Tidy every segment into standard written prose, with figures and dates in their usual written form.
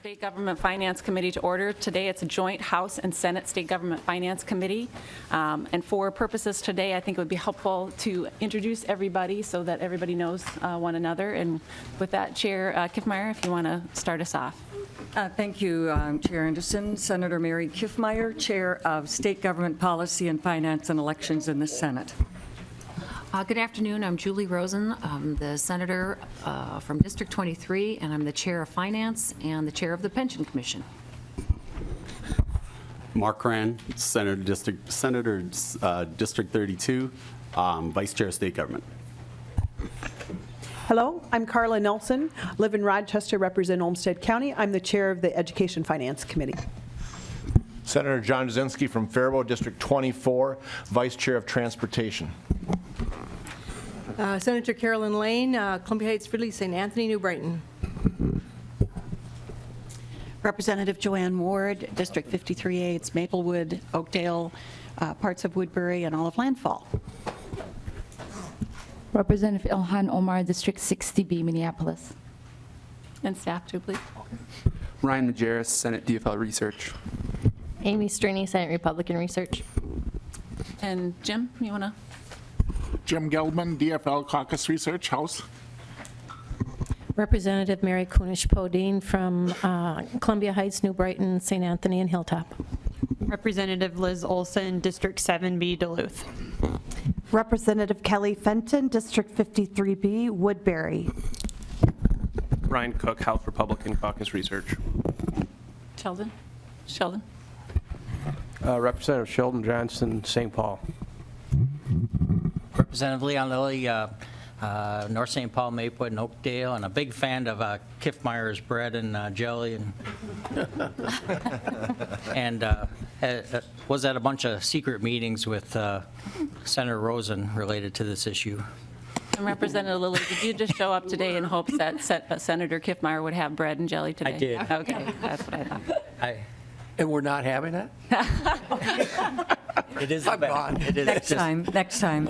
State Government Finance Committee to order. Today it's a joint House and Senate State Government Finance Committee. And for purposes today, I think it would be helpful to introduce everybody so that everybody knows one another. And with that, Chair Kiffmeyer, if you want to start us off. Thank you, Chair Anderson. Senator Mary Kiffmeyer, Chair of State Government Policy and Finance and Elections in the Senate. Good afternoon. I'm Julie Rosen. I'm the senator from District 23, and I'm the chair of finance and the chair of the Pension Commission. Mark Cran, Senator District 32, Vice Chair of State Government. Hello, I'm Carla Nelson, live in Rochester, represent Olmsted County. I'm the chair of the Education Finance Committee. Senator John Jasinski from Faribault, District 24, Vice Chair of Transportation. Senator Carolyn Lane, Columbia Heights, Ridley, St. Anthony, New Brighton. Representative Joanne Ward, District 53A, it's Maplewood, Oakdale, parts of Woodbury, and all of Landfall. Representative Ilhan Omar, District 60B, Minneapolis. And staff too, please. Ryan Majerus, Senate DFL Research. Amy Strney, Senate Republican Research. And Jim, you want to? Jim Geldman, DFL Caucus Research, House. Representative Mary Kunish-Podine from Columbia Heights, New Brighton, St. Anthony, and Hilltop. Representative Liz Olson, District 7B, Duluth. Representative Kelly Fenton, District 53B, Woodbury. Ryan Cook, House Republican Caucus Research. Sheldon? Representative Sheldon Johnson, St. Paul. Representative Leon Lilly, North St. Paul, Maplewood, and Oakdale, and a big fan of Kiffmeyer's bread and jelly, and was at a bunch of secret meetings with Senator Rosen related to this issue. And Representative Lilly, did you just show up today in hopes that Senator Kiffmeyer would have bread and jelly today? I did. Okay, that's what I thought. And we're not having that? It is. I'm gone. It is Next time.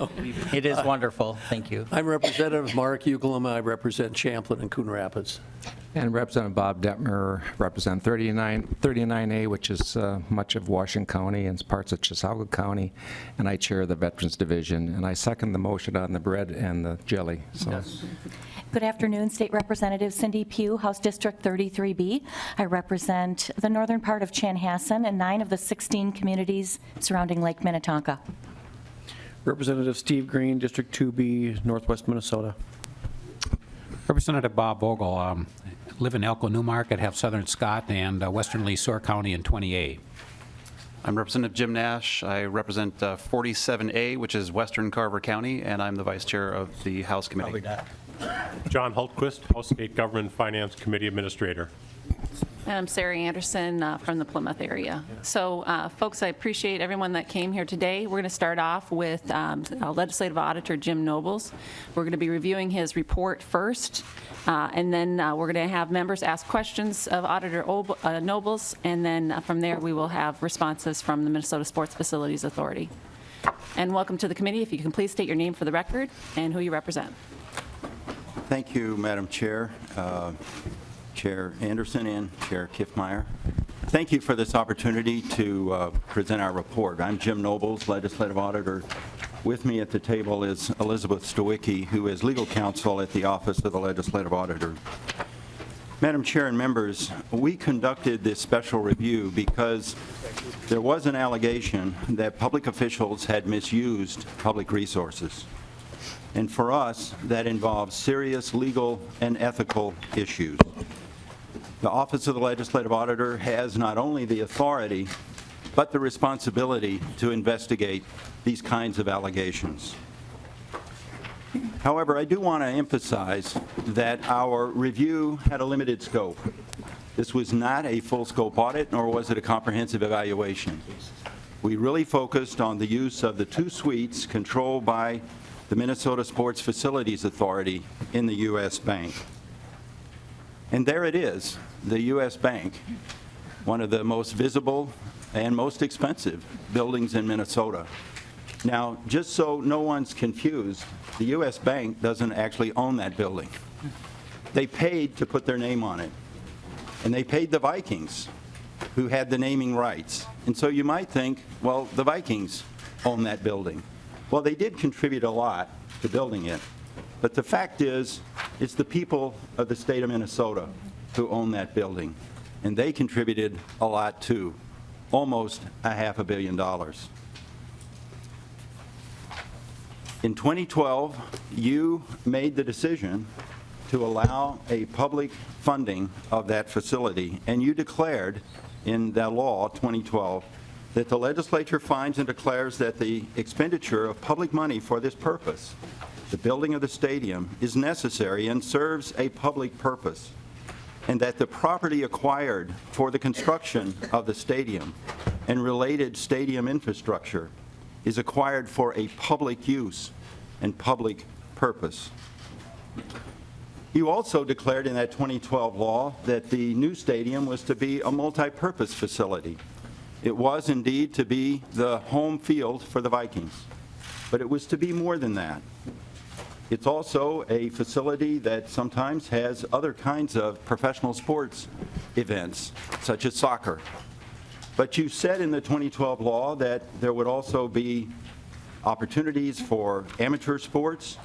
It is wonderful. Thank you. I'm Representative Mark Uglema. I represent Champlin and Coon Rapids. And Representative Bob Detmer, represent 39A, which is much of Washington County and parts of Chisago County, and I chair the Veterans Division, and I second the motion on the bread and the jelly. So. Yes. Good afternoon, State Representative Cindy Pugh, House District 33B. I represent the northern part of Chanhassen and 9 of the 16 communities surrounding Lake Minnetonka. Representative Steve Green, District 2B, Northwest Minnesota. Representative Bob Vogel, live in Elko, Newmarket, have Southern Scott and Western Lee, Soar County in 20A. I'm Representative Jim Nash. I represent 47A, which is Western Carver County, and I'm the Vice Chair of the House Committee. John Hultquist, House State Government Finance Committee Administrator. And I'm Sarah Anderson from the Plymouth area. So, folks, I appreciate everyone that came here today. We're going to start off with Legislative Auditor Jim Nobles. We're going to be reviewing his report first, and then we're going to have members ask questions of Auditor Nobles, and then from there we will have responses from the Minnesota Sports Facilities Authority. And welcome to the committee. If you can please state your name for the record and who you represent. Thank you, Madam Chair. Chair Anderson and Chair Kiffmeyer. Thank you for this opportunity to present our report. I'm Jim Nobles, Legislative Auditor. With me at the table is Elizabeth Stowicki, who is Legal Counsel at the Office of the Legislative Auditor. Madam Chair and members, we conducted this special review because there was an allegation that public officials had misused public resources. And for us, that involves serious legal and ethical issues. The Office of the Legislative Auditor has not only the authority, but the responsibility to investigate these kinds of allegations. However, I do want to emphasize that our review had a limited scope. This was not a full-scope audit, nor was it a comprehensive evaluation. We really focused on the use of the 2 suites controlled by the Minnesota Sports Facilities Authority in the U.S. Bank. And there it is, the U.S. Bank, one of the most visible and most expensive buildings in Minnesota. Now, just so no one's confused, the U.S. Bank doesn't actually own that building. They paid to put their name on it. and they paid the Vikings, who had the naming rights. And so you might think, well, the Vikings own that building. Well, they did contribute a lot to building it, but the fact is, it's the people of the state of Minnesota who own that building, and they contributed a lot too, almost $500 million. In 2012, you made the decision to allow a public funding of that facility, and you declared in the law 2012 that the legislature finds and declares that the expenditure of public money for this purpose, the building of the stadium, is necessary and serves a public purpose, and that the property acquired for the construction of the stadium and related stadium infrastructure is acquired for a public use and public purpose. You also declared in that 2012 law that the new stadium was to be a multi-purpose facility. It was indeed to be the home field for the Vikings, but it was to be more than that. It's also a facility that sometimes has other kinds of professional sports events, such as soccer. But you said in the 2012 law that there would also be opportunities for amateur sports,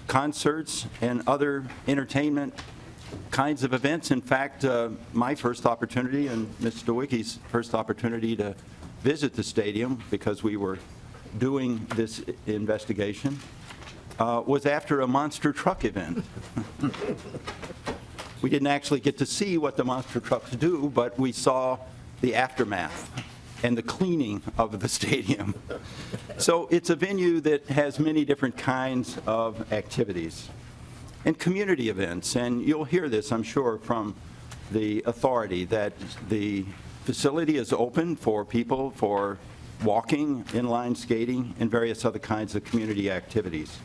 concerts, and other entertainment kinds of events. In fact, my first opportunity and Ms. Stawicki's first opportunity to visit the stadium, because we were doing this investigation, was after a monster truck event. We didn't actually get to see what the monster trucks do, but we saw the aftermath and the cleaning of the stadium. So it's a venue that has many different kinds of activities and community events. And you'll hear this, I'm sure, from the authority, that the facility is open for people for walking, inline skating, and various other kinds of community activities.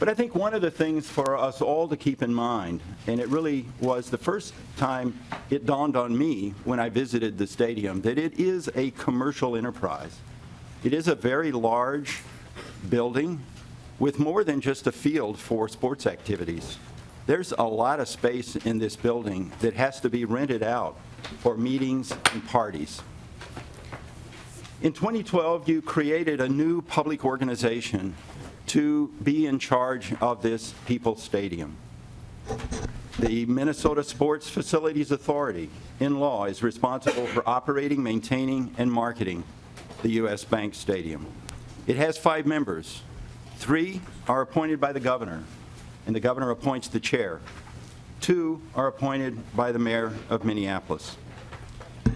But I think one of the things for us all to keep in mind, and it really was the first time it dawned on me when I visited the stadium, that it is a commercial enterprise. It is a very large building with more than just a field for sports activities. There's a lot of space in this building that has to be rented out for meetings and parties. In 2012, you created a new public organization to be in charge of this People's Stadium. The Minnesota Sports Facilities Authority, in law, is responsible for operating, maintaining, and marketing the U.S. Bank Stadium. It has 5 members. 3 are appointed by the governor, and the governor appoints the chair. 2 are appointed by the mayor of Minneapolis.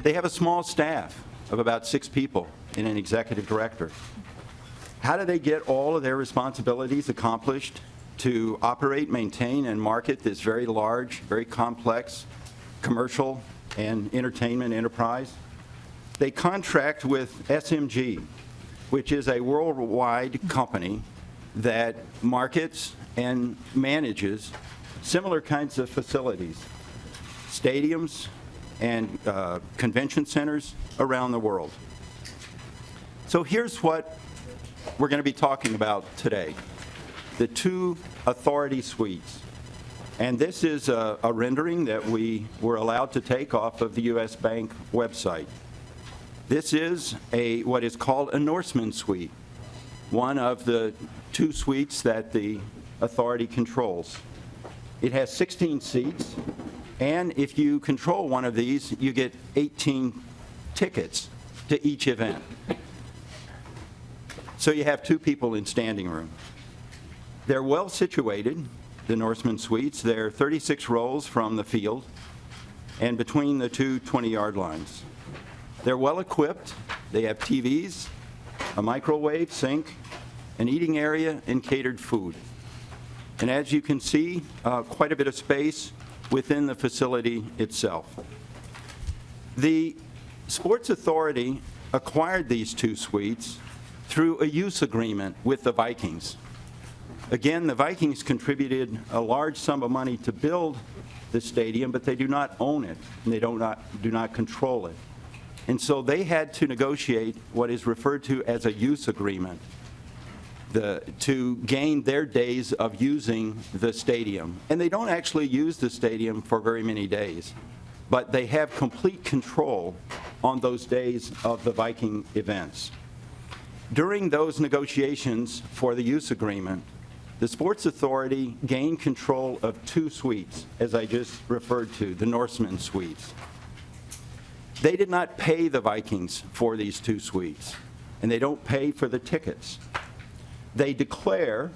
They have a small staff of about 6 people and an executive director. How do they get all of their responsibilities accomplished to operate, maintain, and market this very large, very complex commercial and entertainment enterprise? They contract with SMG, which is a worldwide company that markets and manages similar kinds of facilities, stadiums and convention centers around the world. So here's what we're going to be talking about today: the 2 authority suites. And this is a rendering that we were allowed to take off of the U.S. Bank website. This is what is called a Norseman suite, one of the 2 suites that the authority controls. It has 16 seats, and if you control one of these, you get 18 tickets to each event. So you have 2 people in standing room. They're well situated, the Norseman suites. They're 36 rows from the field and between the 2 20-yard lines. They're well equipped. They have TVs, a microwave, sink, an eating area, and catered food. And as you can see, quite a bit of space within the facility itself. The Sports Authority acquired these 2 suites through a use agreement with the Vikings. Again, the Vikings contributed a large sum of money to build the stadium, but they do not own it, and they do not control it. And so they had to negotiate what is referred to as a use agreement to gain their days of using the stadium. And they don't actually use the stadium for very many days. but they have complete control on those days of the Viking events. During those negotiations for the use agreement, the Sports Authority gained control of 2 suites, as I just referred to, the Norseman suites. They did not pay the Vikings for these 2 suites, and they don't pay for the tickets. They declare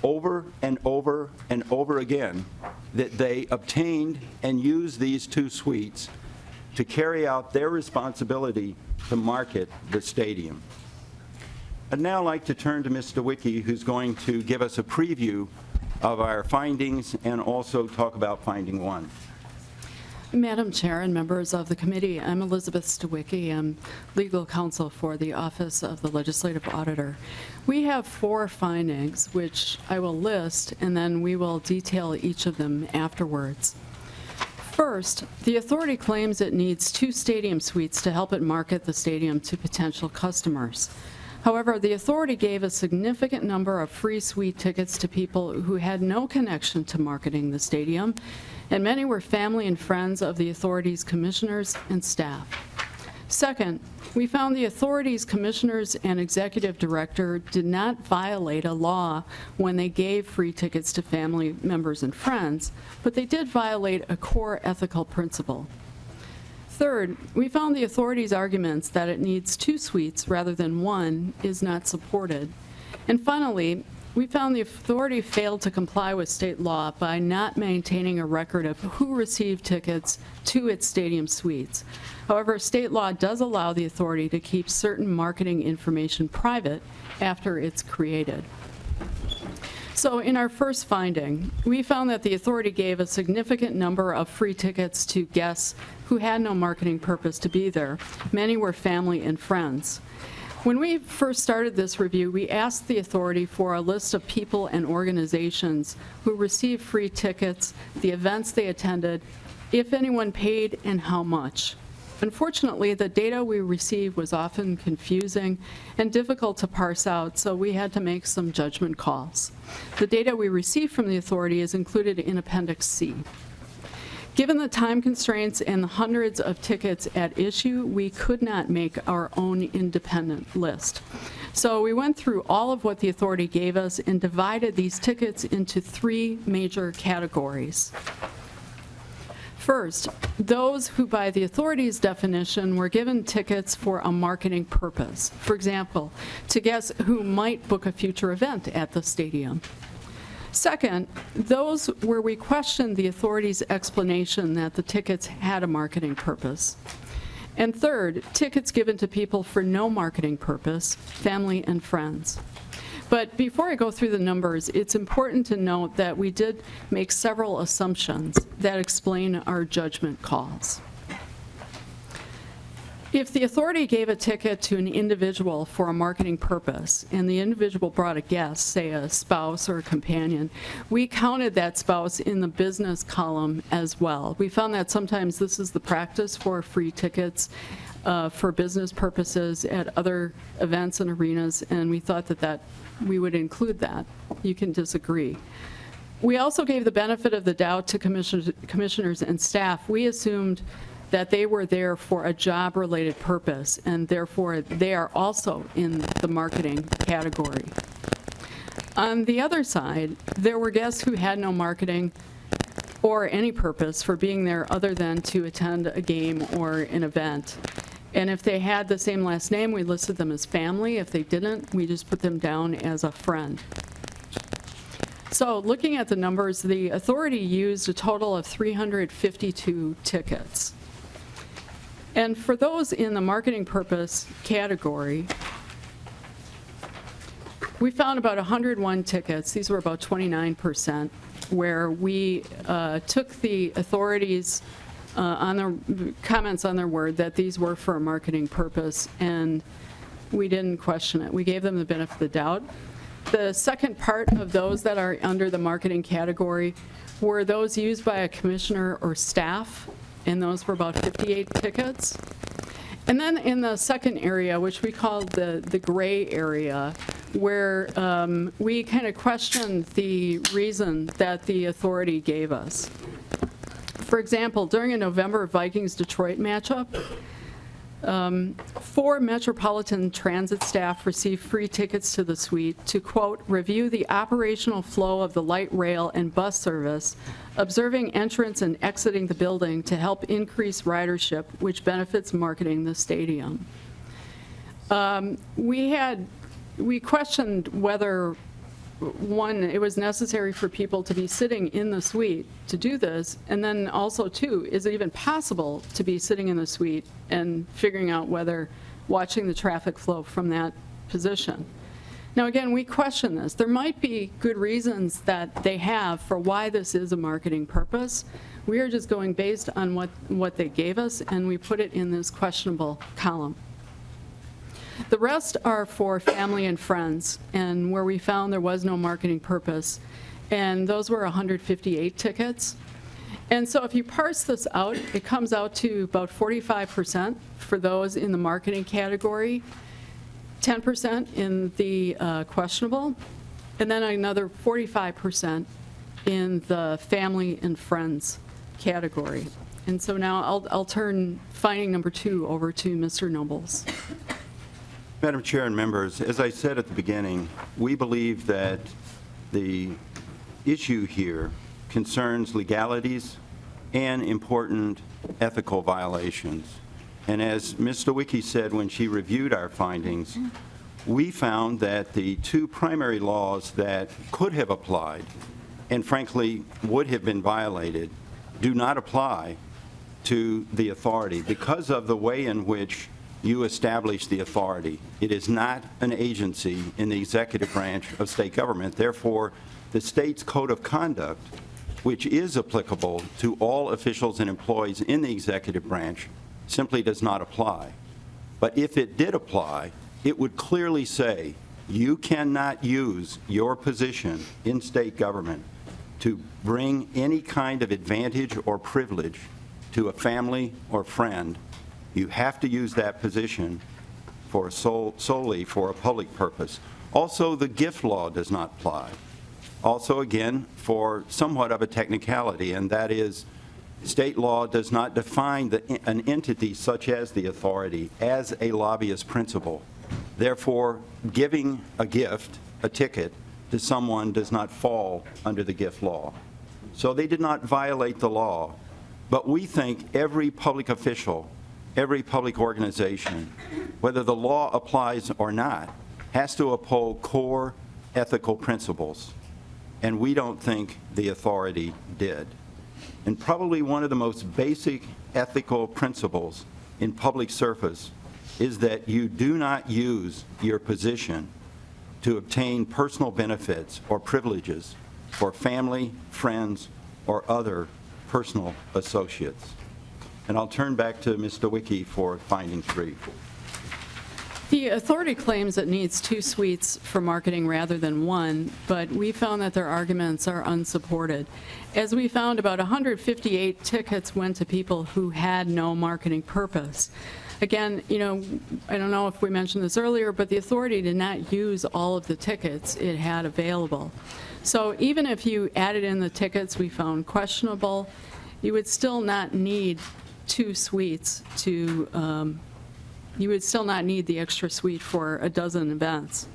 over and over and over again that they obtained and used these 2 suites to carry out their responsibility to market the stadium. I'd now like to turn to Ms. Stawicki, who's going to give us a preview of our findings and also talk about finding 1. Madam Chair and members of the committee, I'm Elizabeth Stawicki. I'm legal counsel for the Office of the Legislative Auditor. We have 4 findings, which I will list, and then we will detail each of them afterwards. First, the authority claims it needs 2 stadium suites to help it market the stadium to potential customers. However, the authority gave a significant number of free suite tickets to people who had no connection to marketing the stadium, and many were family and friends of the authority's commissioners and staff. Second, we found the authority's commissioners and executive director did not violate a law when they gave free tickets to family members and friends, but they did violate a core ethical principle. Third, we found the authority's arguments that it needs 2 suites rather than 1 is not supported. And finally, we found the authority failed to comply with state law by not maintaining a record of who received tickets to its stadium suites. However, state law does allow the authority to keep certain marketing information private after it's created. So in our first finding, we found that the authority gave a significant number of free tickets to guests who had no marketing purpose to be there. Many were family and friends. When we first started this review, we asked the authority for a list of people and organizations who received free tickets, the events they attended, if anyone paid, and how much. Unfortunately, the data we received was often confusing and difficult to parse out, so we had to make some judgment calls. The data we received from the authority is included in Appendix C. Given the time constraints and the hundreds of tickets at issue, we could not make our own independent list. So we went through all of what the authority gave us and divided these tickets into 3 major categories. First, those who, by the authority's definition, were given tickets for a marketing purpose. For example, to guests who might book a future event at the stadium. Second, those where we questioned the authority's explanation that the tickets had a marketing purpose. And third, tickets given to people for no marketing purpose, family and friends. But before I go through the numbers, it's important to note that we did make several assumptions that explain our judgment calls. If the authority gave a ticket to an individual for a marketing purpose, and the individual brought a guest, say a spouse or a companion, we counted that spouse in the business column as well. We found that sometimes this is the practice for free tickets for business purposes at other events and arenas, and we thought that we would include that. You can disagree. We also gave the benefit of the doubt to commissioners and staff. We assumed that they were there for a job-related purpose, and therefore they are also in the marketing category. On the other side, there were guests who had no marketing or any purpose for being there other than to attend a game or an event. And if they had the same last name, we listed them as family. If they didn't, we just put them down as a friend. So looking at the numbers, the authority used a total of 352 tickets. And for those in the marketing purpose category, we found about 101 tickets. These were about 29%, where we took the authorities on their comments on their word that these were for a marketing purpose, and we didn't question it. We gave them the benefit of the doubt. The second part of those that are under the marketing category were those used by a commissioner or staff, and those were about 58 tickets. And then in the second area, which we called the gray area, where we kind of questioned the reason that the authority gave us. For example, during a November Vikings-Detroit matchup, 4 Metropolitan Transit staff received free tickets to the suite to, quote, review the operational flow of the light rail and bus service, observing entrance and exiting the building to help increase ridership, which benefits marketing the stadium. We questioned whether, one, it was necessary for people to be sitting in the suite to do this, and then also, two, is it even possible to be sitting in the suite and figuring out whether watching the traffic flow from that position? Now, again, we question this. There might be good reasons that they have for why this is a marketing purpose. We are just going based on what they gave us, and we put it in this questionable column. The rest are for family and friends, and where we found there was no marketing purpose, and those were 158 tickets. And so if you parse this out, it comes out to about 45% for those in the marketing category, 10% in the questionable, and then another 45% in the family and friends category. And so now I'll turn finding number 2 over to Mr. Nobles. Madam Chair and members, as I said at the beginning, we believe that the issue here concerns legalities and important ethical violations. And as Ms. Stawicki said when she reviewed our findings, we found that the 2 primary laws that could have applied and frankly would have been violated do not apply to the authority because of the way in which you establish the authority. It is not an agency in the executive branch of state government. Therefore, the state's code of conduct, which is applicable to all officials and employees in the executive branch, simply does not apply. But if it did apply, it would clearly say you cannot use your position in state government to bring any kind of advantage or privilege to a family or friend. You have to use that position for solely for a public purpose. Also, the gift law does not apply. Also, again, for somewhat of a technicality, and that is state law does not define an entity such as the authority as a lobbyist principal. Therefore, giving a gift, a ticket, to someone does not fall under the gift law. So they did not violate the law, but we think every public official, every public organization, whether the law applies or not, has to uphold core ethical principles. And we don't think the authority did. And probably one of the most basic ethical principles in public service is that you do not use your position to obtain personal benefits or privileges for family, friends, or other personal associates. And I'll turn back to Ms. Stawicki for finding 3. The authority claims it needs 2 suites for marketing rather than 1, but we found that their arguments are unsupported. As we found, about 158 tickets went to people who had no marketing purpose. Again, you know, I don't know if we mentioned this earlier, but the authority did not use all of the tickets it had available. So even if you added in the tickets we found questionable, you would still not need 2 suites to, you would still not need the extra suite for a dozen events.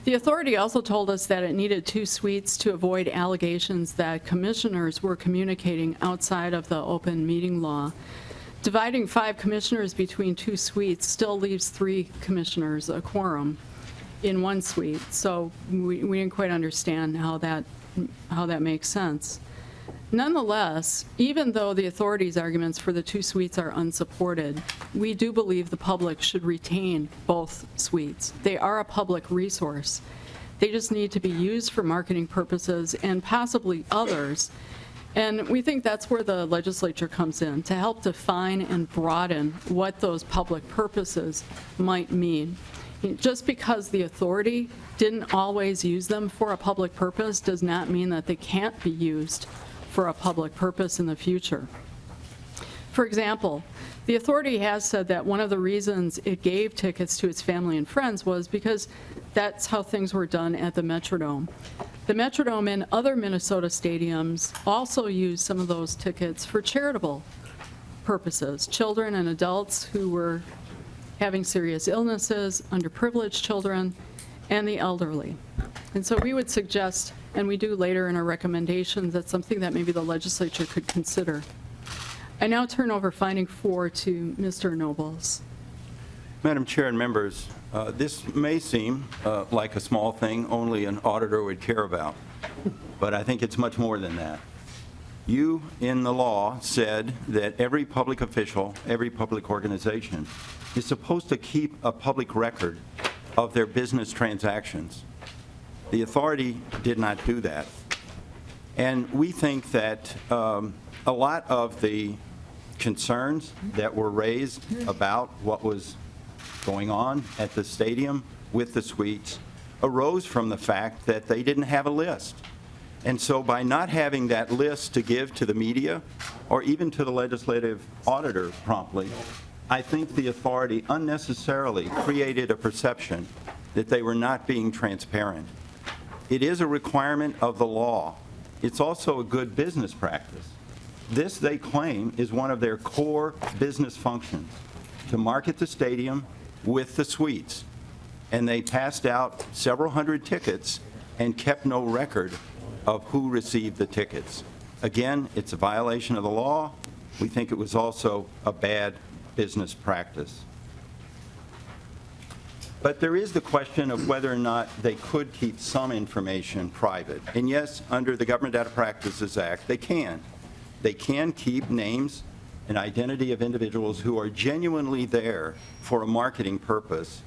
The authority also told us that it needed 2 suites to avoid allegations that commissioners were communicating outside of the open meeting law. Dividing 5 commissioners between 2 suites still leaves 3 commissioners, a quorum, in 1 suite. So we didn't quite understand how that makes sense. Nonetheless, even though the authority's arguments for the 2 suites are unsupported, we do believe the public should retain both suites. They are a public resource. They just need to be used for marketing purposes and possibly others. And we think that's where the legislature comes in, to help define and broaden what those public purposes might mean. Just because the authority didn't always use them for a public purpose does not mean that they can't be used for a public purpose in the future. For example, the authority has said that one of the reasons it gave tickets to its family and friends was because that's how things were done at the Metrodome. The Metrodome and other Minnesota stadiums also use some of those tickets for charitable purposes. Children and adults who were having serious illnesses, underprivileged children, and the elderly. And so we would suggest, and we do later in our recommendations, that's something that maybe the legislature could consider. I now turn over finding 4 to Mr. Nobles. Madam Chair and members, this may seem like a small thing only an auditor would care about, but I think it's much more than that. You, in the law, said that every public official, every public organization is supposed to keep a public record of their business transactions. The authority did not do that. And we think that a lot of the concerns that were raised about what was going on at the stadium with the suites arose from the fact that they didn't have a list. And so by not having that list to give to the media or even to the legislative auditor promptly, I think the authority unnecessarily created a perception that they were not being transparent. It is a requirement of the law. It's also a good business practice. This, they claim, is one of their core business functions, to market the stadium with the suites. And they passed out several hundred tickets and kept no record of who received the tickets. Again, it's a violation of the law. We think it was also a bad business practice. But there is the question of whether or not they could keep some information private. And yes, under the Government Data Practices Act, they can. They can keep names and identity of individuals who are genuinely there for a marketing purpose,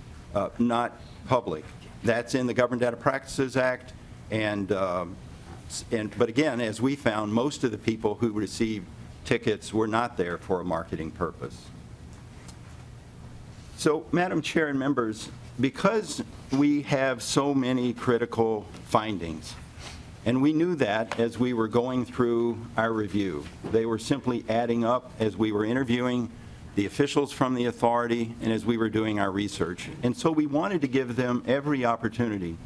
not public. That's in the Government Data Practices Act. But again, as we found, most of the people who received tickets were not there for a marketing purpose. So, Madam Chair and members, because we have so many critical findings, and we knew that as we were going through our review, they were simply adding up as we were interviewing the officials from the authority and as we were doing our research. And so we wanted to give them every opportunity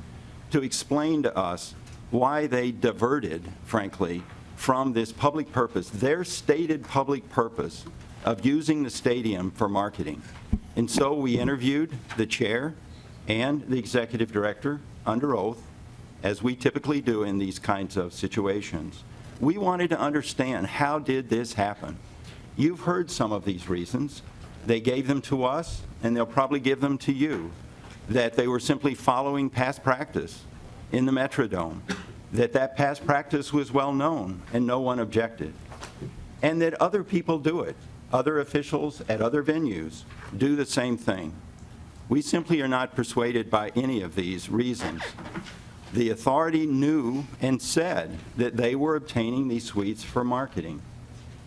to explain to us why they diverted, frankly, from this public purpose, their stated public purpose of using the stadium for marketing. And so we interviewed the chair and the executive director under oath, as we typically do in these kinds of situations. We wanted to understand, how did this happen? You've heard some of these reasons. They gave them to us, and they'll probably give them to you, that they were simply following past practice in the Metrodome, that past practice was well known and no one objected, and that other people do it. Other officials at other venues do the same thing. We simply are not persuaded by any of these reasons. The authority knew and said that they were obtaining these suites for marketing,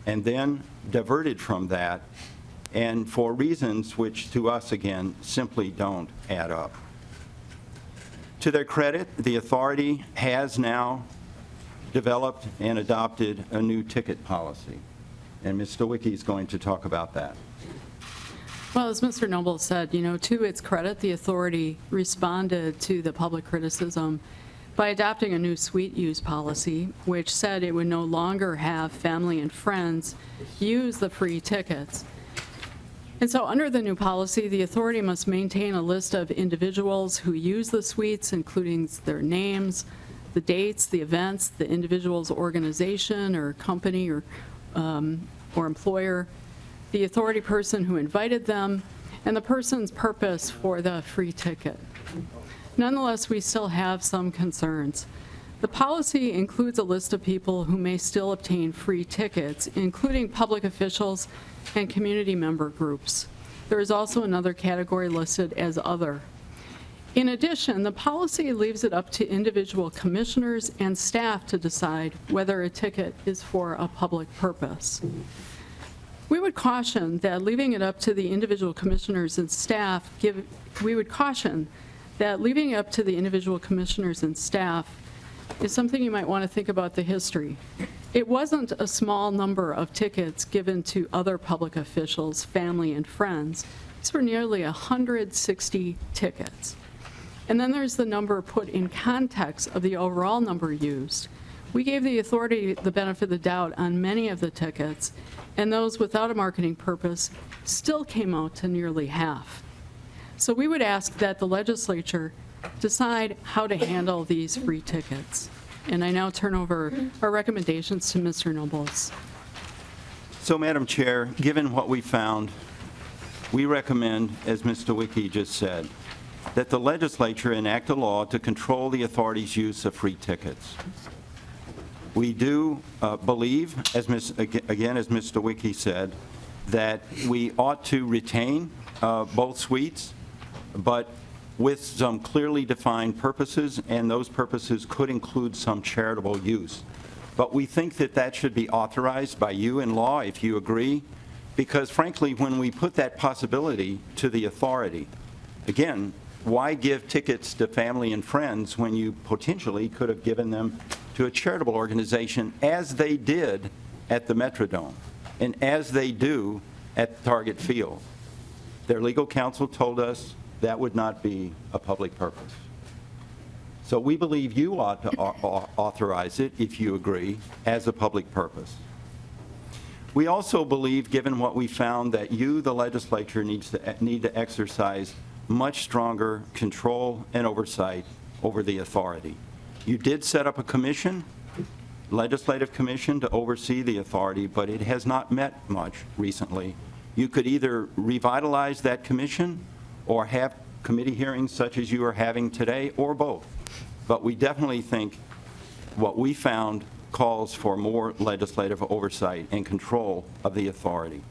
and then diverted from that, and for reasons which to us, again, simply don't add up. To their credit, the authority has now developed and adopted a new ticket policy, and Ms. Stawicki is going to talk about that. Well, as Mr. Noble said, to its credit, the authority responded to the public criticism by adopting a new suite use policy, which said it would no longer have family and friends use the free tickets. And so under the new policy, the authority must maintain a list of individuals who use the suites, including their names, the dates, the events, the individual's organization or company or employer, the authority person who invited them, and the person's purpose for the free ticket. Nonetheless, we still have some concerns. The policy includes a list of people who may still obtain free tickets, including public officials and community member groups. There is also another category listed as other. In addition, the policy leaves it up to individual commissioners and staff to decide whether a ticket is for a public purpose. We would caution that leaving it up to the individual commissioners and staff is something you might want to think about the history. It wasn't a small number of tickets given to other public officials, family, and friends. These were nearly 160 tickets. And then there's the number put in context of the overall number used. We gave the authority the benefit of the doubt on many of the tickets, and those without a marketing purpose still came out to nearly half. So we would ask that the legislature decide how to handle these free tickets. And I now turn over our recommendations to Mr. Nobles. So, Madam Chair, given what we found, we recommend, as Mr. Wicki just said, that the legislature enact a law to control the authority's use of free tickets. We do believe, as again, as Mr. Wicki said, that we ought to retain both suites, but with some clearly defined purposes, and those purposes could include some charitable use. But we think that that should be authorized by you in law, if you agree, because frankly, when we put that possibility to the authority, again, why give tickets to family and friends when you potentially could have given them to a charitable organization, as they did at the Metrodome and as they do at Target Field? Their legal counsel told us that would not be a public purpose. So we believe you ought to authorize it, if you agree, as a public purpose. We also believe, given what we found, that you, the legislature, need to exercise much stronger control and oversight over the authority. You did set up a commission, legislative commission, to oversee the authority, but it has not met much recently. You could either revitalize that commission or have committee hearings such as you are having today, or both. But we definitely think what we found calls for more legislative oversight and control of the authority.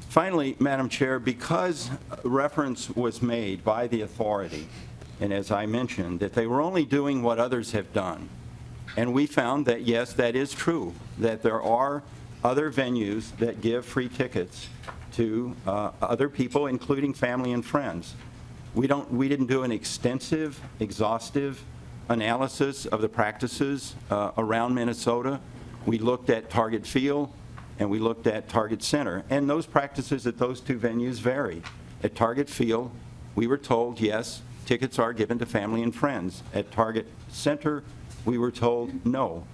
Finally, Madam Chair, because reference was made by the authority, and as I mentioned, that they were only doing what others have done, and we found that, yes, that is true, that there are other venues that give free tickets to other people, including family and friends. We didn't do an extensive, exhaustive analysis of the practices around Minnesota. We looked at Target Field and we looked at Target Center, and those practices at those two venues vary. At Target Field, we were told, yes, tickets are given to family and friends. At Target Center, we were told no.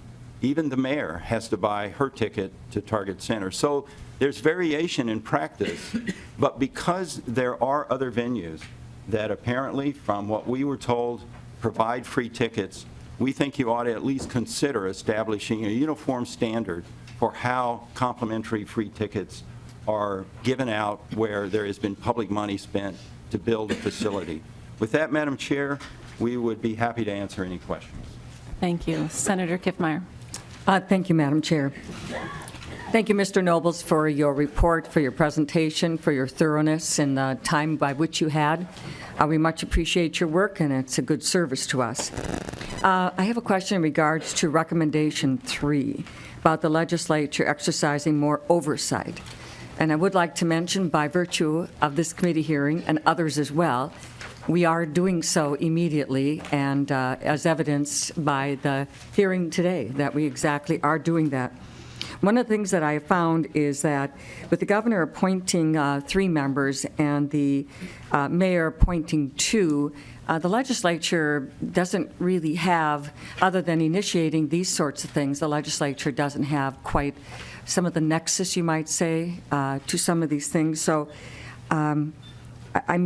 Even the mayor has to buy her ticket to Target Center. So there's variation in practice, but because there are other venues that apparently, from what we were told, provide free tickets, we think you ought to at least consider establishing a uniform standard for how complimentary free tickets are given out where there has been public money spent to build a facility. With that, Madam Chair, we would be happy to answer any questions. Thank you. Senator Kiffmeyer. Thank you, Madam Chair. Thank you, Mr. Nobles, for your report, for your presentation, for your thoroughness and the time by which you had. We much appreciate your work, and it's a good service to us. I have a question in regards to recommendation 3 about the legislature exercising more oversight. And I would like to mention, by virtue of this committee hearing and others as well, we are doing so immediately, and as evidenced by the hearing today, that we exactly are doing that. One of the things that I have found is that with the governor appointing 3 members and the mayor appointing 2, the legislature doesn't really have, other than initiating these sorts of things, the legislature doesn't have quite some of the nexus, you might say, to some of these things. So I'm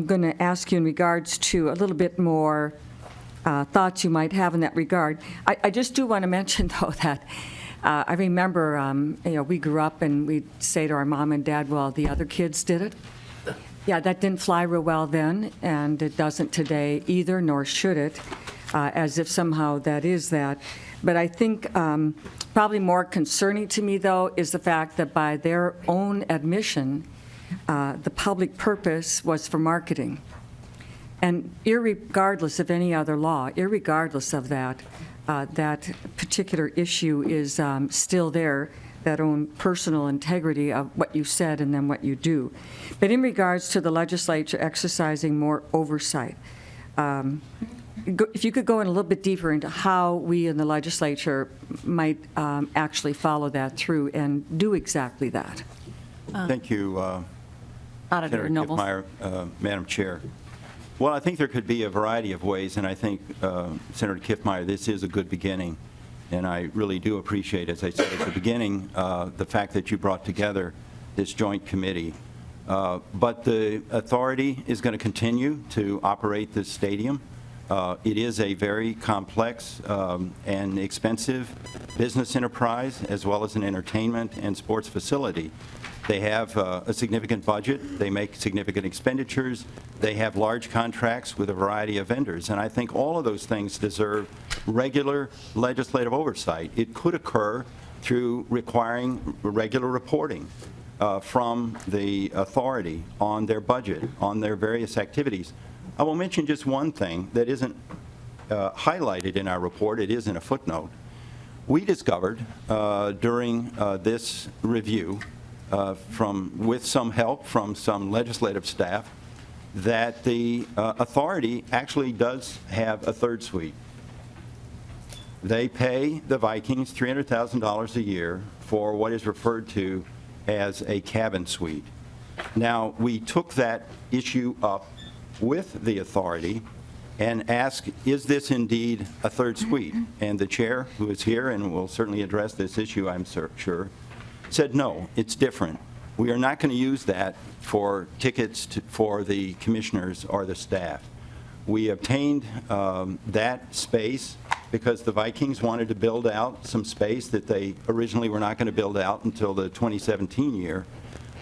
going to ask you in regards to a little bit more thoughts you might have in that regard. I just do want to mention, though, that I remember, we grew up and we'd say to our mom and dad, well, the other kids did it. Yeah, that didn't fly real well then, and it doesn't today either, nor should it, as if somehow that is that. But I think probably more concerning to me, though, is the fact that by their own admission, the public purpose was for marketing. And irregardless of any other law, irregardless of that, that particular issue is still there, that own personal integrity of what you said and then what you do. But in regards to the legislature exercising more oversight, if you could go in a little bit deeper into how we in the legislature might actually follow that through and do exactly that. Thank you, Auditor Senator Nobles. Kiffmeyer, Madam Chair. Well, I think there could be a variety of ways, and I think, Senator Kiffmeyer, this is a good beginning. And I really do appreciate, as I said at the beginning, the fact that you brought together this joint committee. But the authority is going to continue to operate this stadium. It is a very complex and expensive business enterprise, as well as an entertainment and sports facility. They have a significant budget. They make significant expenditures. They have large contracts with a variety of vendors. And I think all of those things deserve regular legislative oversight. It could occur through requiring regular reporting from the authority on their budget, on their various activities. I will mention just one thing that isn't highlighted in our report. It is in a footnote. We discovered during this review, with some help from some legislative staff, that the authority actually does have a third suite. They pay the Vikings $300,000 a year for what is referred to as a cabin suite. Now, we took that issue up with the authority and asked, is this indeed a third suite? And the chair, who is here and will certainly address this issue, I'm sure, said, no, it's different. We are not going to use that for tickets for the commissioners or the staff. We obtained that space because the Vikings wanted to build out some space that they originally were not going to build out until the 2017 year.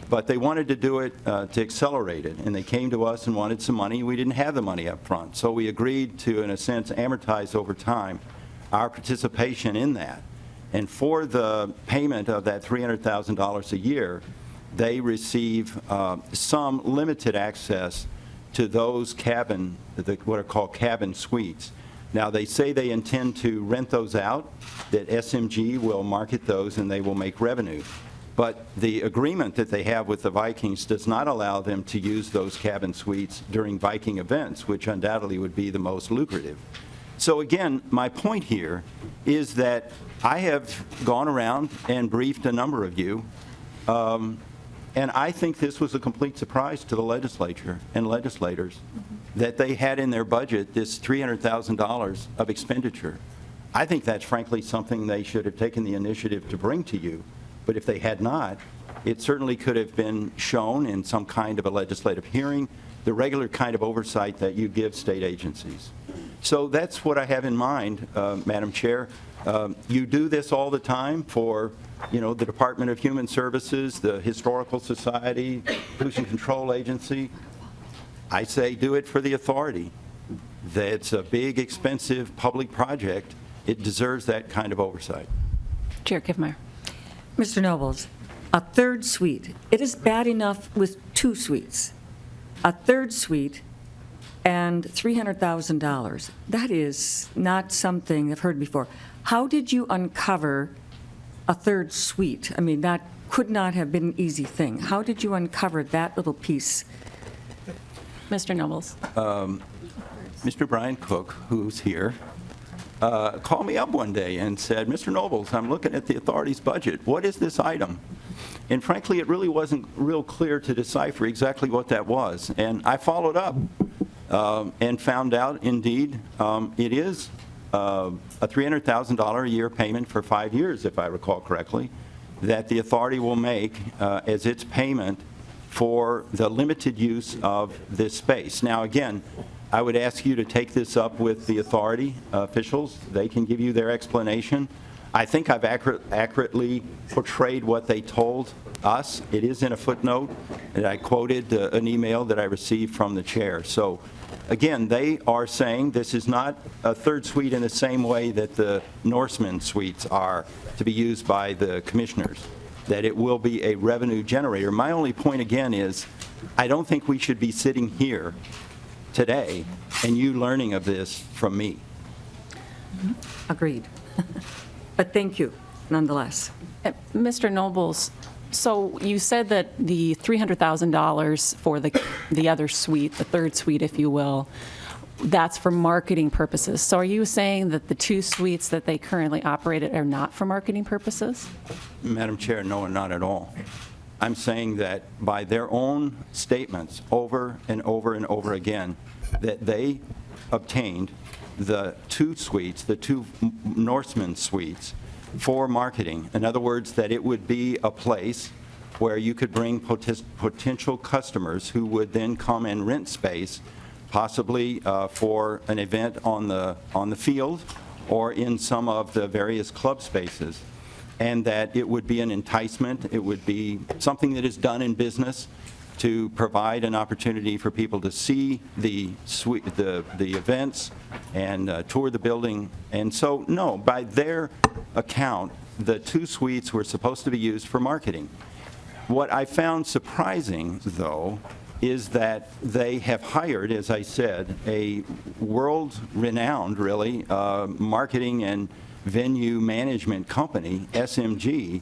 But they wanted to do it to accelerate it, and they came to us and wanted some money. We didn't have the money up front, so we agreed to, in a sense, amortize over time our participation in that. And for the payment of that $300,000 a year, they receive some limited access to those what are called cabin suites. Now, they say they intend to rent those out, that SMG will market those and they will make revenue. But the agreement that they have with the Vikings does not allow them to use those cabin suites during Viking events, which undoubtedly would be the most lucrative. So again, my point here is that I have gone around and briefed a number of you, and I think this was a complete surprise to the legislature and legislators that they had in their budget this $300,000 of expenditure. I think that's frankly something they should have taken the initiative to bring to you. But if they had not, it certainly could have been shown in some kind of a legislative hearing, the regular kind of oversight that you give state agencies. So that's what I have in mind, Madam Chair. You do this all the time for, the Department of Human Services, the Historical Society, Pollution Control Agency. I say do it for the authority. That's a big, expensive public project. It deserves that kind of oversight. Chair Kiffmeyer. Mr. Nobles, a third suite. It is bad enough with two suites. A third suite and $300,000. That is not something I've heard before. How did you uncover a third suite? I mean, that could not have been an easy thing. How did you uncover that little piece? Mr. Nobles. Mr. Brian Cook, who's here, called me up one day and said, Mr. Nobles, I'm looking at the authority's budget. What is this item? And frankly, it really wasn't real clear to decipher exactly what that was. And I followed up and found out, indeed, it is a $300,000 a year payment for 5 years, if I recall correctly, that the authority will make as its payment for the limited use of this space. Now, again, I would ask you to take this up with the authority officials. They can give you their explanation. I think I've accurately portrayed what they told us. It is in a footnote, and I quoted an email that I received from the chair. So again, they are saying this is not a third suite in the same way that the Norseman suites are to be used by the commissioners, that it will be a revenue generator. My only point again is I don't think we should be sitting here today and you learning of this from me. Agreed. But thank you, nonetheless. Mr. Nobles, so you said that the $300,000 for the other suite, the third suite, if you will, that's for marketing purposes. So are you saying that the two suites that they currently operate are not for marketing purposes? Madam Chair, no, not at all. I'm saying that by their own statements over and over and over again, that they obtained the 2 suites, the 2 Norseman suites, for marketing. In other words, that it would be a place where you could bring potential customers who would then come and rent space, possibly for an event on the field or in some of the various club spaces, and that it would be an enticement. It would be something that is done in business to provide an opportunity for people to see the events and tour the building. And so, no, by their account, the 2 suites were supposed to be used for marketing. What I found surprising, though, is that they have hired, as I said, a world-renowned, really, marketing and venue management company, SMG,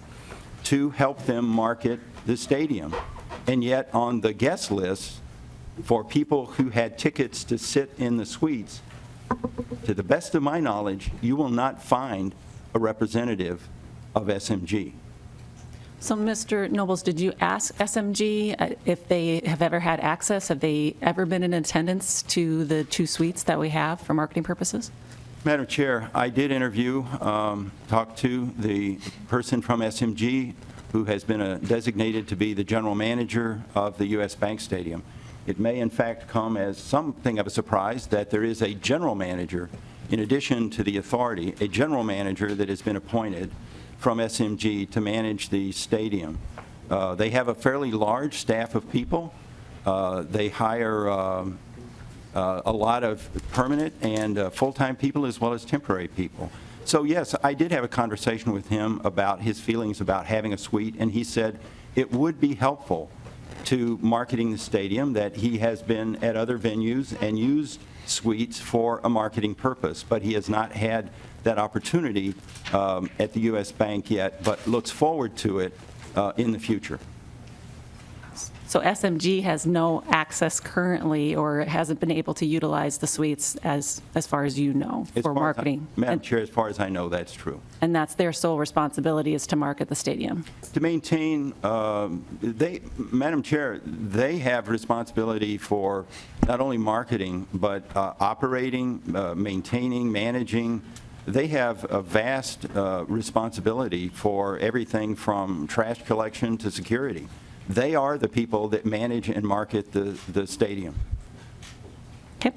to help them market the stadium. And yet, on the guest list, for people who had tickets to sit in the suites, to the best of my knowledge, you will not find a representative of SMG. So, Mr. Nobles, did you ask SMG if they have ever had access? Have they ever been in attendance to the 2 suites that we have for marketing purposes? Madam Chair, I did interview, talk to the person from SMG who has been designated to be the general manager of the U.S. Bank Stadium. It may, in fact, come as something of a surprise that there is a general manager, in addition to the authority, a general manager that has been appointed from SMG to manage the stadium. They have a fairly large staff of people. They hire a lot of permanent and full-time people as well as temporary people. So yes, I did have a conversation with him about his feelings about having a suite, and he said it would be helpful to marketing the stadium, that he has been at other venues and used suites for a marketing purpose, but he has not had that opportunity at the U.S. Bank yet, but looks forward to it in the future. So SMG has no access currently, or hasn't been able to utilize the suites as far as you know, for marketing? Madam Chair, as far as I know, that's true. And that's their sole responsibility, is to market the stadium? To maintain, Madam Chair, they have responsibility for not only marketing, but operating, maintaining, managing. They have a vast responsibility for everything from trash collection to security. They are the people that manage and market the stadium. Okay.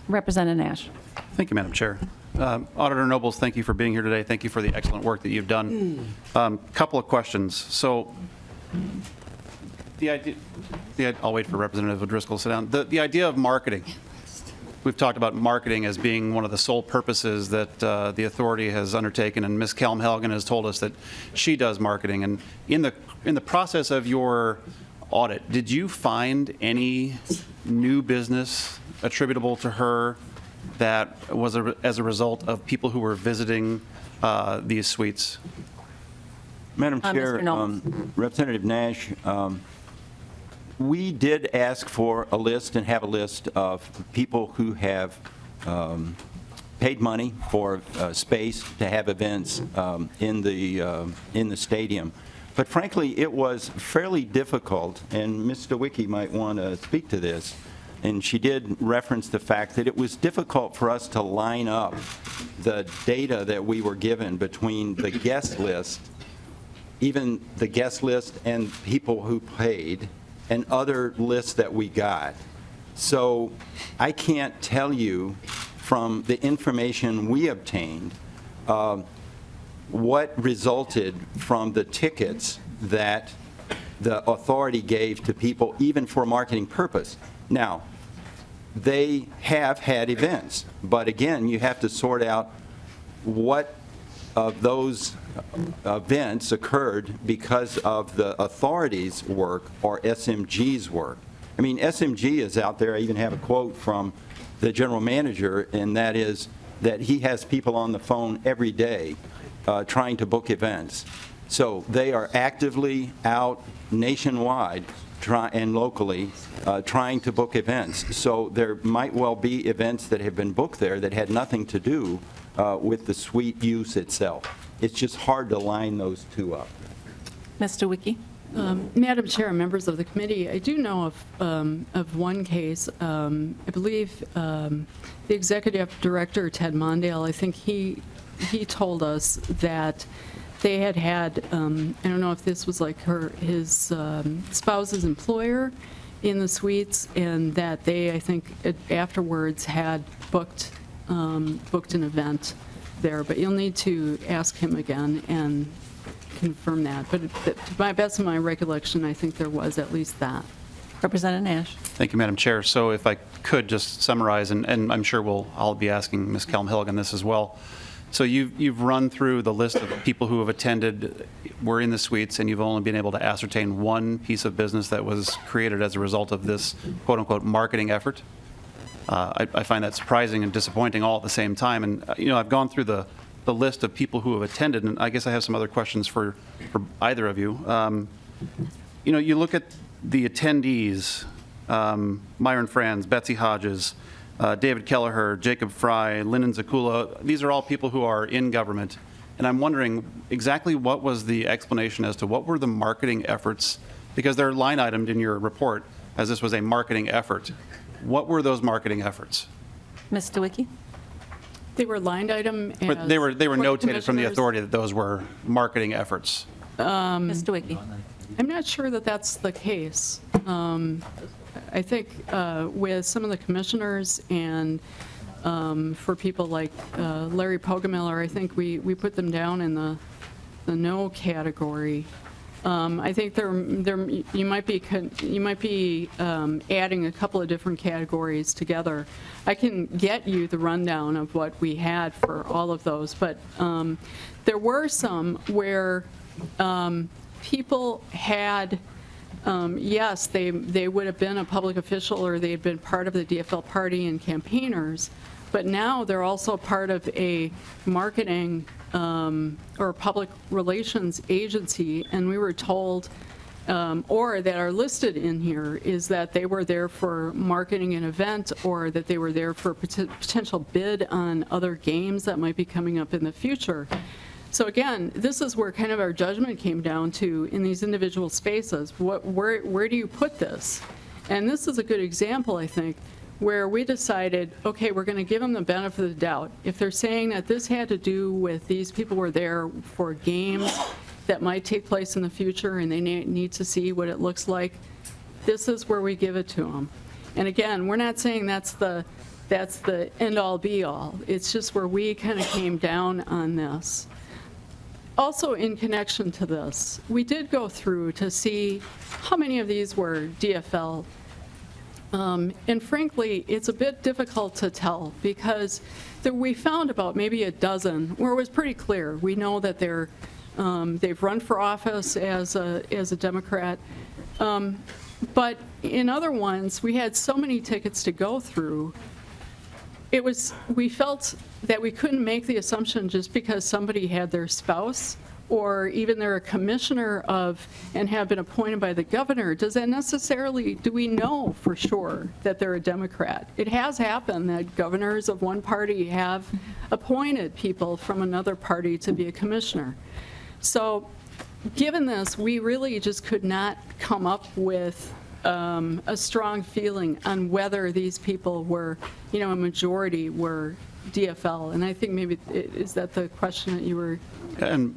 Representative Nash. Thank you, Madam Chair. Auditor Nobles, thank you for being here today. Thank you for the excellent work that you've done. Couple of questions. So the idea, I'll wait for Representative O'Driscoll to sit down. The idea of marketing. We've talked about marketing as being one of the sole purposes that the authority has undertaken, and Ms. Kelm-Helgen has told us that she does marketing. And in the process of your audit, did you find any new business attributable to her that was as a result of people who were visiting these suites? Madam Chair, Representative Nash, we did ask for a list and have a list of people who have paid money for space to have events in the stadium. But frankly, it was fairly difficult, and Ms. Stawicki might want to speak to this, and she did reference the fact that it was difficult for us to line up the data that we were given between the guest list, even the guest list and people who paid, and other lists that we got. So I can't tell you from the information we obtained what resulted from the tickets that the authority gave to people, even for marketing purpose. Now, they have had events, but again, you have to sort out what of those events occurred because of the authority's work or SMG's work. I mean, SMG is out there. I even have a quote from the general manager, and that is that he has people on the phone every day trying to book events. So they are actively out nationwide and locally trying to book events. So there might well be events that have been booked there that had nothing to do with the suite use itself. It's just hard to line those two up. Ms. Stawicki. Madam Chair and members of the committee, I do know of one case. I believe the executive director, Ted Mondale, I think he told us that they had I don't know if this was like his spouse's employer in the suites, and that they, I think, afterwards had booked an event there. But you'll need to ask him again and confirm that. But to my best of my recollection, I think there was at least that. Representative Nash. Thank you, Madam Chair. So if I could just summarize, and I'm sure I'll be asking Ms. Kelm-Hilligan this as well. So you've run through the list of people who have attended, were in the suites, and you've only been able to ascertain one piece of business that was created as a result of this quote-unquote marketing effort. I find that surprising and disappointing all at the same time. And I've gone through the list of people who have attended, and I guess I have some other questions for either of you. You look at the attendees, Myron Franz, Betsy Hodges, David Kelleher, Jacob Fry, Lyndon Zakula. These are all people who are in government. And I'm wondering exactly what was the explanation as to what were the marketing efforts, because they're line itemed in your report as this was a marketing effort. What were those marketing efforts? Ms. DeWicki? They were line item. But they were notated from the commissioners. authority that those were marketing efforts. Ms. DeWicki? I'm not sure that that's the case. I think with some of the commissioners and for people like Larry Poggemiller, I think we put them down in the no category. I think you might be adding a couple of different categories together. I can get you the rundown of what we had for all of those, but there were some where people had, yes, they would have been a public official or they had been part of the DFL party and campaigners, but now they're also part of a marketing or public relations agency, and we were told, or that are listed in here, is that they were there for marketing an event or that they were there for a potential bid on other games that might be coming up in the future. So again, this is where kind of our judgment came down to in these individual spaces. Where do you put this? And this is a good example, I think, where we decided, okay, we're going to give them the benefit of the doubt. If they're saying that this had to do with these people were there for games that might take place in the future and they need to see what it looks like, this is where we give it to them. And again, we're not saying that's the end-all be-all. It's just where we kind of came down on this. Also, in connection to this, we did go through to see how many of these were DFL. And frankly, it's a bit difficult to tell because we found about maybe a dozen where it was pretty clear. We know that they've run for office as a Democrat. But in other ones, we had so many tickets to go through. We felt that we couldn't make the assumption just because somebody had their spouse or even they're a commissioner of and have been appointed by the governor, does that necessarily, do we know for sure that they're a Democrat? It has happened that governors of one party have appointed people from another party to be a commissioner. So given this, we really just could not come up with a strong feeling on whether these people were, a majority were DFL. And I think maybe, is that the question that you were,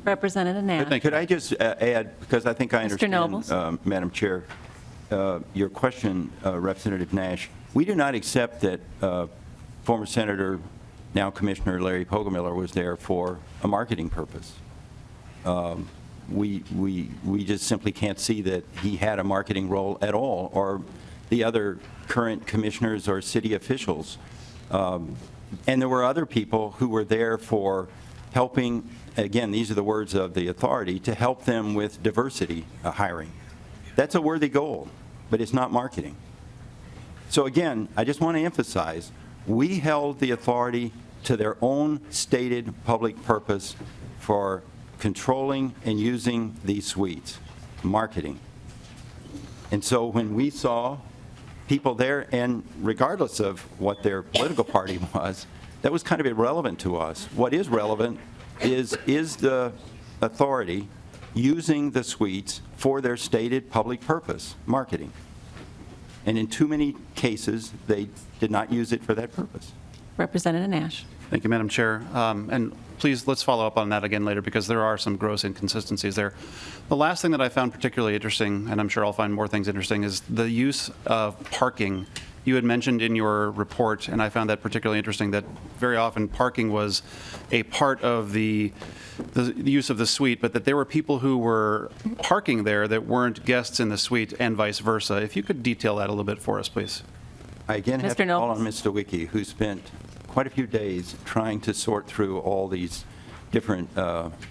Representative Nash? Could I just add, because I think I understand, Madam Chair, your question, Representative Nash. We do not accept that former Senator, now Commissioner Larry Poggemiller was there for a marketing purpose. We just simply can't see that he had a marketing role at all, or the other current commissioners or city officials. And there were other people who were there for helping, again, these are the words of the authority, to help them with diversity hiring. That's a worthy goal, but it's not marketing. So again, I just want to emphasize, we held the authority to their own stated public purpose for controlling and using these suites, marketing. And so when we saw people there, and regardless of what their political party was, that was kind of irrelevant to us. What is relevant is the authority using the suites for their stated public purpose, marketing. And in too many cases, they did not use it for that purpose. Representative Nash. Thank you, Madam Chair. And please, let's follow up on that again later, because there are some gross inconsistencies there. The last thing that I found particularly interesting, and I'm sure I'll find more things interesting, is the use of parking. You had mentioned in your report, and I found that particularly interesting, that very often parking was a part of the use of the suite, but that there were people who were parking there that weren't guests in the suite and vice versa. If you could detail that a little bit for us, please. I again have Mr. to call Nobles. on Mr. Wiki, who spent quite a few days trying to sort through all these different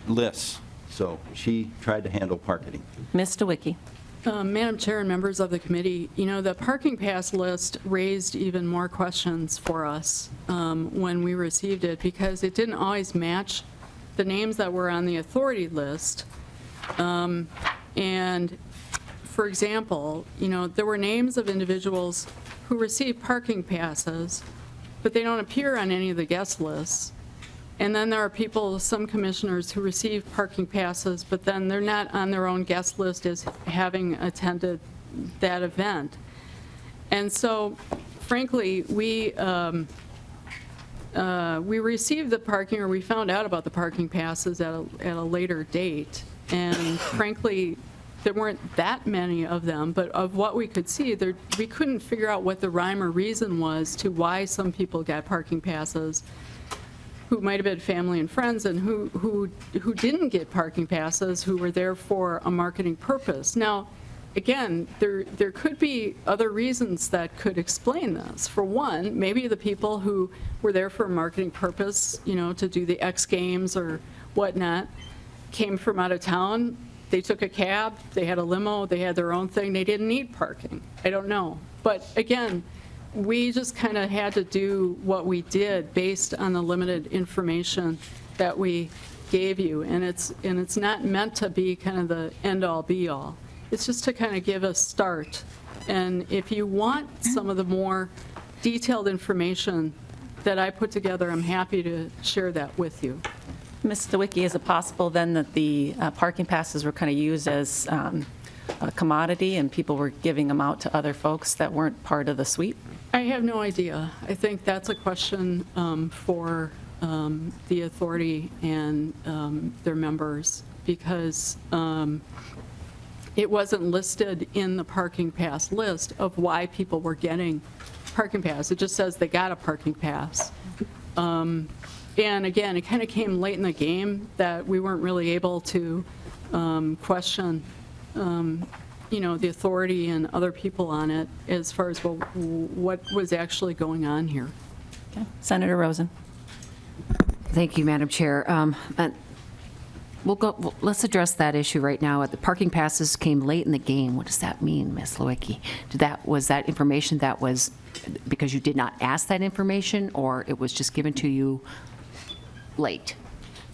lists. So she tried to handle parking. Ms. DeWicki. Madam Chair and members of the committee, you know, the parking pass list raised even more questions for us when we received it, because it didn't always match the names that were on the authority list. And for example, you know, there were names of individuals who received parking passes, but they don't appear on any of the guest lists. And then there are people, some commissioners, who receive parking passes, but then they're not on their own guest list as having attended that event. And so, frankly, we received the parking, or we found out about the parking passes at a later date. And frankly, there weren't that many of them, but of what we could see, we couldn't figure out what the rhyme or reason was to why some people got parking passes who might have been family and friends, and who didn't get parking passes, who were there for a marketing purpose. Now, again, there could be other reasons that could explain this. For one, maybe the people who were there for a marketing purpose, you know, to do the X Games or whatnot, came from out of town. They took a cab, they had a limo, they had their own thing, they didn't need parking. I don't know. But again, we just kind of had to do what we did based on the limited information that we gave you. And it's not meant to be kind of the end-all, be-all. It's just to kind of give a start. And if you want some of the more detailed information that I put together, I'm happy to share that with you. Ms. DeWicki, is it possible then that the parking passes were kind of used as a commodity and people were giving them out to other folks that weren't part of the suite? I have no idea. I think that's a question for the authority and their members, because it wasn't listed in the parking pass list of why people were getting parking pass. It just says they got a parking pass. And again, it kind of came late in the game that we weren't really able to question you know, the authority and other people on it as far as, well, what was actually going on here. Okay. Senator Rosen. Thank you, Madam Chair. Let's address that issue right now. The parking passes came late in the game. What does that mean, Ms. Lewicki? Was that information that was because you did not ask that information, or it was just given to you late?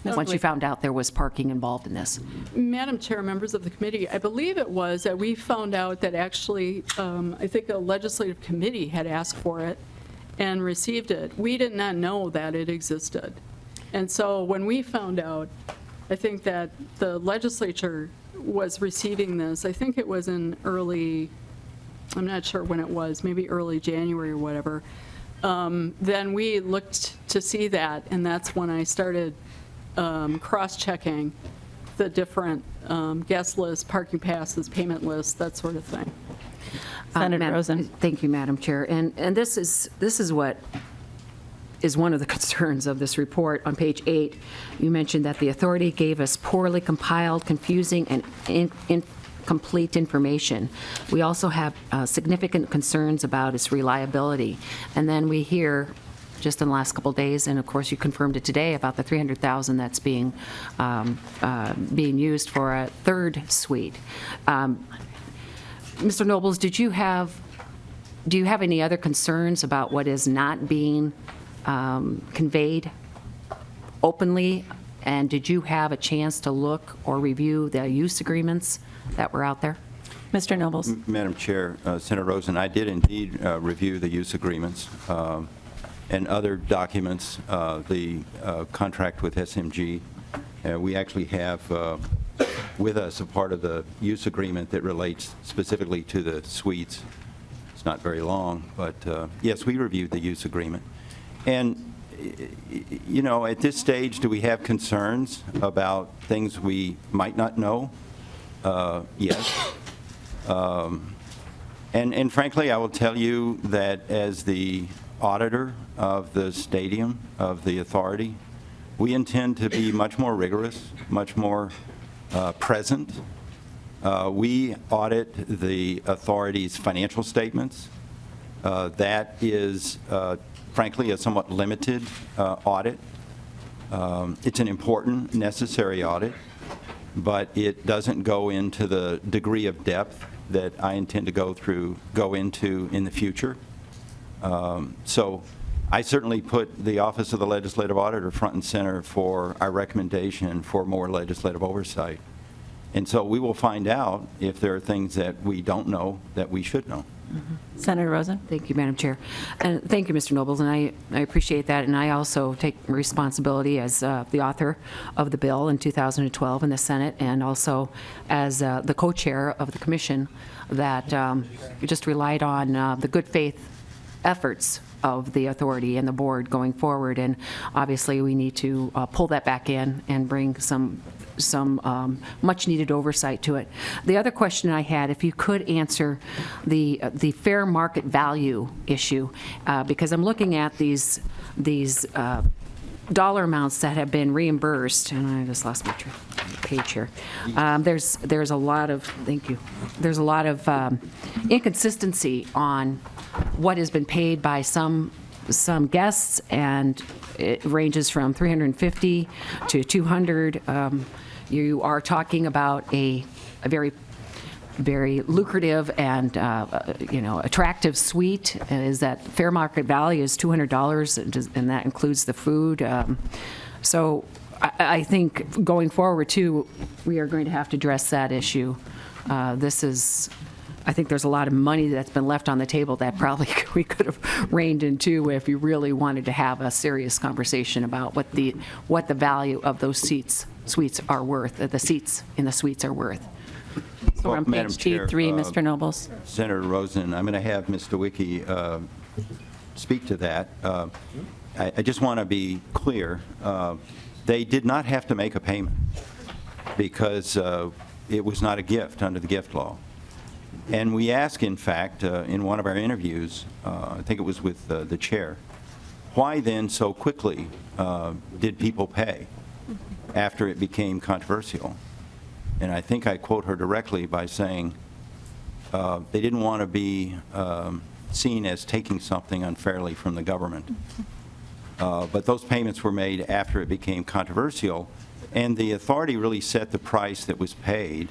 Once you found out there was parking involved in this? Madam Chair, members of the committee, I believe it was that we found out that actually, I think a legislative committee had asked for it and received it. We did not know that it existed. And so when we found out, I think that the legislature was receiving this, I think it was in early, I'm not sure when it was, maybe early January or whatever. Then we looked to see that, and that's when I started cross-checking the different guest lists, parking passes, payment lists, that sort of thing. Senator Rosen. Thank you, Madam Chair. And this is what is one of the concerns of this report. On page 8, you mentioned that the authority gave us poorly compiled, confusing, and incomplete information. We also have significant concerns about its reliability. And then we hear just in the last couple of days, and of course you confirmed it today, about the $300,000 that's being used for a third suite. Mr. Nobles, do you have any other concerns about what is not being conveyed openly? And did you have a chance to look or review the use agreements that were out there? Mr. Nobles. Madam Chair, Senator Rosen, I did indeed review the use agreements and other documents, the contract with SMG. We actually have with us a part of the use agreement that relates specifically to the suites. It's not very long, but yes, we reviewed the use agreement. And, you know, at this stage, do we have concerns about things we might not know? Yes. And frankly, I will tell you that as the auditor of the stadium, of the authority, we intend to be much more rigorous, much more present. We audit the authority's financial statements. That is, frankly, a somewhat limited audit. It's an important, necessary audit, but it doesn't go into the degree of depth that I intend to go into in the future. So I certainly put the Office of the Legislative Auditor front and center for our recommendation for more legislative oversight. And so we will find out if there are things that we don't know that we should know. Senator Rosen? Thank you, Madam Chair. And thank you, Mr. Nobles, and I appreciate that. And I also take responsibility as the author of the bill in 2012 in the Senate, and also as the co-chair of the commission that just relied on the good faith efforts of the authority and the board going forward. And obviously, we need to pull that back in and bring some much-needed oversight to it. The other question I had, if you could answer the fair market value issue, because I'm looking at these dollar amounts that have been reimbursed, and I just lost my page here. There's a lot of, thank you, there's a lot of inconsistency on what has been paid by some guests, and it ranges from $350 to $200. You are talking about a very, very lucrative and attractive suite. Is that fair market value is $200, and that includes the food. So I think going forward too, we are going to have to address that issue. I think there's a lot of money that's been left on the table that probably we could have reined into if you really wanted to have a serious conversation about what the value of those suites are worth, the seats in the suites are worth. So we're on Madam page Chair, D3, Mr. Nobles. Senator Rosen, I'm going to have Mr. Wiki speak to that. I just want to be clear. They did not have to make a payment because it was not a gift under the gift law. And we asked, in fact, in one of our interviews, I think it was with the chair, why then so quickly did people pay after it became controversial? And I think I quote her directly by saying they didn't want to be seen as taking something unfairly from the government. But those payments were made after it became controversial, and the authority really set the price that was paid.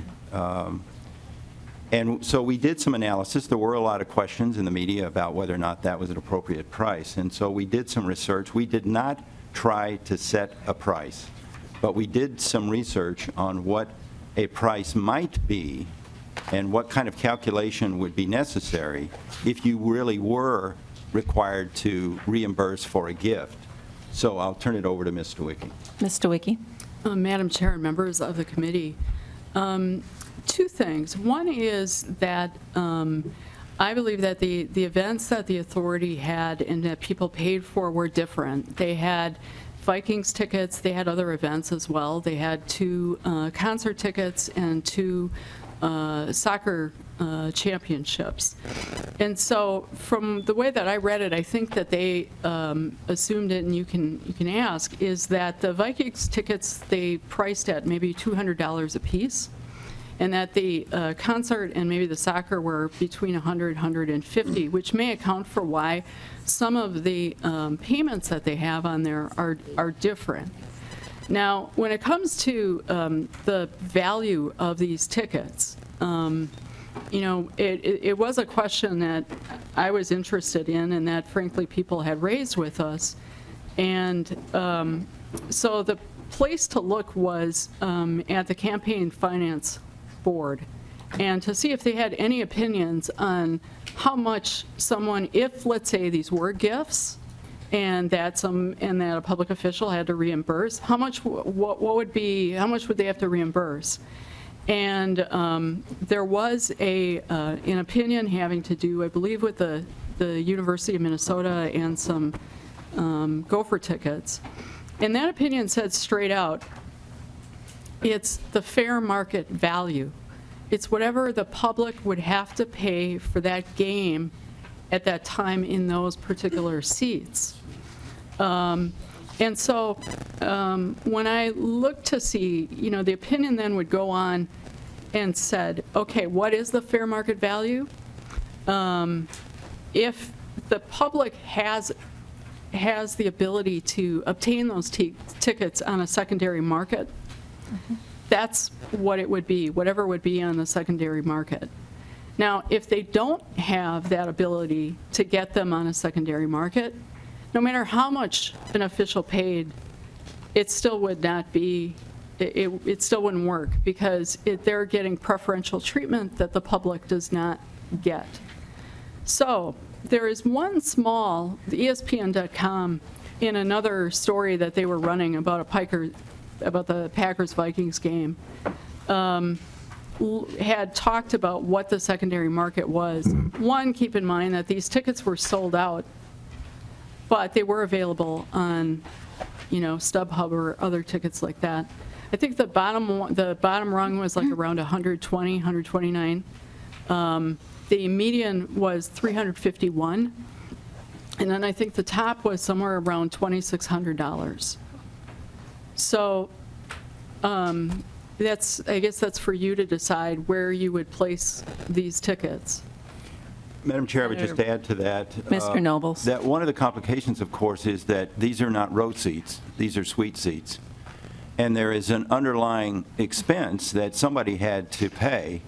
And so we did some analysis. There were a lot of questions in the media about whether or not that was an appropriate price. And so we did some research. We did not try to set a price, but we did some research on what a price might be and what kind of calculation would be necessary if you really were required to reimburse for a gift. So I'll turn it over to Mr. Wiki. Mr. Wiki. Madam Chair and members of the committee, two things. One is that I believe that the events that the authority had and that people paid for were different. They had Vikings tickets, they had other events as well. They had 2 concert tickets and 2 soccer championships. And so from the way that I read it, I think that they assumed it, and you can ask, is that the Vikings tickets they priced at maybe $200 a piece, and that the concert and maybe the soccer were between $100, $150, which may account for why some of the payments that they have on there are different. Now, when it comes to the value of these tickets, it was a question that I was interested in and that, frankly, people had raised with us. And so the place to look was at the campaign finance board and to see if they had any opinions on how much someone, if, let's say, these were gifts, and that a public official had to reimburse, how much would they have to reimburse? And there was an opinion having to do, I believe, with the University of Minnesota and some Gopher tickets. And that opinion said straight out, it's the fair market value. It's whatever the public would have to pay for that game at that time in those particular seats. And so when I looked to see, the opinion then would go on and said, okay, what is the fair market value? If the public has the ability to obtain those tickets on a secondary market, that's what it would be, whatever would be on the secondary market. Now, if they don't have that ability to get them on a secondary market, no matter how much an official paid, it still would not be, it still wouldn't work, because they're getting preferential treatment that the public does not get. So there is one small, the ESPN.com, in another story that they were running about the Packers-Vikings game, had talked about what the secondary market was. One, keep in mind that these tickets were sold out, but they were available on, StubHub or other tickets like that. I think the bottom rung was like around 120, 129. The median was 351, and then I think the top was somewhere around $2,600. So I guess that's for you to decide where you would place these tickets. Madam Chair, I would just add to that. Mr. Nobles. That one of the complications, of course, is that these are not row seats. These are suite seats. And there is an underlying expense that somebody had to pay,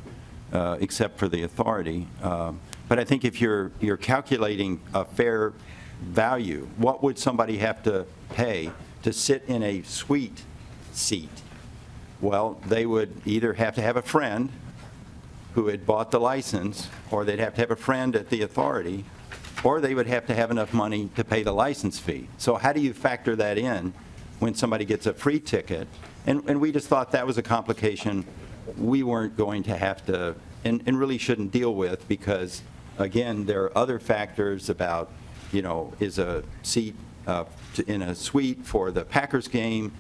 except for the authority. But I think if you're calculating a fair value, what would somebody have to pay to sit in a suite seat? Well, they would either have to have a friend who had bought the license, or they'd have to have a friend at the authority, or they would have to have enough money to pay the license fee. So how do you factor that in when somebody gets a free ticket? And we just thought that was a complication we weren't going to have to, and really shouldn't deal with, because, again, there are other factors about, is a seat in a suite for the Packers game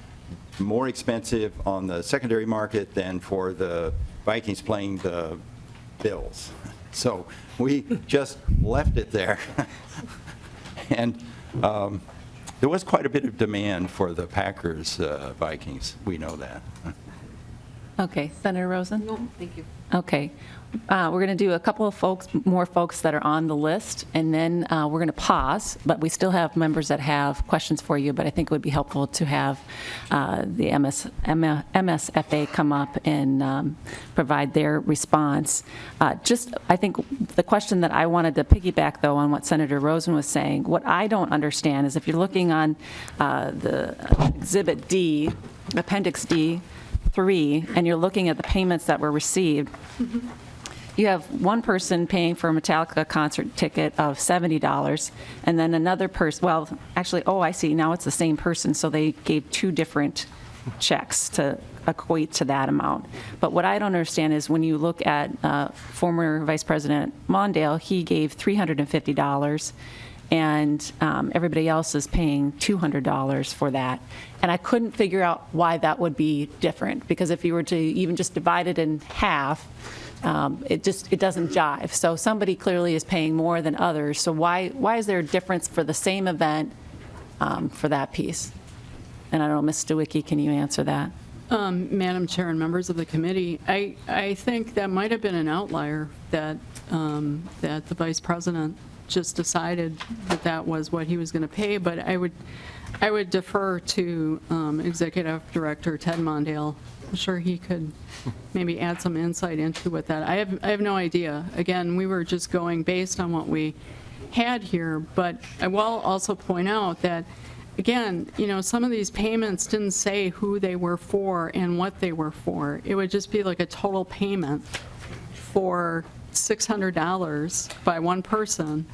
more expensive on the secondary market than for the Vikings playing the Bills. So we just left it there. And there was quite a bit of demand for the Packers Vikings. We know that. Okay, Senator Rosen? No, thank you. Okay. We're going to do a couple of more folks that are on the list, and then we're going to pause, but we still have members that have questions for you, but I think it would be helpful to have the MSFA come up and provide their response. I think the question that I wanted to piggyback, though, on what Senator Rosen was saying, what I don't understand is if you're looking on the Exhibit D, Appendix D3, and you're looking at the payments that were received, you have one person paying for a Metallica concert ticket of $70, and then another person, I see, now it's the same person, so they gave two different checks to equate to that amount. But what I don't understand is when you look at former Vice President Mondale, he gave $350, and everybody else is paying $200 for that. And I couldn't figure out why that would be different, because if you were to even just divide it in half, it doesn't jive. So somebody clearly is paying more than others. So why is there a difference for the same event for that piece? And I don't know, Ms. Stewicki, can you answer that? Madam Chair and members of the committee, I think that might have been an outlier that the Vice President just decided that was what he was going to pay, but I would defer to Executive Director Ted Mondale. I'm sure he could maybe add some insight into what that. I have no idea. Again, we were just going based on what we had here, but I will also point out that, again, some of these payments didn't say who they were for and what they were for. It would just be like a total payment for $600 by one person,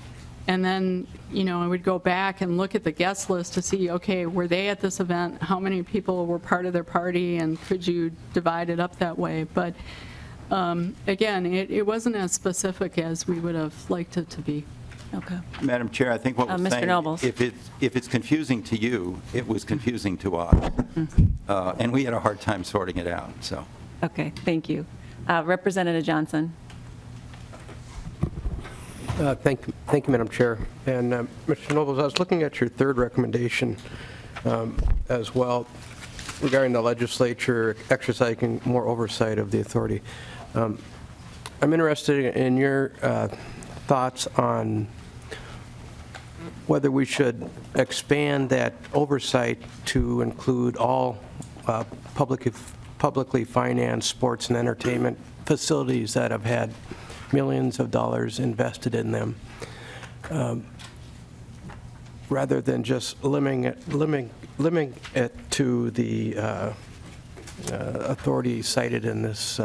And then, I would go back and look at the guest list to see, okay, were they at this event? How many people were part of their party? And could you divide it up that way? But again, it wasn't as specific as we would have liked it to be. Okay. Madam Chair, I think what we're Mr. saying, Nobles. if it's confusing to you, it was confusing to us. And we had a hard time sorting it out, so. Okay, thank you. Representative Johnson. Thank you, Madam Chair. And Mr. Nobles, I was looking at your third recommendation as well regarding the legislature exercising more oversight of the authority. I'm interested in your thoughts on whether we should expand that oversight to include all publicly financed sports and entertainment facilities that have had millions of dollars invested in them, rather than just limiting it to the authority cited in this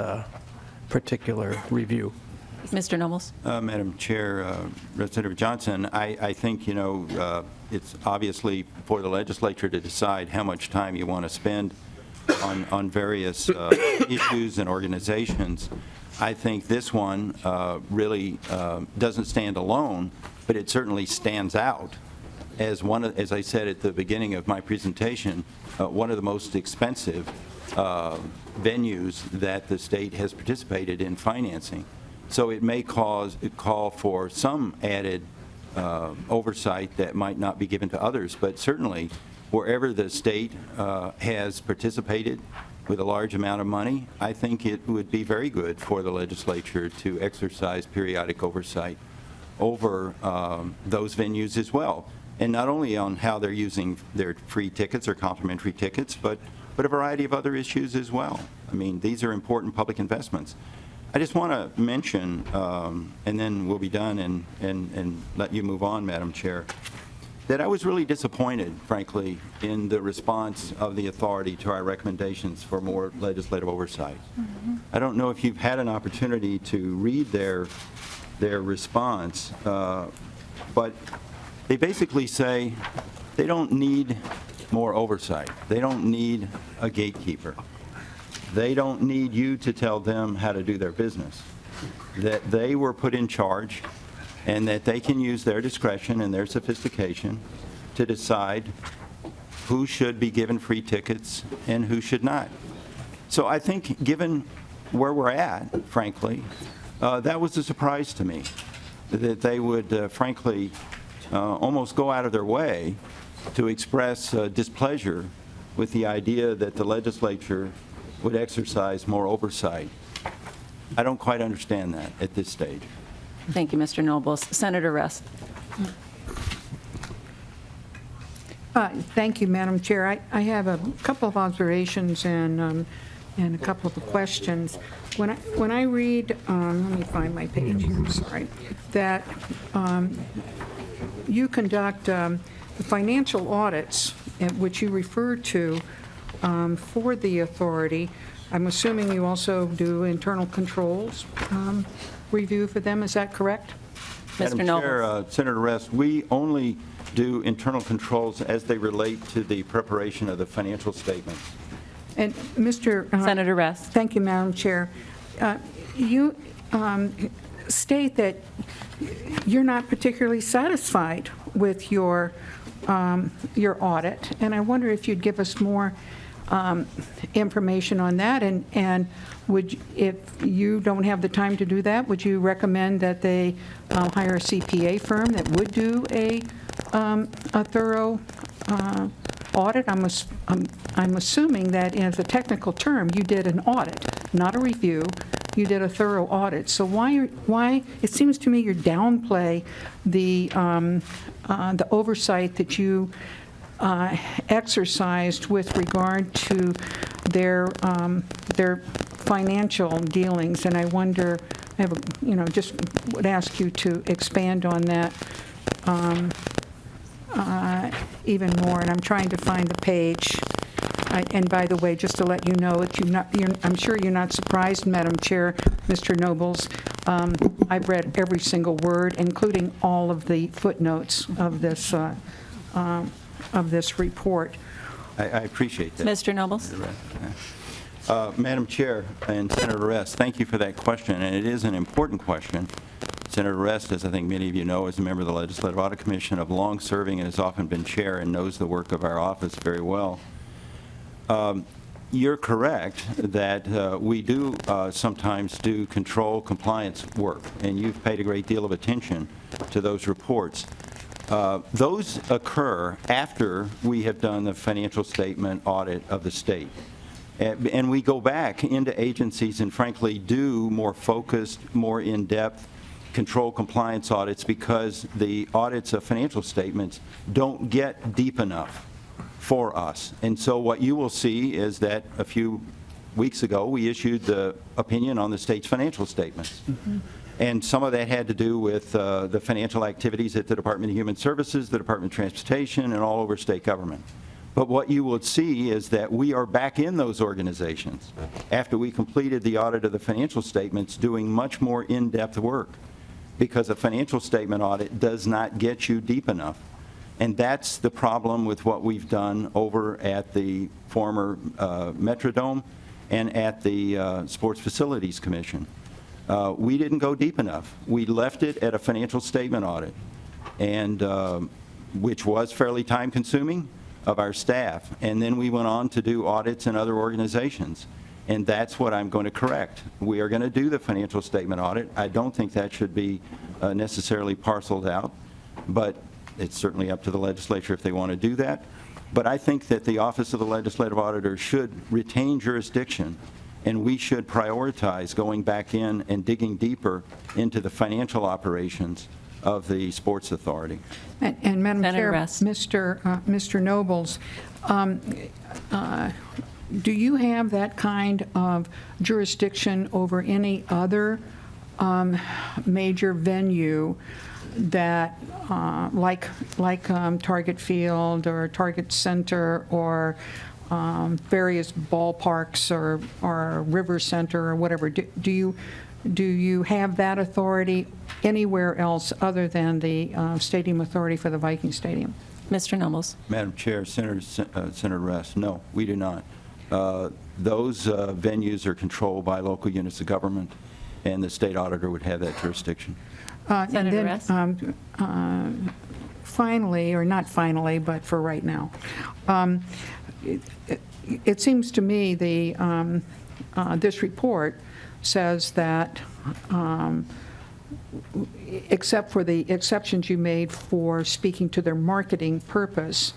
particular review. Mr. Nobles. Madam Chair, Representative Johnson, I think, it's obviously for the legislature to decide how much time you want to spend on various issues and organizations. I think this one really doesn't stand alone, but it certainly stands out as as I said at the beginning of my presentation, one of the most expensive venues that the state has participated in financing. So it may call for some added oversight that might not be given to others, but certainly wherever the state has participated with a large amount of money, I think it would be very good for the legislature to exercise periodic oversight over those venues as well. And not only on how they're using their free tickets or complimentary tickets, but a variety of other issues as well. I mean, these are important public investments. I just want to mention, and then we'll be done and let you move on, Madam Chair, that I was really disappointed, frankly, in the response of the authority to our recommendations for more legislative oversight. I don't know if you've had an opportunity to read their response, but they basically say they don't need more oversight. They don't need a gatekeeper. They don't need you to tell them how to do their business. That they were put in charge and that they can use their discretion and their sophistication to decide who should be given free tickets and who should not. So I think given where we're at, frankly, that was a surprise to me, that they would, frankly, almost go out of their way to express displeasure with the idea that the legislature would exercise more oversight. I don't quite understand that at this stage. Thank you, Mr. Nobles. Senator Rest. Thank you, Madam Chair. I have a couple of observations and a couple of questions. When I read, let me find my page here, sorry, that you conduct the financial audits, which you refer to for the authority. I'm assuming you also do internal controls review for them. Is that correct? Mr. Madam Chair, Senator Rest, we only do internal controls as they relate to the preparation of the financial statements. And Mr. Senator Rest. Thank you, Madam Chair. You state that you're not particularly satisfied with your audit, and I wonder if you'd give us more information on that, and would, if you don't have the time to do that, would you recommend that they hire a CPA firm that would do a thorough audit? I'm assuming that as a technical term, you did an audit, not a review. You did a thorough audit. So why it seems to me you downplay the oversight that you exercised with regard to their financial dealings, and I wonder, I have just would ask you to expand on that even more. And I'm trying to find the page And by the way, just to let you know, I'm sure you're not surprised, Madam Chair, Mr. Nobles. I've read every single word, including all of the footnotes of this report. I appreciate that. Mr. Nobles? Madam Chair and Senator Rest, thank you for that question, and it is an important question. Senator Rest, as I think many of you know, is a member of the Legislative Audit Commission, of long serving and has often been chair and knows the work of our office very well. You're correct that we do sometimes do control compliance work, and you've paid a great deal of attention to those reports. Those occur after we have done the financial statement audit of the state. And we go back into agencies and frankly do more focused, more in-depth control compliance audits because the audits of financial statements don't get deep enough for us. And so what you will see is that a few weeks ago we issued the opinion on the state's financial statements. And some of that had to do with the financial activities at the Department of Human Services, the Department of Transportation, and all over state government. But what you will see is that we are back in those organizations after we completed the audit of the financial statements doing much more in-depth work because a financial statement audit does not get you deep enough. And that's the problem with what we've done over at the former Metrodome and at the Sports Facilities Commission. We didn't go deep enough. We left it at a financial statement audit, and which was fairly time-consuming of our staff. And then we went on to do audits in other organizations. And that's what I'm going to correct. We are going to do the financial statement audit. I don't think that should be necessarily parceled out, but it's certainly up to the legislature if they want to do that. But I think that the Office of the Legislative Auditor should retain jurisdiction, and we should prioritize going back in and digging deeper into the financial operations of the Sports Authority. And Madam Senator Chair, Rest. Mr. Nobles, do you have that kind of jurisdiction over any other major venue that, like Target Field or Target Center or various ballparks or River Center or whatever? Do you have that authority anywhere else other than the Stadium Authority for the Viking Stadium? Mr. Nobles? Madam Chair, Senator Rest, no, we do not. Those venues are controlled by local units of government, and the state auditor would have that jurisdiction. Senator Rest? Finally, or not finally, but for right now, it seems to me this report says that, except for the exceptions you made for speaking to their marketing purpose,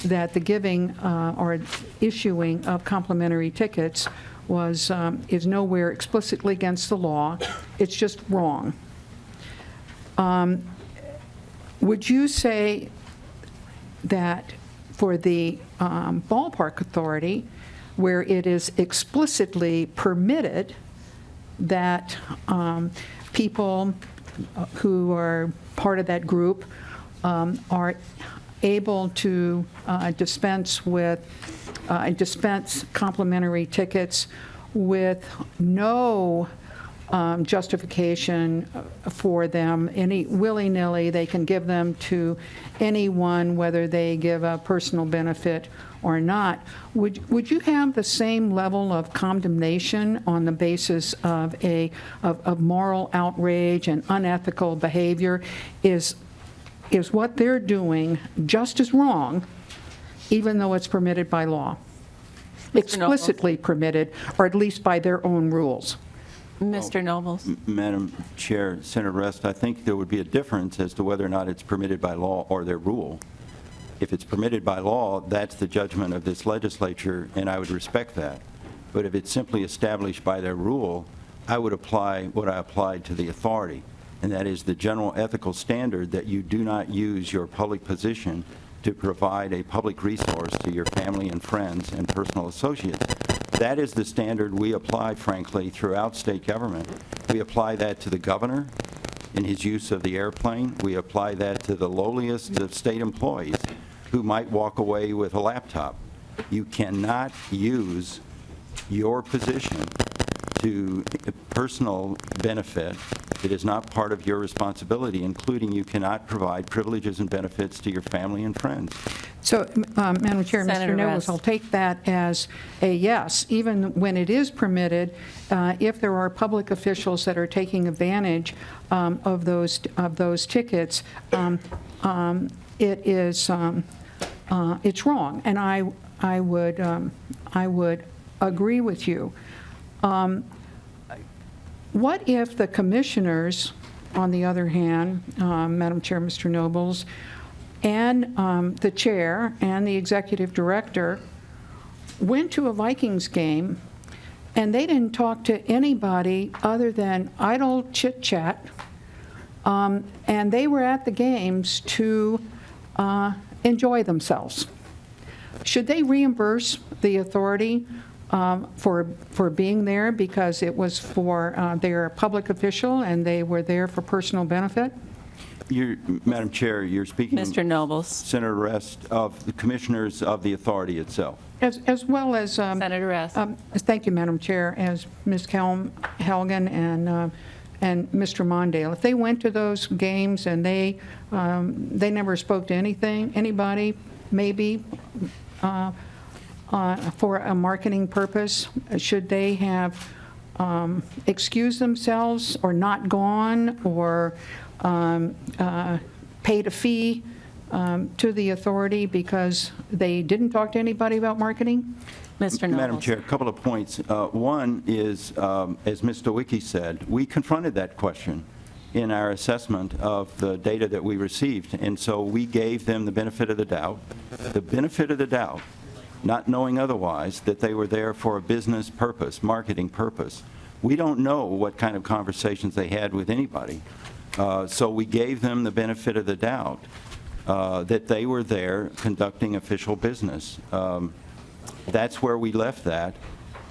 that the giving or issuing of complimentary tickets is nowhere explicitly against the law. It's just wrong. Would you say that for the ballpark authority, where it is explicitly permitted that people who are part of that group are able to dispense complimentary tickets with no justification for them, any willy-nilly, they can give them to anyone, whether they give a personal benefit or not. Would you have the same level of condemnation on the basis of moral outrage and unethical behavior? Is what they're doing just as wrong, even though it's permitted by law? Explicitly permitted, or at least by their own rules? Mr. Nobles? Madam Chair, Senator Rest, I think there would be a difference as to whether or not it's permitted by law or their rule. If it's permitted by law, that's the judgment of this legislature, and I would respect that. But if it's simply established by their rule, I would apply what I applied to the authority, and that is the general ethical standard that you do not use your public position to provide a public resource to your family and friends and personal associates. That is the standard we apply, frankly, throughout state government. We apply that to the governor in his use of the airplane. We apply that to the lowliest of state employees who might walk away with a laptop. You cannot use your position to personal benefit. It is not part of your responsibility, including you cannot provide privileges and benefits to your family and friends. So, Madam Chair, Senator Mr. Nobles, Rest. I'll take that as a yes, even when it is permitted, if there are public officials that are taking advantage of those tickets, it is, it's wrong, and I would agree with you. What if the commissioners, on the other hand, Madam Chair, Mr. Nobles, and the chair and the executive director went to a Vikings game and they didn't talk to anybody other than idle chit-chat, and they were at the games to enjoy themselves? Should they reimburse the authority for being there because it was for their public official and they were there for personal benefit? Madam Chair, you're speaking, Mr. Nobles. Senator Rest, of the commissioners of the authority itself. As well as, Senator Rest. thank you, Madam Chair, as Ms. Helgen and Mr. Mondale. If they went to those games and they never spoke to anybody, maybe for a marketing purpose, should they have excused themselves or not gone or paid a fee to the authority because they didn't talk to anybody about marketing? Mr. Nobles. Madam Chair, a couple of points. One is, as Ms. Stawicki said, we confronted that question in our assessment of the data that we received, and so we gave them the benefit of the doubt, not knowing otherwise that they were there for a business purpose, marketing purpose. We don't know what kind of conversations they had with anybody, so we gave them the benefit of the doubt that they were there conducting official business. That's where we left that.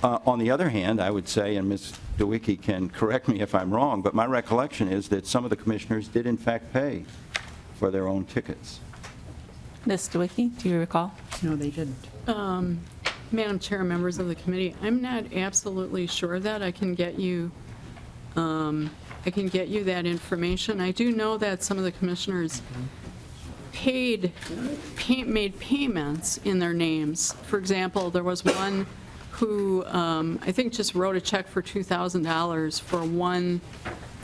On the other hand, I would say, and Ms. Stawicki can correct me if I'm wrong, but my recollection is that some of the commissioners did in fact pay for their own tickets. Ms. Stawicki, do you recall? No, they didn't. Madam Chair, members of the committee, I'm not absolutely sure that I can get you that information. I do know that some of the commissioners made payments in their names. For example, there was one who I think just wrote a check for $2,000 for one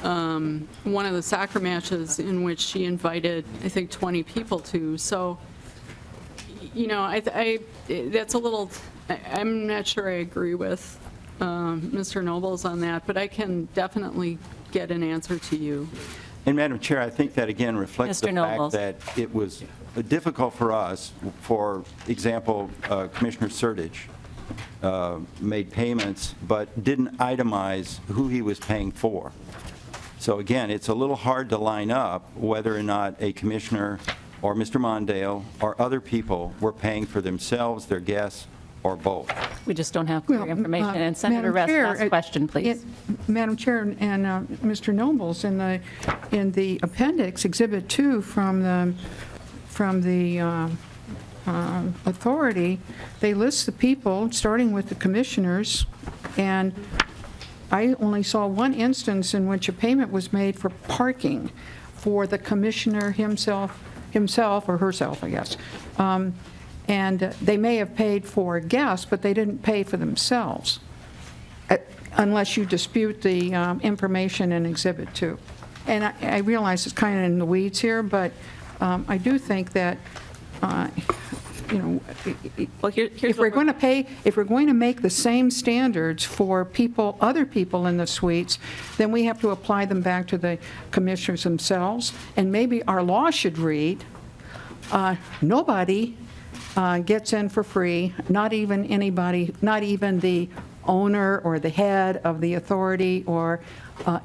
of the soccer matches in which she invited, I think, 20 people to. So, you know, that's a little, I'm not sure I agree with Mr. Nobles on that, but I can definitely get an answer to you. And Madam Chair, I think that again reflects Mr. the Nobles. fact that it was difficult for us, for example, Commissioner Sertich made payments but didn't itemize who he was paying for. So again, it's a little hard to line up whether or not a commissioner or Mr. Mondale or other people were paying for themselves, their guests, or both. We just don't have clear information. And Senator Rest, last question, please. Madam Chair and Mr. Nobles, in the appendix, Exhibit 2 from the authority, they list the people, starting with the commissioners, and I only saw one instance in which a payment was made for parking for the commissioner himself or herself, I guess. And they may have paid for guests, but they didn't pay for themselves, unless you dispute the information in Exhibit 2. And I realize it's kind of in the weeds here, but I do think that, you know, if we're going to make the same standards for people, other people in the suites, then we have to apply them back to the commissioners themselves. And maybe our law should read, nobody gets in for free, not even anybody, not even the owner or the head of the authority, or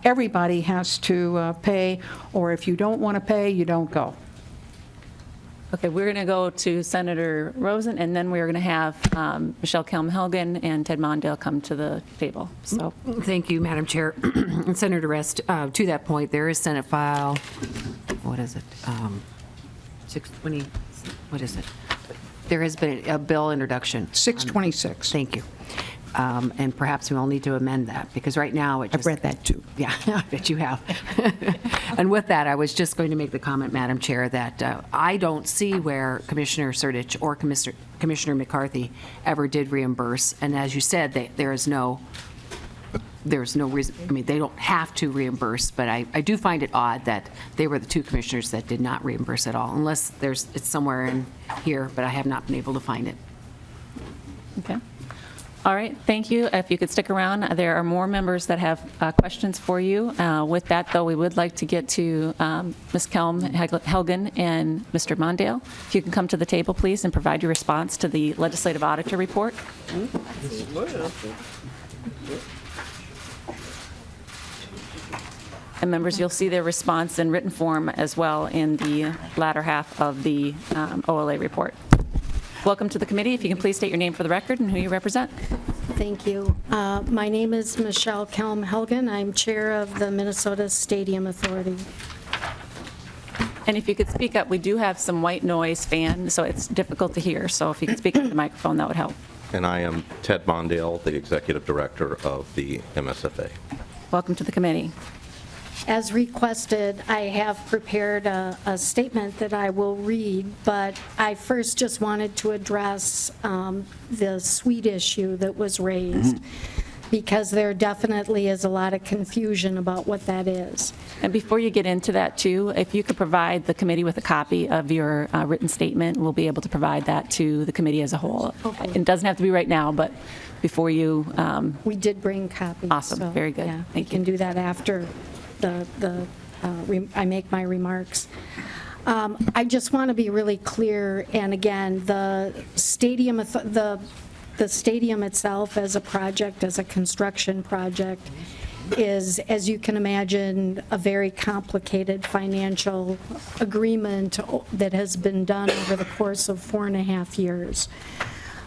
everybody has to pay, or if you don't want to pay, you don't go. Okay, we're going to go to Senator Rosen, and then we're going to have Michelle Kelm-Helgen and Ted Mondale come to the table. So, Thank you, Madam Chair. And Senator Rest, to that point, there is Senate File, what is it? 620, what is it? There has been a bill introduction. 626. Thank you. And perhaps we'll need to amend that, because right now it just... I've read that too. Yeah, I bet you have. And with that, I was just going to make the comment, Madam Chair, that I don't see where Commissioner Surdich or Commissioner McCarthy ever did reimburse. And as you said, there's no reason, I mean, they don't have to reimburse, but I do find it odd that they were the two commissioners that did not reimburse at all, unless it's somewhere in here, but I have not been able to find it. Okay. All right, thank you. If you could stick around, there are more members that have questions for you. With that, though, we would like to get to Ms. Kelm-Helgen and Mr. Mondale. If you can come to the table, please, and provide your response to the Legislative Auditor Report. And members, you'll see their response in written form as well in the latter half of the OLA report. Welcome to the committee. If you can please state your name for the record and who you represent. Thank you. My name is Michelle Kelm-Helgen. I'm chair of the Minnesota Stadium Authority. And if you could speak up, we do have some white noise fan, so it's difficult to hear. So if you could speak into the microphone, that would help. And I am Ted Mondale, the executive director of the MSFA. Welcome to the committee. As requested, I have prepared a statement that I will read, but I first just wanted to address the suite issue that was raised, because there definitely is a lot of confusion about what that is. And before you get into that, too, if you could provide the committee with a copy of your written statement, we'll be able to provide that to the committee as a whole. Okay. It doesn't have to be right now, but before you... We did bring copies. Awesome. So, Very good. yeah, Thank you. can do that after I make my remarks. I just want to be really clear, and again, the stadium itself as a project, as a construction project, is, as you can imagine, a very complicated financial agreement that has been done over the course of 4.5 years.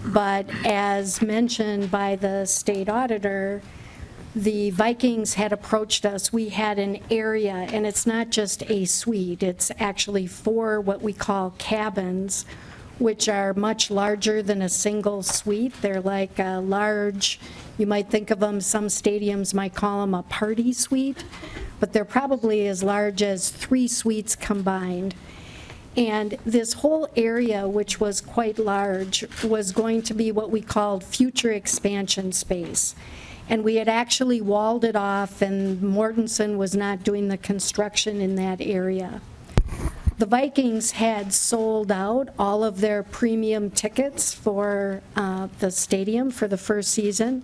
But as mentioned by the state auditor, the Vikings had approached us. We had an area, and it's not just a suite, it's actually 4 what we call cabins, which are much larger than a single suite. They're like a large, you might think of them, some stadiums might call them a party suite, but they're probably as large as 3 suites combined. And this whole area, which was quite large, was going to be what we called future expansion space. And we had actually walled it off, and Mortensen was not doing the construction in that area. The Vikings had sold out all of their premium tickets for the stadium for the first season.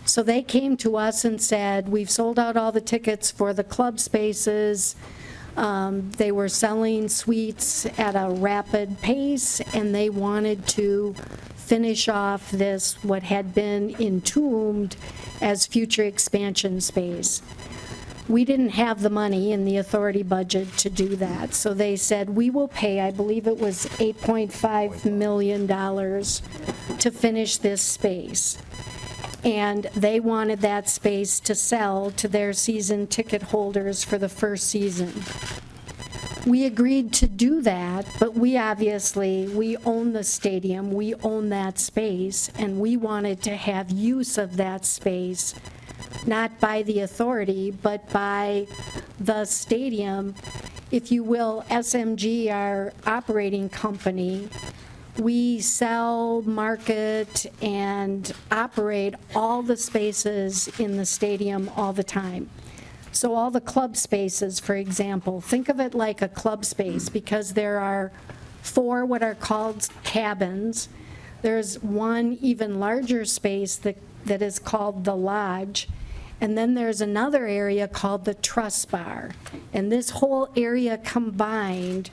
So they came to us and said, we've sold out all the tickets for the club spaces. They were selling suites at a rapid pace, and they wanted to finish off this, what had been entombed as future expansion space. We didn't have the money in the authority budget to do that, so they said, we will pay, I believe it was $8.5 million to finish this space. And they wanted that space to sell to their season ticket holders for the first season. We agreed to do that, but we own the stadium, we own that space, and we wanted to have use of that space, not by the authority, but by the stadium. If you will, SMG, our operating company, we sell, market, and operate all the spaces in the stadium all the time. So all the club spaces, for example, think of it like a club space, because there are 4 what are called cabins. There's one even larger space that is called the lodge. And then there's another area called the truss bar. And this whole area combined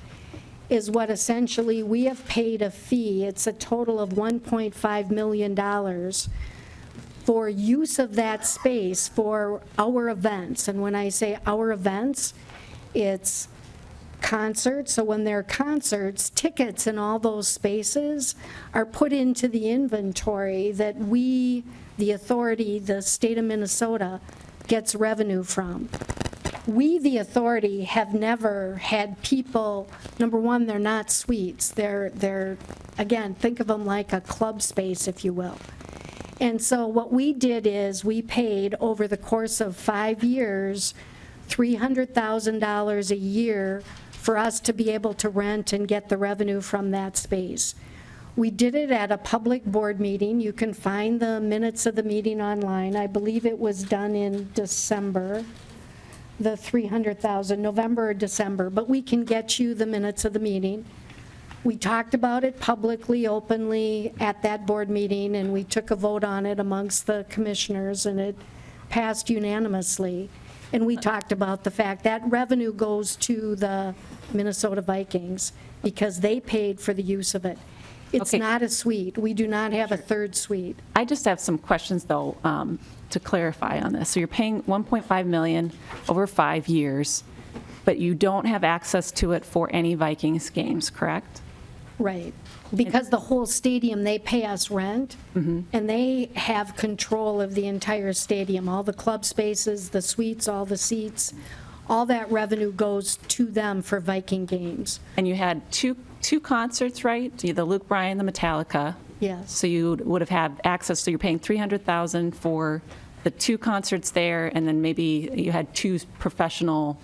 is what essentially we have paid a fee. It's a total of $1.5 million for use of that space for our events. And when I say our events, it's concerts. So when there are concerts, tickets in all those spaces are put into the inventory that we, the authority, the state of Minnesota, gets revenue from. we, the authority, have never had people, number one, they're not suites. They're, again, think of them like a club space, if you will. And so what we did is we paid over the course of 5 years, $300,000 a year for us to be able to rent and get the revenue from that space. We did it at a public board meeting. You can find the minutes of the meeting online. I believe it was done in December, the 300,000, November or December, but we can get you the minutes of the meeting. We talked about it publicly, openly at that board meeting, and we took a vote on it amongst the commissioners, and it passed unanimously. And we talked about the fact that revenue goes to the Minnesota Vikings because they paid for the use of it. It's not a suite. We do not have a third suite. I just have some questions, though, to clarify on this. So you're paying $1.5 million over 5 years, but you don't have access to it for any Vikings games, correct? Right. Because the whole stadium, they pay us rent, and they have control of the entire stadium, all the club spaces, the suites, all the seats, all that revenue goes to them for Viking games. And you had two concerts, right? The Luke Bryan, the Metallica. Yes. So you would have had access, so you're paying $300,000 for the 2 concerts there, and then maybe you had 2 professional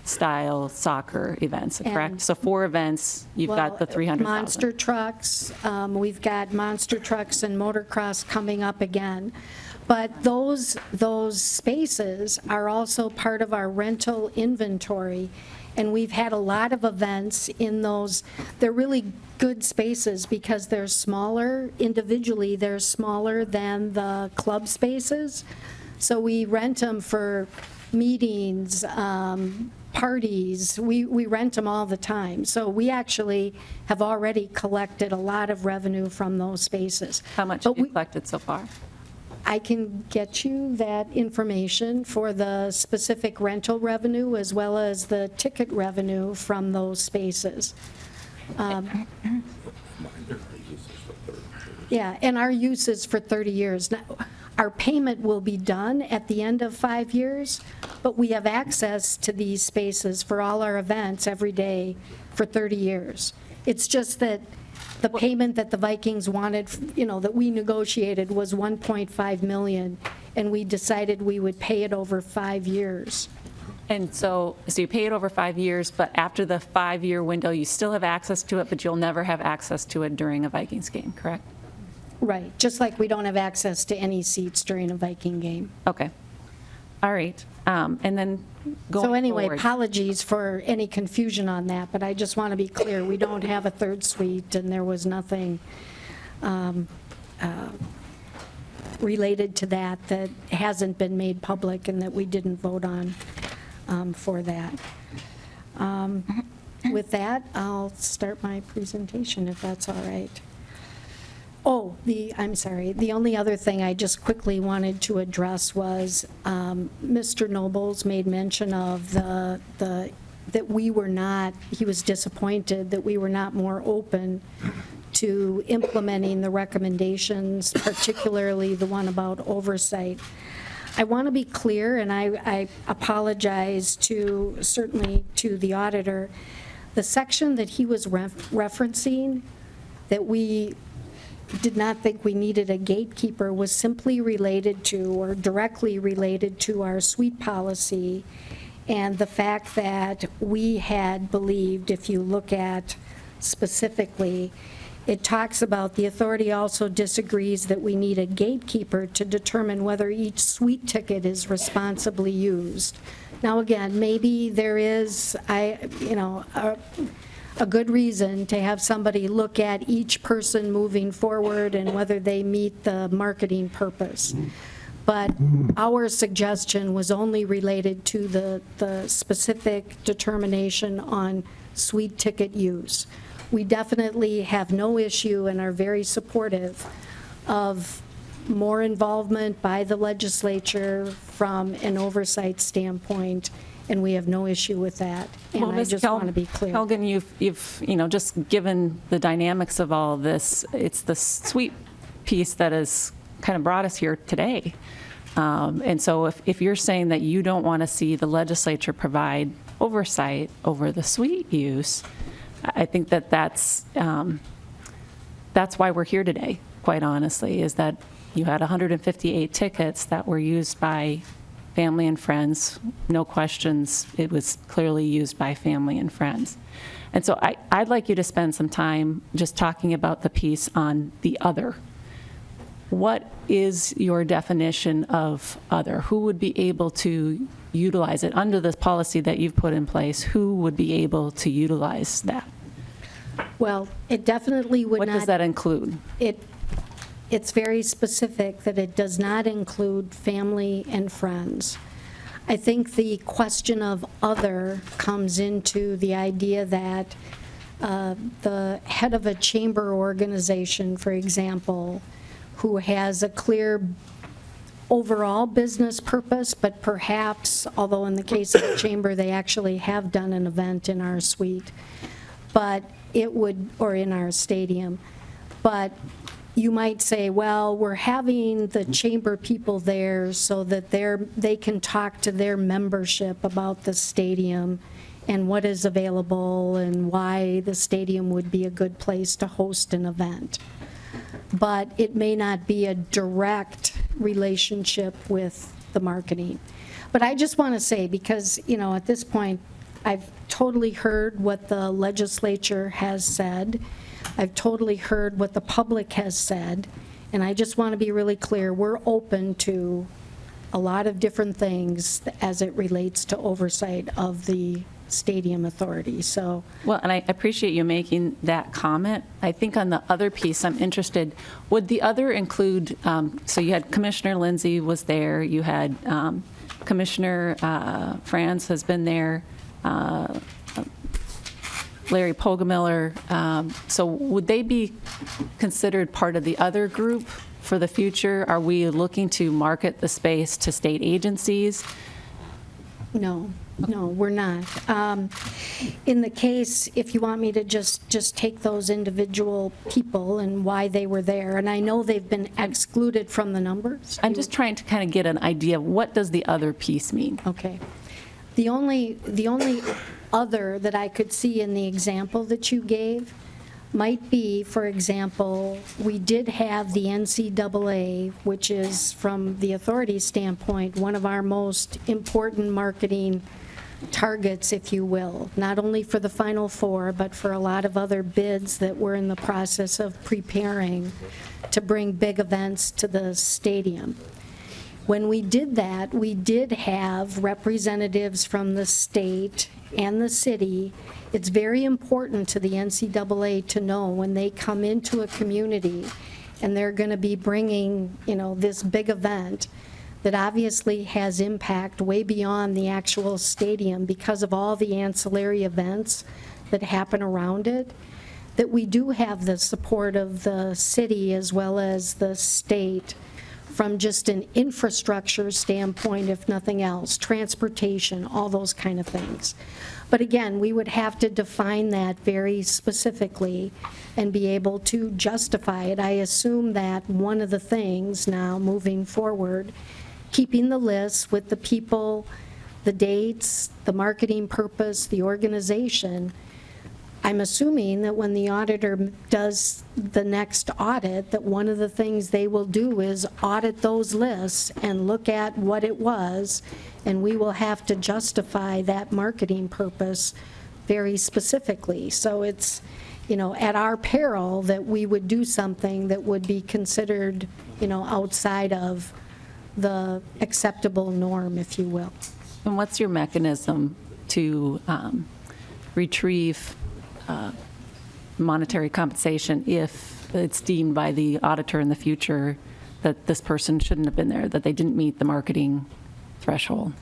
style soccer events, correct? And- So 4 events, you've got the $300,000. Monster trucks, we've got monster trucks and motocross coming up again. But those spaces are also part of our rental inventory, and we've had a lot of events in those. They're really good spaces because they're smaller. Individually, they're smaller than the club spaces. So we rent them for meetings, parties. We rent them all the time. So we actually have already collected a lot of revenue from those spaces. How much have you collected so far? I can get you that information for the specific rental revenue as well as the ticket revenue from those spaces. Yeah, and our use is for 30 years. Now, our payment will be done at the end of 5 years, but we have access to these spaces for all our events every day for 30 years. It's just that the payment that the Vikings wanted, that we negotiated was $1.5 million, and we decided we would pay it over 5 years. And so you pay it over 5 years, but after the 5-year window, you still have access to it, but you'll never have access to it during a Vikings game, correct? Right, just like we don't have access to any seats during a Viking game. Okay. All right. And then going So anyway, forward- apologies for any confusion on that, but I just want to be clear, we don't have a third suite, and there was nothing related to that that hasn't been made public and that we didn't vote on for that. With that, I'll start my presentation, if that's all right. Oh, I'm sorry. The only other thing I just quickly wanted to address was Mr. Nobles made mention of that we were not, he was disappointed that we were not more open to implementing the recommendations, particularly the one about oversight. I want to be clear, and I apologize certainly to the auditor. The section that he was referencing, that we did not think we needed a gatekeeper, was simply related to, or directly related to, our suite policy, and the fact that we had believed, if you look at specifically, it talks about the authority also disagrees that we need a gatekeeper to determine whether each suite ticket is responsibly used. Now, again, maybe there is, a good reason to have somebody look at each person moving forward and whether they meet the marketing purpose. But our suggestion was only related to the specific determination on suite ticket use. We definitely have no issue and are very supportive of more involvement by the legislature from an oversight standpoint, and we have no issue with that. And Well, I Ms. just want to be clear. Helgen, you've just given the dynamics of all of this, it's the sweet piece that has kind of brought us here today. And so if you're saying that you don't want to see the legislature provide oversight over the suite use, I think that that's why we're here today, quite honestly, is that you had 158 tickets that were used by family and friends. No questions, it was clearly used by family and friends. And so I'd like you to spend some time just talking about the piece on the other. What is your definition of other? Who would be able to utilize it under this policy that you've put in place? Who would be able to utilize that? Well, it definitely would not. What does that include? It's very specific that it does not include family and friends. I think the question of other comes into the idea that the head of a chamber organization, for example, who has a clear overall business purpose, but perhaps, although in the case of the chamber, they actually have done an event in our suite, but it would, or in our stadium, but you might say, well, we're having the chamber people there so that they can talk to their membership about the stadium and what is available and why the stadium would be a good place to host an event. But it may not be a direct relationship with the marketing. But I just want to say, because, you know, at this point, I've totally heard what the legislature has said. I've totally heard what the public has said. And I just want to be really clear, we're open to a lot of different things as it relates to oversight of the stadium authority, so. Well, and I appreciate you making that comment. I think on the other piece, I'm interested, would the other include, so you had Commissioner Lindsay was there, you had Commissioner Franz has been there, Larry Poggemiller, so would they be considered part of the other group for the future? Are we looking to market the space to state agencies? No, we're not. In the case, if you want me to just take those individual people and why they were there, and I know they've been excluded from the numbers. I'm just trying to kind of get an idea of what does the other piece mean? Okay. The only other that I could see in the example that you gave might be, for example, we did have the NCAA, which is, from the authority standpoint, one of our most important marketing targets, if you will, not only for the Final Four, but for a lot of other bids that we're in the process of preparing to bring big events to the stadium. When we did that, we did have representatives from the state and the city. It's very important to the NCAA to know when they come into a community and they're going to be bringing, you know, this big event that obviously has impact way beyond the actual stadium because of all the ancillary events that happen around it, that we do have the support of the city as well as the state from just an infrastructure standpoint, if nothing else, transportation, all those kind of things. But again, we would have to define that very specifically and be able to justify it. I assume that one of the things now moving forward, keeping the list with the people, the dates, the marketing purpose, the organization, I'm assuming that when the auditor does the next audit, that one of the things they will do is audit those lists and look at what it was, and we will have to justify that marketing purpose very specifically. So it's, you know, at our peril that we would do something that would be considered, you know, outside of the acceptable norm, if you will. And what's your mechanism to retrieve monetary compensation if it's deemed by the auditor in the future that this person shouldn't have been there, that they didn't meet the marketing threshold?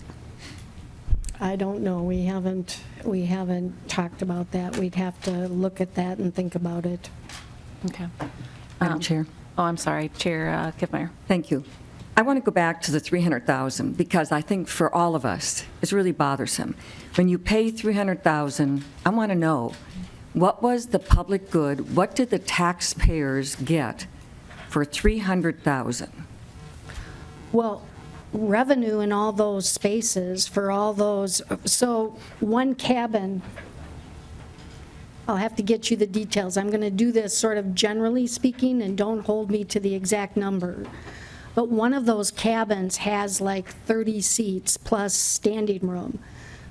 I don't know. We haven't talked about that. We'd have to look at that and think about it. Okay. Madam Chair. Oh, I'm sorry, Chair Kiffmeyer. Thank you. I want to go back to the $300,000 because I think for all of us, it's really bothersome. When you pay $300,000, I want to know, what was the public good? What did the taxpayers get for $300,000? Well, revenue in all those spaces for all those. So one cabin, I'll have to get you the details. I'm going to do this sort of generally speaking, and don't hold me to the exact number. But one of those cabins has like 30 seats plus standing room.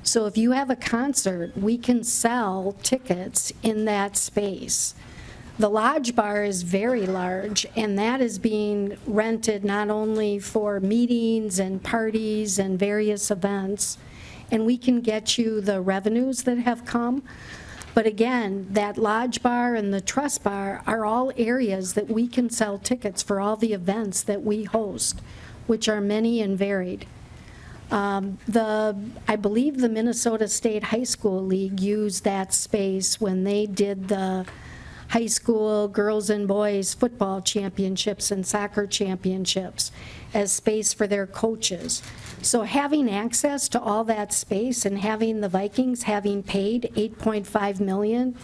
So if you have a concert, we can sell tickets in that space. The lodge bar is very large, and that is being rented not only for meetings and parties and various events, and we can get you the revenues that have come. But again, that lodge bar and the trust bar are all areas that we can sell tickets for all the events that we host, which are many and varied. I believe the Minnesota State High School League used that space when they did the high school girls and boys football championships and soccer championships as space for their coaches. So having access to all that space and having the Vikings having paid $8.5 million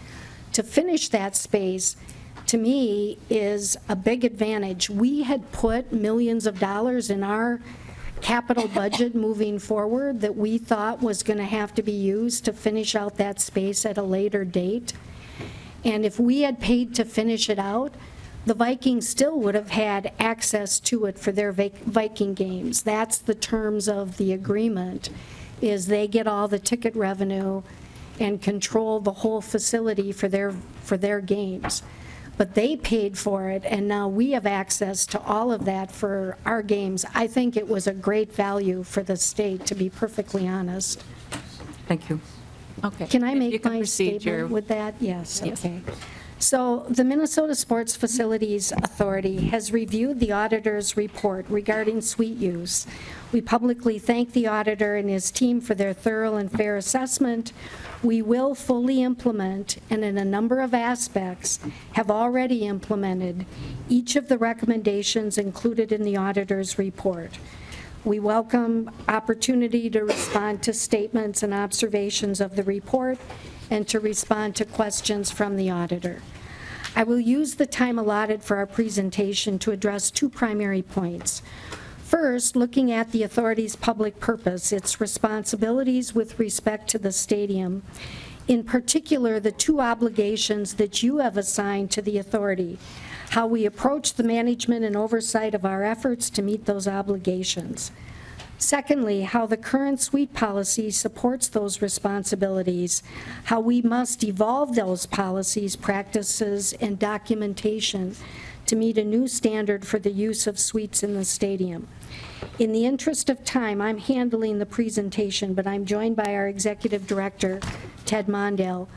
to finish that space, to me, is a big advantage. We had put millions of dollars in our capital budget moving forward that we thought was going to have to be used to finish out that space at a later date. And if we had paid to finish it out, the Vikings still would have had access to it for their Viking games. That's the terms of the agreement, is they get all the ticket revenue and control the whole facility for their games. But they paid for it, and now we have access to all of that for our games. I think it was a great value for the state, to be perfectly honest. Thank you. Okay. Can I If you make can my proceed your- statement with that? Yes, Yes. okay. So the Minnesota Sports Facilities Authority has reviewed the auditor's report regarding suite use. We publicly thank the auditor and his team for their thorough and fair assessment. We will fully implement, and in a number of aspects, have already implemented each of the recommendations included in the auditor's report. We welcome opportunity to respond to statements and observations of the report and to respond to questions from the auditor. I will use the time allotted for our presentation to address two primary points. First, looking at the authority's public purpose, its responsibilities with respect to the stadium, in particular, the two obligations that you have assigned to the authority, how we approach the management and oversight of our efforts to meet those obligations. Secondly, how the current suite policy supports those responsibilities, how we must evolve those policies, practices, and documentation to meet a new standard for the use of suites in the stadium. In the interest of time, I'm handling the presentation, but I'm joined by our Executive Director, Ted Mondale,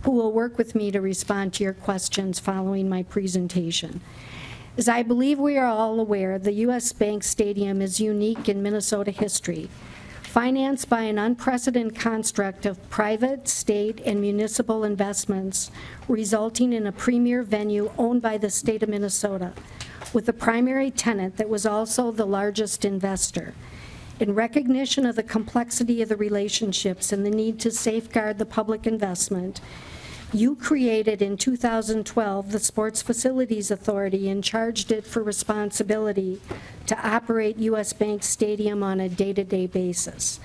who will work with me to respond to your questions following my presentation. As I believe we are all aware, the U.S. Bank Stadium is unique in Minnesota history, financed by an unprecedented construct of private, state, and municipal investments, resulting in a premier venue owned by the state of Minnesota, with a primary tenant that was also the largest investor. In recognition of the complexity of the relationships and the need to safeguard the public investment, you created in 2012 the Sports Facilities Authority and charged it for responsibility to operate U.S. Bank Stadium on a day-to-day basis.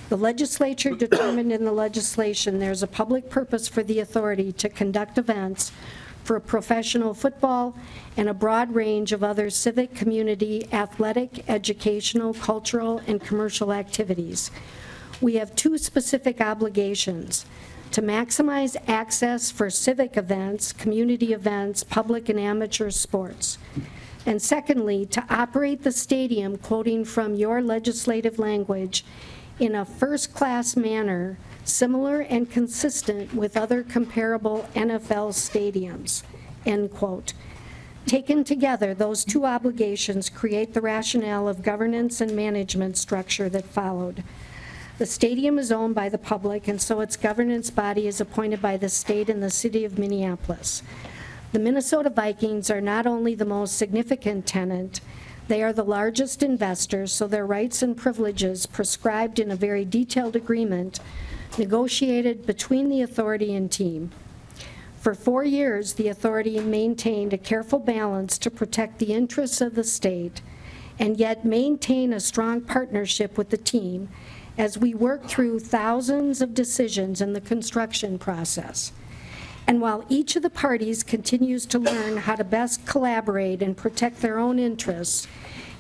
The legislature determined in the legislation there's a public purpose for the authority to conduct events for professional football and a broad range of other civic, community, athletic, educational, cultural, and commercial activities. We have two specific obligations: to maximize access for civic events, community events, public and amateur sports. And secondly, to operate the stadium, quoting from your legislative language, in a first-class manner, similar and consistent with other comparable NFL stadiums, end quote. Taken together, those two obligations create the rationale of governance and management structure that followed. The stadium is owned by the public, and so its governance body is appointed by the state and the city of Minneapolis. The Minnesota Vikings are not only the most significant tenant, they are the largest investors, so their rights and privileges prescribed in a very detailed agreement negotiated between the authority and team. For 4 years, the authority maintained a careful balance to protect the interests of the state and yet maintain a strong partnership with the team as we work through thousands of decisions in the construction process. And while each of the parties continues to learn how to best collaborate and protect their own interests,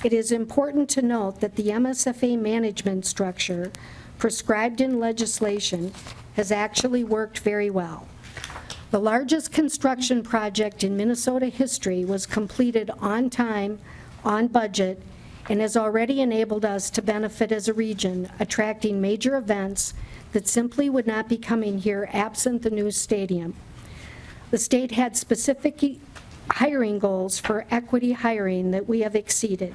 it is important to note that the MSFA management structure prescribed in legislation has actually worked very well. The largest construction project in Minnesota history was completed on time, on budget, and has already enabled us to benefit as a region, attracting major events that simply would not be coming here absent the new stadium. The state had specific hiring goals for equity hiring that we have exceeded.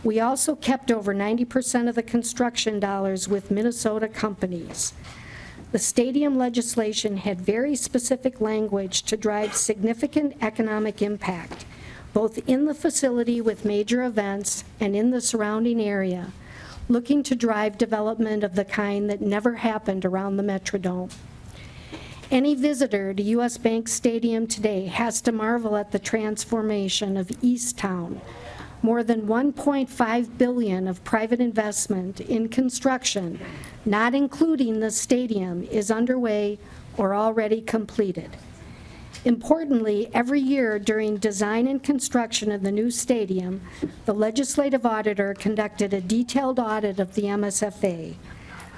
We also kept over 90% of the construction dollars with Minnesota companies. The stadium legislation had very specific language to drive significant economic impact, both in the facility with major events and in the surrounding area, looking to drive development of the kind that never happened around the Metrodome. Any visitor to U.S. Bank Stadium today has to marvel at the transformation of East Town. More than $1.5 billion of private investment in construction, not including the stadium, is underway or already completed. Importantly, every year during design and construction of the new stadium, the legislative auditor conducted a detailed audit of the MSFA.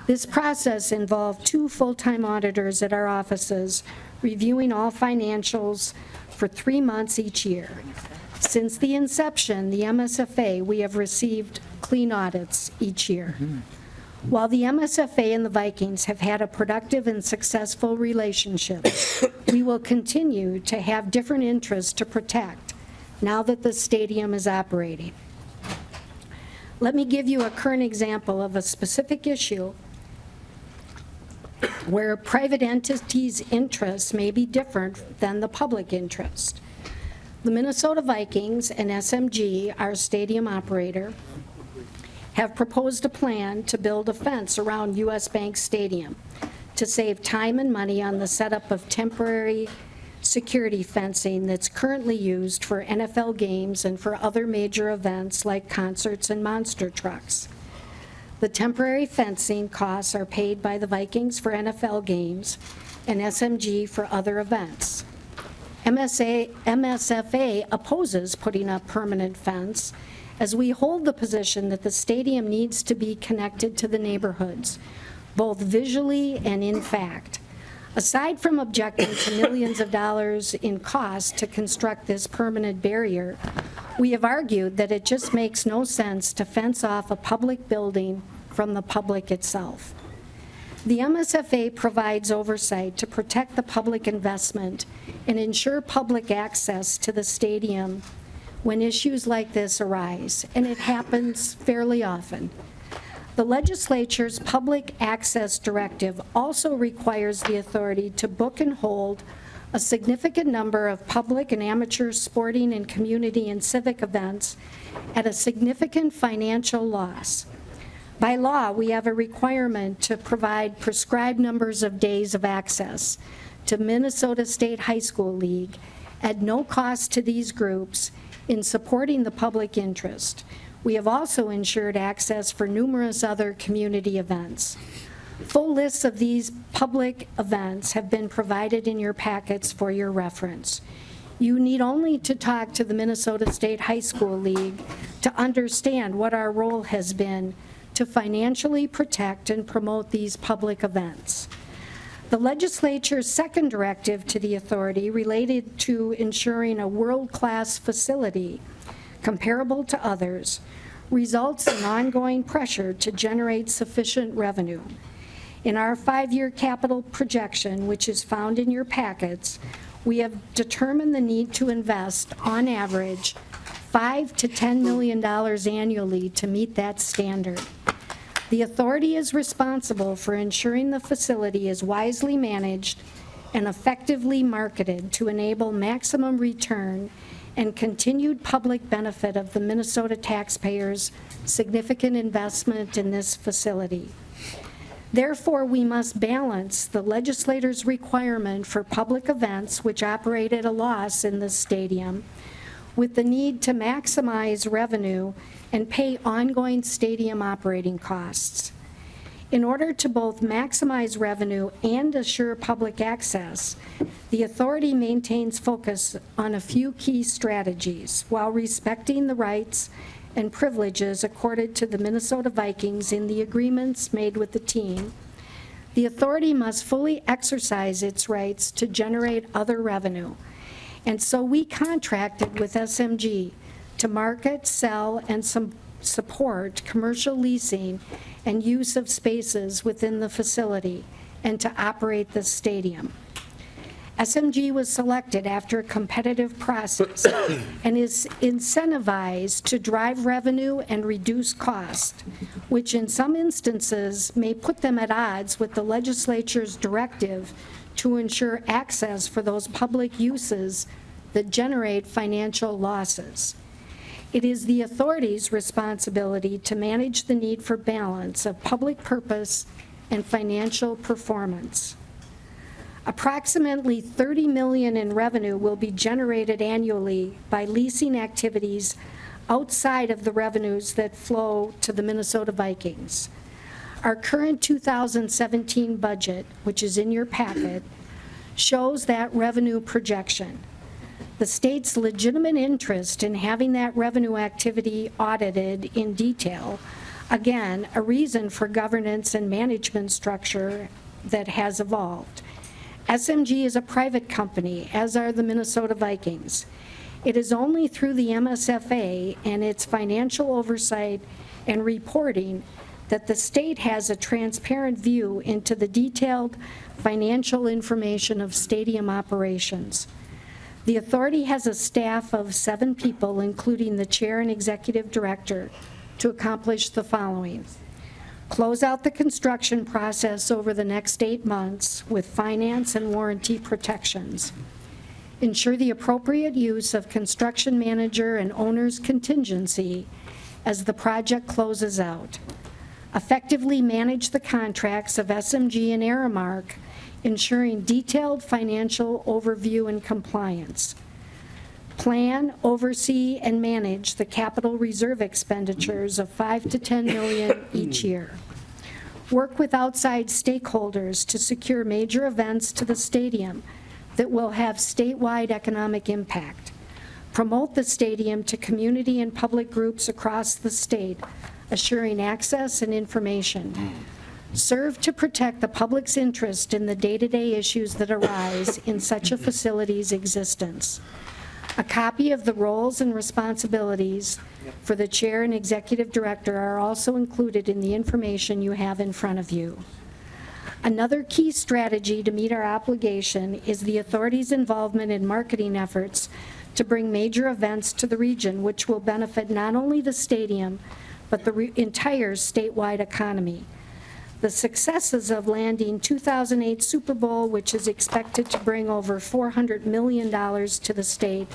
This process involved 2 full-time auditors at our offices reviewing all financials for 3 months each year. Since the inception, the MSFA, we have received clean audits each year. While the MSFA and the Vikings have had a productive and successful relationship, we will continue to have different interests to protect now that the stadium is operating. Let me give you a current example of a specific issue where private entities' interests may be different than the public interest. The Minnesota Vikings and SMG, our stadium operator, have proposed a plan to build a fence around U.S. Bank Stadium to save time and money on the setup of temporary security fencing that's currently used for NFL games and for other major events like concerts and monster trucks. The temporary fencing costs are paid by the Vikings for NFL games and SMG for other events. MSFA opposes putting up permanent fence, as we hold the position that the stadium needs to be connected to the neighborhoods, both visually and in fact. Aside from objecting to millions of dollars in cost to construct this permanent barrier, we have argued that it just makes no sense to fence off a public building from the public itself. The MSFA provides oversight to protect the public investment and ensure public access to the stadium when issues like this arise, and it happens fairly often. The legislature's Public Access Directive also requires the authority to book and hold a significant number of public and amateur sporting and community and civic events at a significant financial loss. By law, we have a requirement to provide prescribed numbers of days of access to Minnesota State High School League at no cost to these groups in supporting the public interest. We have also ensured access for numerous other community events. Full lists of these public events have been provided in your packets for your reference. You need only to talk to the Minnesota State High School League to understand what our role has been to financially protect and promote these public events. The legislature's second directive to the authority related to ensuring a world-class facility comparable to others results in ongoing pressure to generate sufficient revenue. In our 5-year capital projection, which is found in your packets, we have determined the need to invest, on average, $5 to $10 million annually to meet that standard. The authority is responsible for ensuring the facility is wisely managed and effectively marketed to enable maximum return and continued public benefit of the Minnesota taxpayers' significant investment in this facility. Therefore, we must balance the legislator's requirement for public events which operate at a loss in the stadium with the need to maximize revenue and pay ongoing stadium operating costs. In order to both maximize revenue and assure public access, the authority maintains focus on a few key strategies while respecting the rights and privileges accorded to the Minnesota Vikings in the agreements made with the team. The authority must fully exercise its rights to generate other revenue. And so we contracted with SMG to market, sell, and support commercial leasing and use of spaces within the facility and to operate the stadium. SMG was selected after a competitive process and is incentivized to drive revenue and reduce cost, which in some instances may put them at odds with the legislature's directive to ensure access for those public uses that generate financial losses. It is the authority's responsibility to manage the need for balance of public purpose and financial performance. Approximately $30 million in revenue will be generated annually by leasing activities outside of the revenues that flow to the Minnesota Vikings. Our current 2017 budget, which is in your packet, shows that revenue projection. The state's legitimate interest in having that revenue activity audited in detail, again, a reason for governance and management structure that has evolved. SMG is a private company, as are the Minnesota Vikings. It is only through the MSFA and its financial oversight and reporting that the state has a transparent view into the detailed financial information of stadium operations. The authority has a staff of 7 people, including the chair and executive director, to accomplish the following: close out the construction process over the next 8 months with finance and warranty protections. Ensure the appropriate use of construction manager and owner's contingency as the project closes out. Effectively manage the contracts of SMG and Aramark, ensuring detailed financial overview and compliance. Plan, oversee, and manage the capital reserve expenditures of $5 to $10 million each year. Work with outside stakeholders to secure major events to the stadium that will have statewide economic impact. Promote the stadium to community and public groups across the state, assuring access and information. Serve to protect the public's interest in the day-to-day issues that arise in such a facility's existence. A copy of the roles and responsibilities for the chair and executive director are also included in the information you have in front of you. Another key strategy to meet our obligation is the authority's involvement in marketing efforts to bring major events to the region, which will benefit not only the stadium, but the entire statewide economy. The successes of landing 2008 Super Bowl, which is expected to bring over $400 million to the state,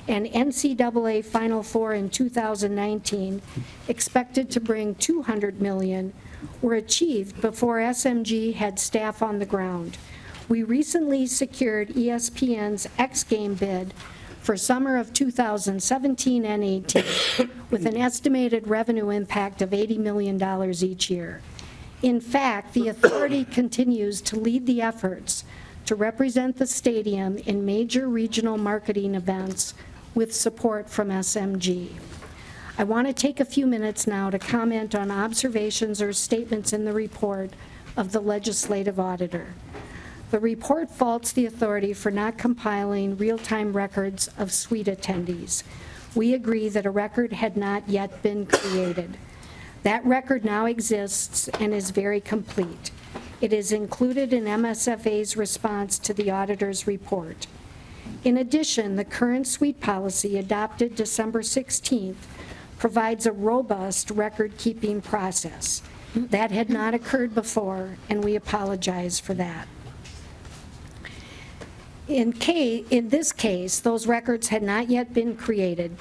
and NCAA Final Four in 2019, expected to bring $200 million, were achieved before SMG had staff on the ground. We recently secured ESPN's X Game bid for summer of 2017 and 18, with an estimated revenue impact of $80 million each year. In fact, the authority continues to lead the efforts to represent the stadium in major regional marketing events with support from SMG. I want to take a few minutes now to comment on observations or statements in the report of the legislative auditor. The report faults the authority for not compiling real-time records of suite attendees. We agree that a record had not yet been created. That record now exists and is very complete. It is included in MSFA's response to the auditor's report. In addition, the current suite policy, adopted December 16th, provides a robust record-keeping process. That had not occurred before, and we apologize for that. In this case, those records had not yet been created.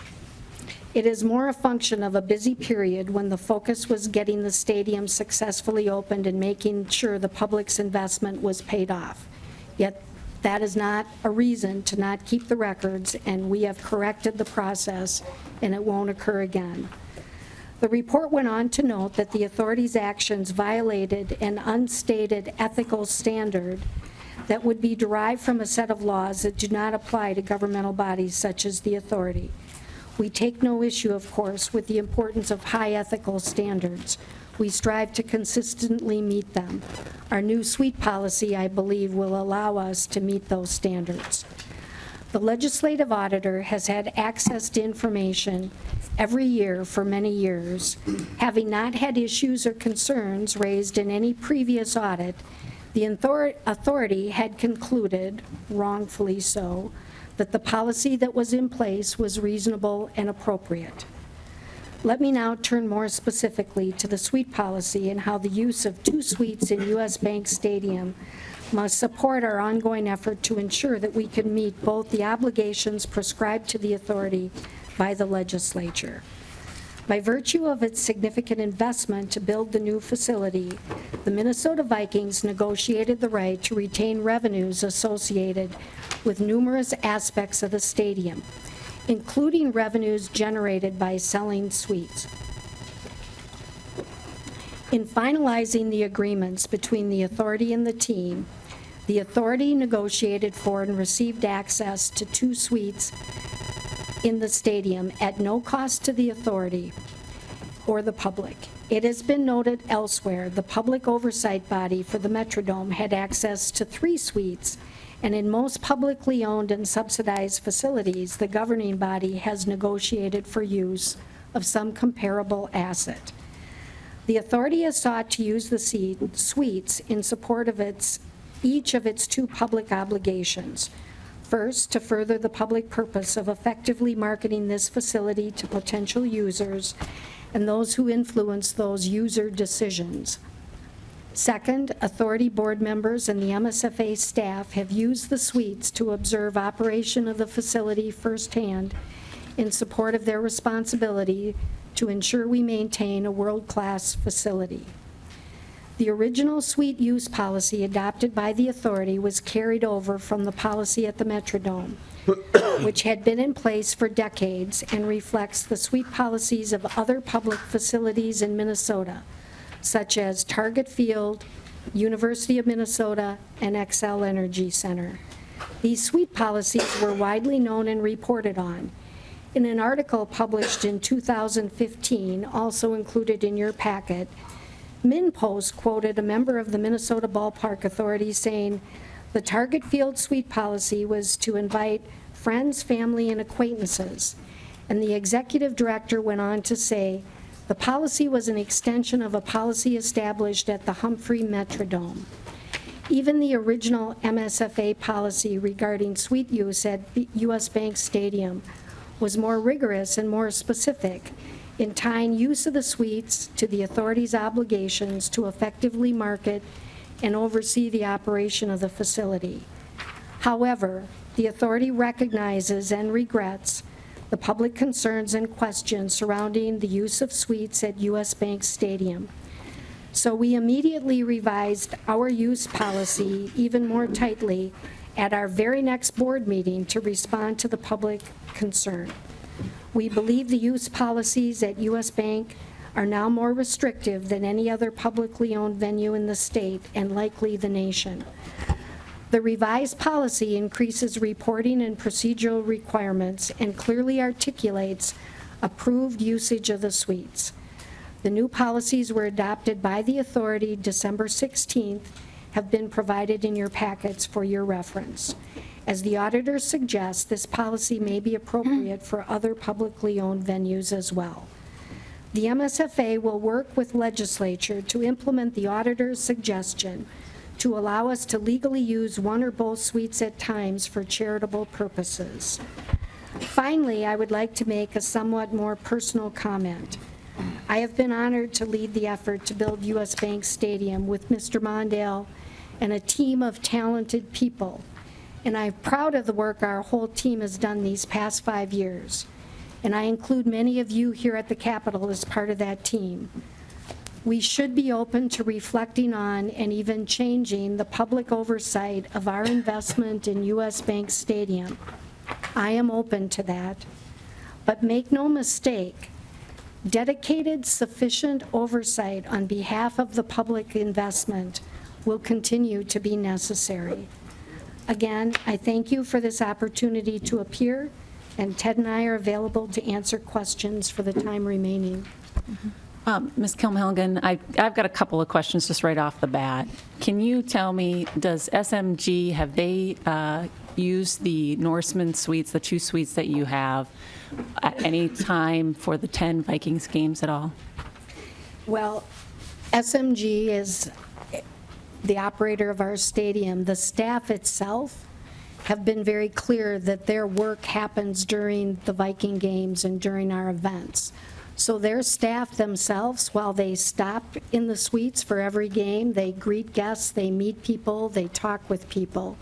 It is more a function of a busy period when the focus was getting the stadium successfully opened and making sure the public's investment was paid off. Yet that is not a reason to not keep the records, and we have corrected the process, and it won't occur again. The report went on to note that the authority's actions violated an unstated ethical standard that would be derived from a set of laws that do not apply to governmental bodies such as the authority. We take no issue, of course, with the importance of high ethical standards. We strive to consistently meet them. Our new suite policy, I believe, will allow us to meet those standards. The legislative auditor has had access to information every year for many years. Having not had issues or concerns raised in any previous audit, the authority had concluded, wrongfully so, that the policy that was in place was reasonable and appropriate. Let me now turn more specifically to the suite policy and how the use of 2 suites in U.S. Bank Stadium must support our ongoing effort to ensure that we can meet both the obligations prescribed to the authority by the legislature. By virtue of its significant investment to build the new facility, the Minnesota Vikings negotiated the right to retain revenues associated with numerous aspects of the stadium, including revenues generated by selling suites. In finalizing the agreements between the authority and the team, the authority negotiated for and received access to 2 suites in the stadium at no cost to the authority or the public. It has been noted elsewhere, the public oversight body for the Metrodome had access to 3 suites, and in most publicly owned and subsidized facilities, the governing body has negotiated for use of some comparable asset. The authority has sought to use the suites in support of each of its 2 public obligations. First, to further the public purpose of effectively marketing this facility to potential users and those who influence those user decisions. Second, authority board members and the MSFA staff have used the suites to observe operation of the facility firsthand in support of their responsibility to ensure we maintain a world-class facility. The original suite use policy adopted by the authority was carried over from the policy at the Metrodome, which had been in place for decades and reflects the suite policies of other public facilities in Minnesota, such as Target Field, University of Minnesota, and Xcel Energy Center. These suite policies were widely known and reported on. In an article published in 2015, also included in your packet, MinPost quoted a member of the Minnesota Ballpark Authority saying, "The Target Field suite policy was to invite friends, family, and acquaintances." And the executive director went on to say, "The policy was an extension of a policy established at the Humphrey Metrodome." Even the original MSFA policy regarding suite use at U.S. Bank Stadium was more rigorous and more specific in tying use of the suites to the authority's obligations to effectively market and oversee the operation of the facility. However, the authority recognizes and regrets the public concerns and questions surrounding the use of suites at U.S. Bank Stadium. So we immediately revised our use policy even more tightly at our very next board meeting to respond to the public concern. We believe the use policies at U.S. Bank are now more restrictive than any other publicly owned venue in the state and likely the nation. The revised policy increases reporting and procedural requirements and clearly articulates approved usage of the suites. The new policies were adopted by the authority December 16th, have been provided in your packets for your reference. As the auditor suggests, this policy may be appropriate for other publicly owned venues as well. The MSFA will work with legislature to implement the auditor's suggestion to allow us to legally use one or both suites at times for charitable purposes. Finally, I would like to make a somewhat more personal comment. I have been honored to lead the effort to build U.S. Bank Stadium with Mr. Mondale and a team of talented people. And I'm proud of the work our whole team has done these past 5 years. And I include many of you here at the Capitol as part of that team. We should be open to reflecting on and even changing the public oversight of our investment in U.S. Bank Stadium. I am open to that. But make no mistake, dedicated, sufficient oversight on behalf of the public investment will continue to be necessary. Again, I thank you for this opportunity to appear, and Ted and I are available to answer questions for the time remaining. Ms. Kilmhelgen, I've got a couple of questions just right off the bat. Can you tell me, does SMG, have they used the Norseman suites, the 2 suites that you have, at any time for the 10 Vikings games at all? Well, SMG is the operator of our stadium. The staff itself have been very clear that their work happens during the Viking games and during our events. So their staff themselves, while they stop in the suites for every game, they greet guests, they meet people, they talk with people.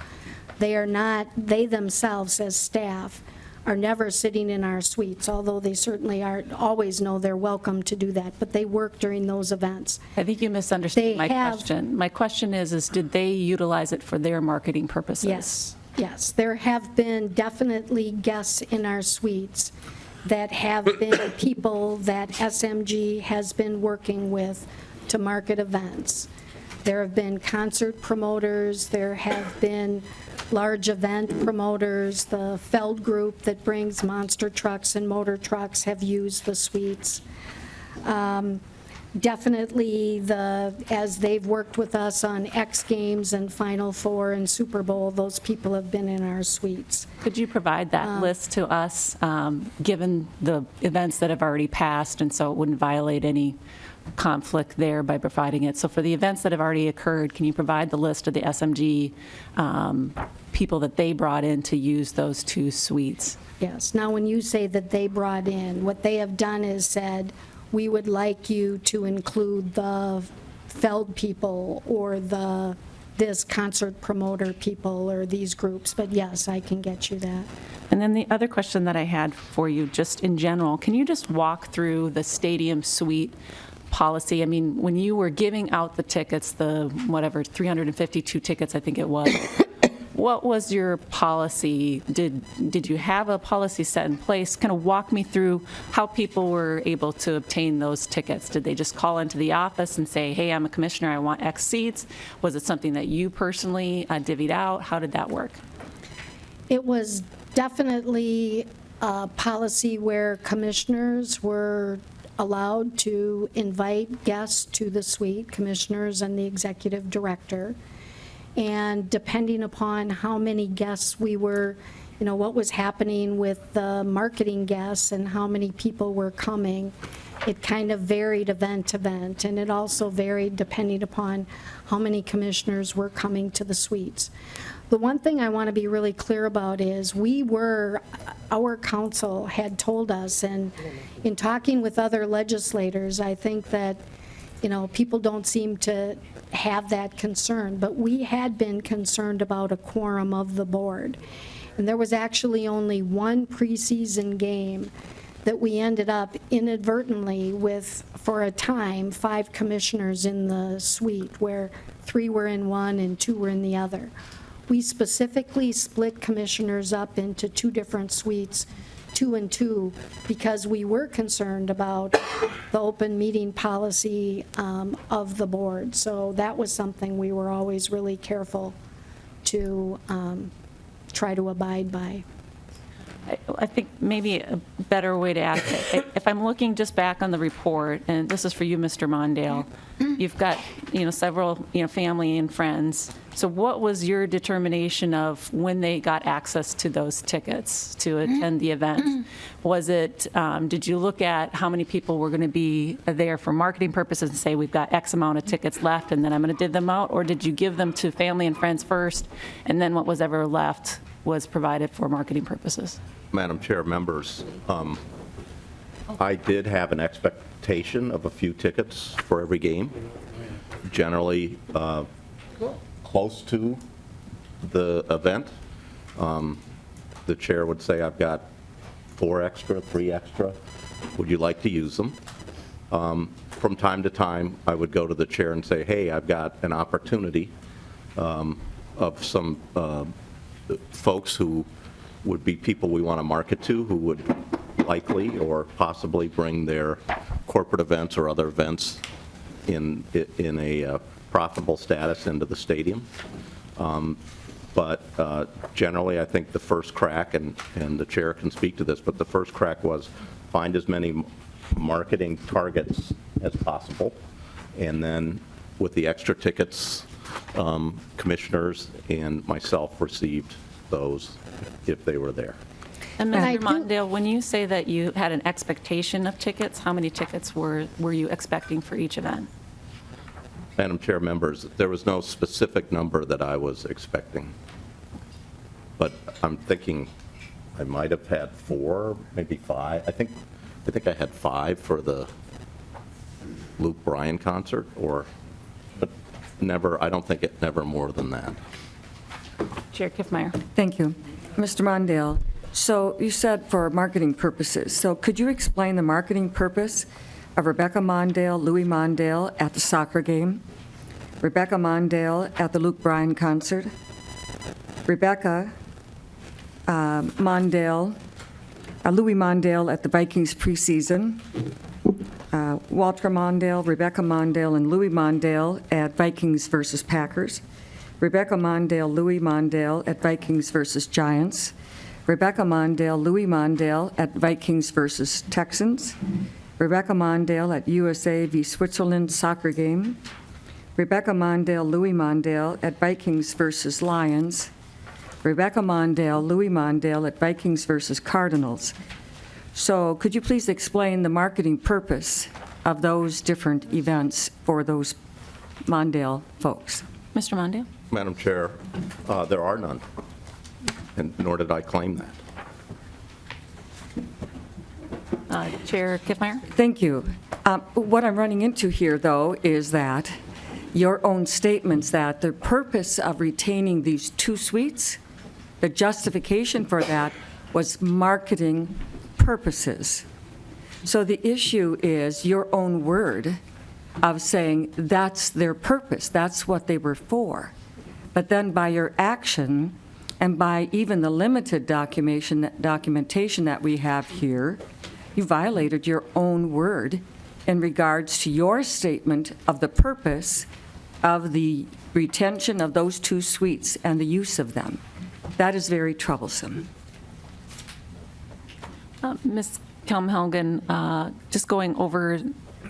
They are not, they themselves as staff are never sitting in our suites, although they certainly always know they're welcome to do that, but they work during those events. I think you misunderstood my question. My question is did they utilize it for their marketing purposes? Yes, yes. There have been definitely guests in our suites that have been people that SMG has been working with to market events. There have been concert promoters, there have been large event promoters. The Feld Group that brings monster trucks and motor trucks have used the suites. Definitely, as they've worked with us on X Games and Final Four and Super Bowl, those people have been in our suites. Could you provide that list to us, given the events that have already passed, and so it wouldn't violate any conflict there by providing it? So for the events that have already occurred, can you provide the list of the SMG people that they brought in to use those 2 suites? Yes. Now, when you say that they brought in, what they have done is said, we would like you to include the Feld people or this concert promoter people or these groups, but yes, I can get you that. And then the other question that I had for you, just in general, can you just walk through the stadium suite policy? I mean, when you were giving out the tickets, the 352 tickets, I think it was, what was your policy? Did you have a policy set in place? Kind of walk me through how people were able to obtain those tickets. Did they just call into the office and say, hey, I'm a commissioner, I want X seats? Was it something that you personally divvied out? How did that work? It was definitely a policy where commissioners were allowed to invite guests to the suite, commissioners and the executive director. And depending upon how many guests we were, what was happening with the marketing guests and how many people were coming, it kind of varied event to event. And it also varied depending upon how many commissioners were coming to the suites. The one thing I want to be really clear about is our council had told us, and in talking with other legislators, I think that people don't seem to have that concern, but we had been concerned about a quorum of the board. And there was actually only one preseason game that we ended up inadvertently with, for a time, 5 commissioners in the suite, where 3 were in one and 2 were in the other. We specifically split commissioners up into 2 different suites, 2 and 2, because we were concerned about the open meeting policy of the board. So that was something we were always really careful to try to abide by. I think maybe a better way to ask it, if I'm looking just back on the report, and this is for you, Mr. Mondale, you've got, several, family and friends. So what was your determination of when they got access to those tickets to attend the event? Was it, did you look at how many people were going to be there for marketing purposes and say, we've got X amount of tickets left and then I'm going to divvy them out? Or did you give them to family and friends first, and then what was ever left was provided for marketing purposes? Madam Chair, members, I did have an expectation of a few tickets for every game, generally close to the event. The chair would say, I've got 4 extra, 3 extra. Would you like to use them? from time to time, I would go to the chair and say, hey, I've got an opportunity of some folks who would be people we want to market to, who would likely or possibly bring their corporate events or other events in a profitable status into the stadium. But generally, I think the first crack, and the chair can speak to this, but the first crack was find as many marketing targets as possible, and then with the extra tickets, commissioners and myself received those if they were there. And Mr. Mondale, when you say that you had an expectation of tickets, how many tickets were you expecting for each event? Madam Chair, members, there was no specific number that I was expecting, but I'm thinking I might have had 4, maybe 5. I think I had 5 for the Luke Bryan concert, but never. I don't think it never more than that. Chair Kiffmeyer. Thank you. Mr. Mondale, so you said for marketing purposes. So could you explain the marketing purpose of Rebecca Mondale, Louis Mondale at the soccer game, Rebecca Mondale at the Luke Bryan concert, Rebecca Mondale, Louis Mondale at the Vikings preseason, Walter Mondale, Rebecca Mondale, and Louis Mondale at Vikings versus Packers, Rebecca Mondale, Louis Mondale at Vikings versus Giants, Rebecca Mondale, Louis Mondale at Vikings versus Texans, Rebecca Mondale at USA v. Switzerland soccer game, Rebecca Mondale, Louis Mondale at Vikings versus Lions, Rebecca Mondale, Louis Mondale at Vikings versus Cardinals. So could you please explain the marketing purpose of those different events for those Mondale folks? Mr. Mondale? Madam Chair, there are none, and nor did I claim that. Chair Kiffmeyer? Thank you. What I'm running into here, though, is that your own statements that the purpose of retaining these 2 suites, the justification for that was marketing purposes. So the issue is your own word of saying that's their purpose, that's what they were for. But then by your action and by even the limited documentation that we have here, you violated your own word in regards to your statement of the purpose of the retention of those 2 suites and the use of them. That is very troublesome. Ms. Kelmhelgen, just going over,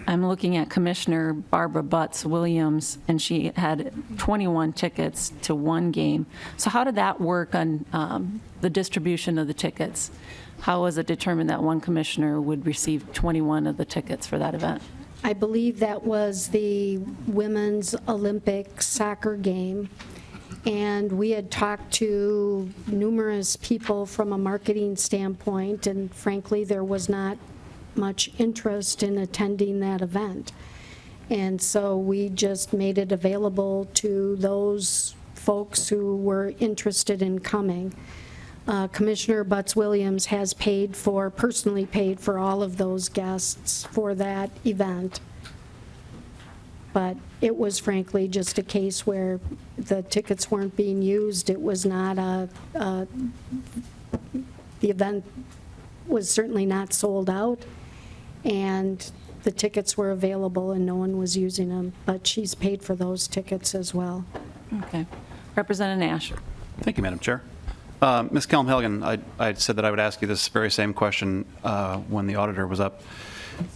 I'm looking at Commissioner Barbara Butts Williams, and she had 21 tickets to 1 game. So how did that work on the distribution of the tickets? How was it determined that one commissioner would receive 21 of the tickets for that event? I believe that was the Women's Olympic soccer game. And we had talked to numerous people from a marketing standpoint, and frankly, there was not much interest in attending that event. And so we just made it available to those folks who were interested in coming. Commissioner Butts Williams has personally paid for all of those guests for that event. But it was frankly just a case where the tickets weren't being used. It was not the event was certainly not sold out, and the tickets were available and no one was using them. But she's paid for those tickets as well. Okay. Representative Nash. Thank you, Madam Chair. Ms. Kelmhelgen, I said that I would ask you this very same question when the auditor was up.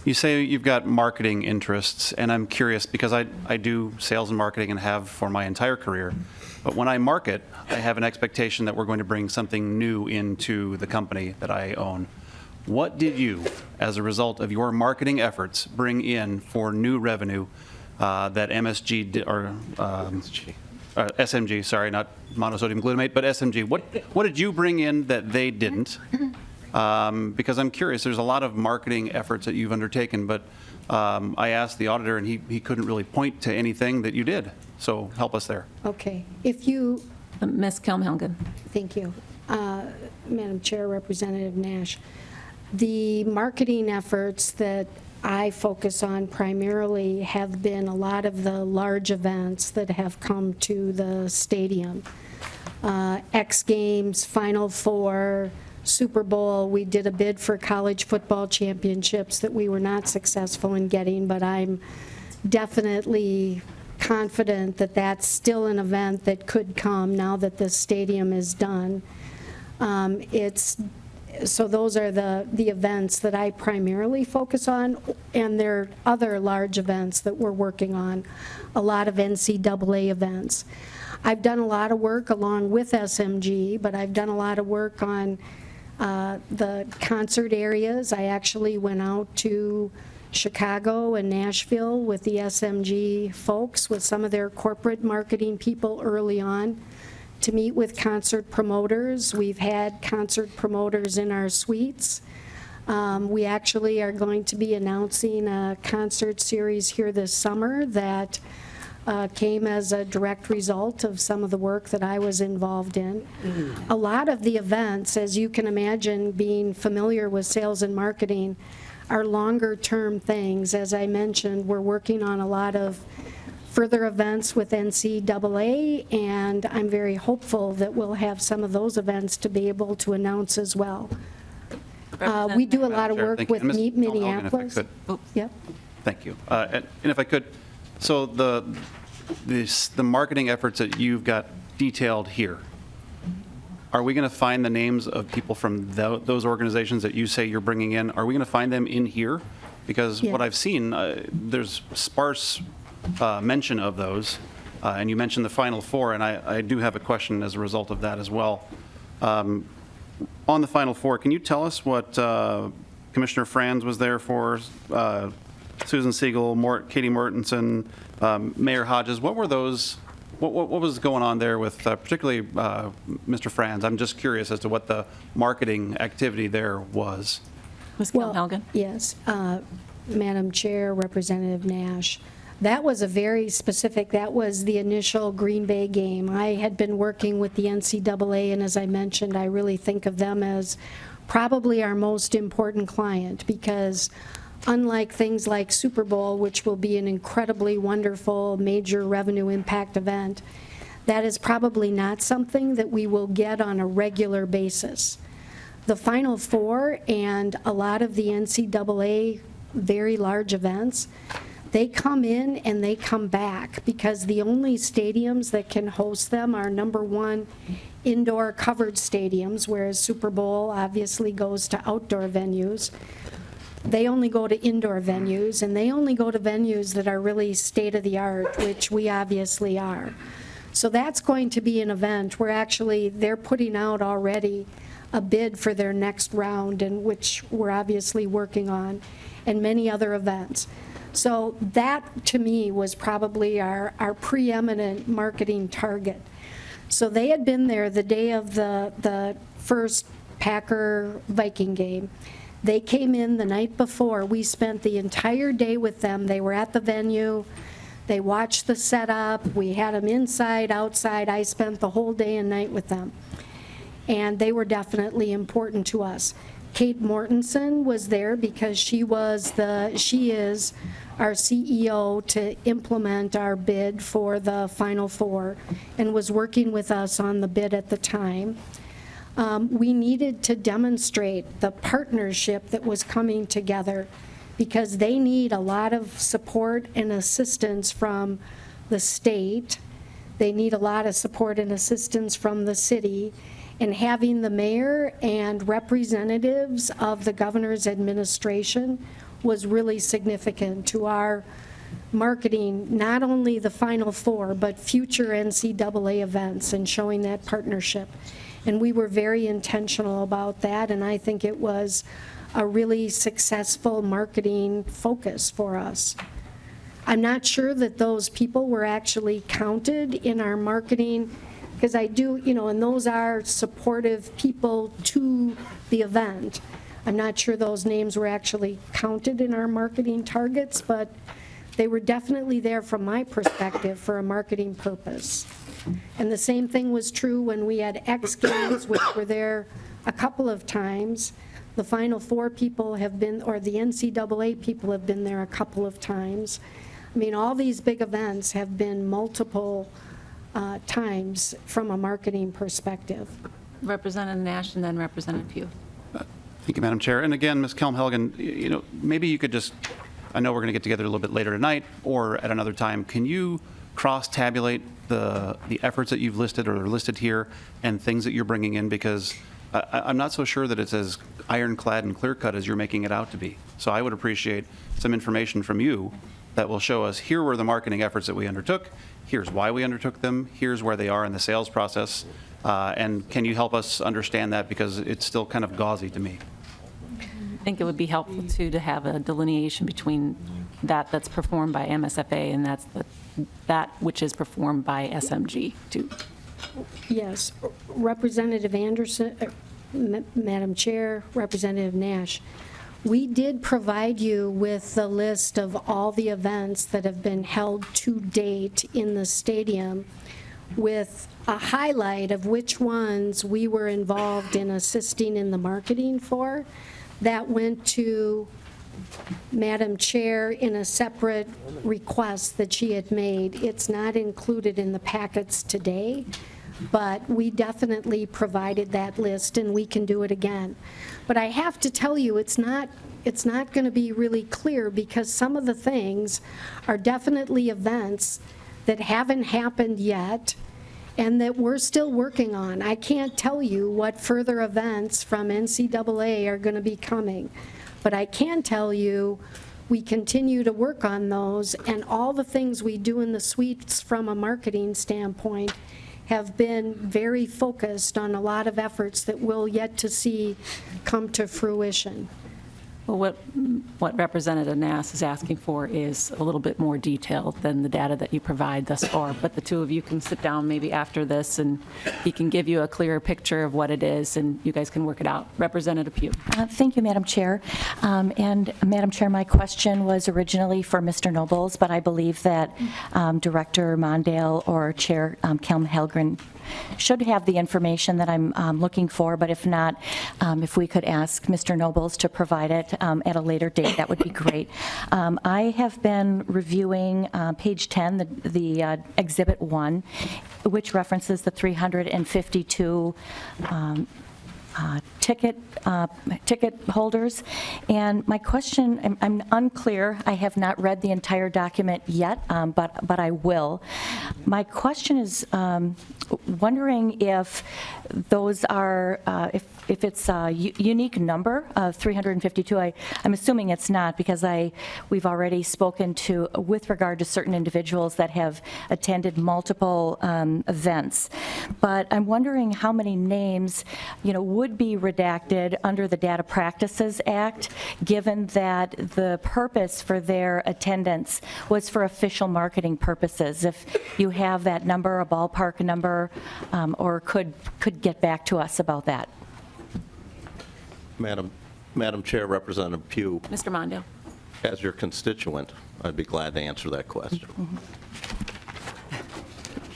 You say you've got marketing interests, and I'm curious because I do sales and marketing and have for my entire career. But when I market, I have an expectation that we're going to bring something new into the company that I own. What did you, as a result of your marketing efforts, bring in for new revenue that MSG did, or SMG, sorry, not monosodium glutamate, but SMG. What did you bring in that they didn't? Because I'm curious, there's a lot of marketing efforts that you've undertaken, but I asked the auditor and he couldn't really point to anything that you did. So help us there. Okay. If you... Ms. Kelmhelgen. Thank you. Madam Chair, Representative Nash. The marketing efforts that I focus on primarily have been a lot of the large events that have come to the stadium. X Games, Final Four, Super Bowl. We did a bid for college football championships that we were not successful in getting, but I'm definitely confident that that's still an event that could come now that the stadium is done. So those are the events that I primarily focus on, and there are other large events that we're working on, a lot of NCAA events. I've done a lot of work along with SMG, but I've done a lot of work on the concert areas. I actually went out to Chicago and Nashville with the SMG folks, with some of their corporate marketing people early on, to meet with concert promoters. We've had concert promoters in our suites. We actually are going to be announcing a concert series here this summer that came as a direct result of some of the work that I was involved in. A lot of the events, as you can imagine, being familiar with sales and marketing, are longer-term things. As I mentioned, we're working on a lot of further events with NCAA, and I'm very hopeful that we'll have some of those events to be able to announce as well. We do a lot of Chair, work thank you. with And Ms. Meet Hogan, if I Minneapolis. could. Yep. Thank you. And if I could, so the marketing efforts that you've got detailed here, are we going to find the names of people from those organizations that you say you're bringing in? Are we going to find them in here? Because what I've seen, there's sparse mention of those, and you mentioned the Final Four, and I do have a question as a result of that as well. On the Final Four, can you tell us what Commissioner Franz was there for, Susan Siegel, Katie Mortensen, Mayor Hodges? What were those? What was going on there with particularly Mr. Franz? I'm just curious as to what the marketing activity there was. Ms. Gilhelgen? Yes, Madam Chair, Representative Nash. That was a very specific, that was the initial Green Bay game. I had been working with the NCAA, and as I mentioned, I really think of them as probably our most important client, because unlike things like Super Bowl, which will be an incredibly wonderful major revenue impact event, that is probably not something that we will get on a regular basis. The Final Four and a lot of the NCAA very large events, they come in and they come back, because the only stadiums that can host them are, number one, indoor covered stadiums, whereas Super Bowl obviously goes to outdoor venues. They only go to indoor venues, and they only go to venues that are really state-of-the-art, which we obviously are. So that's going to be an event where actually they're putting out already a bid for their next round, and which we're obviously working on, and many other events. So that, to me, was probably our preeminent marketing target. So they had been there the day of the first Packer-Viking game. They came in the night before. We spent the entire day with them. They were at the venue. They watched the setup. We had them inside, outside. I spent the whole day and night with them. And they were definitely important to us. Kate Mortensen was there because she is our CEO to implement our bid for the Final Four, and was working with us on the bid at the time. We needed to demonstrate the partnership that was coming together, because they need a lot of support and assistance from the state. They need a lot of support and assistance from the city. And having the mayor and representatives of the governor's administration was really significant to our marketing, not only the Final Four, but future NCAA events, and showing that partnership. And we were very intentional about that, and I think it was a really successful marketing focus for us. I'm not sure that those people were actually counted in our marketing, because I do, and those are supportive people to the event. I'm not sure those names were actually counted in our marketing targets, but they were definitely there from my perspective for a marketing purpose. And the same thing was true when we had X Games, which were there a couple of times. The Final Four people have been, or the NCAA people have been there a couple of times. I mean, all these big events have been multiple times from a marketing perspective. Representative Nash and then Representative Pugh. Thank you, Madam Chair. And again, Ms. Kelm-Helgen, maybe you could just, I know we're going to get together a little bit later tonight or at another time. Can you cross-tabulate the efforts that you've listed or are listed here and things that you're bringing in? Because I'm not so sure that it's as ironclad and clear-cut as you're making it out to be. So I would appreciate some information from you that will show us, here were the marketing efforts that we undertook, here's why we undertook them, here's where they are in the sales process, and can you help us understand that, because it's still kind of gauzy to me. I think it would be helpful, too, to have a delineation between that's performed by MSFA and that which is performed by SMG, too. Yes, Representative Anderson, Madam Chair, Representative Nash, we did provide you with the list of all the events that have been held to date in the stadium with a highlight of which ones we were involved in assisting in the marketing for. That went to Madam Chair in a separate request that she had made. It's not included in the packets today, but we definitely provided that list, and we can do it again. But I have to tell you, it's not going to be really clear, because some of the things are definitely events that haven't happened yet and that we're still working on. I can't tell you what further events from NCAA are going to be coming, but I can tell you we continue to work on those, and all the things we do in the suites from a marketing standpoint have been very focused on a lot of efforts that we'll yet to see come to fruition. Well, what Representative Nass is asking for is a little bit more detail than the data that you provide thus far. But the two of you can sit down maybe after this, and he can give you a clearer picture of what it is, and you guys can work it out. Representative Pugh. Thank you, Madam Chair. And Madam Chair, my question was originally for Mr. Nobles, but I believe that Director Mondale or Chair Kelm-Helgen should have the information that I'm looking for, but if not, if we could ask Mr. Nobles to provide it at a later date, that would be great. I have been reviewing page 10, the Exhibit 1, which references the 352 ticket holders. And my question, I'm unclear, I have not read the entire document yet, but I will. My question is wondering if those are, if it's a unique number of 352. I'm assuming it's not, because we've already spoken to, with regard to certain individuals that have attended multiple events. But I'm wondering how many names, would be redacted under the Data Practices Act, given that the purpose for their attendance was for official marketing purposes. If you have that number, a ballpark number, or could get back to us about that. Madam Chair, Representative Pugh. Mr. Mondale. As your constituent, I'd be glad to answer that question.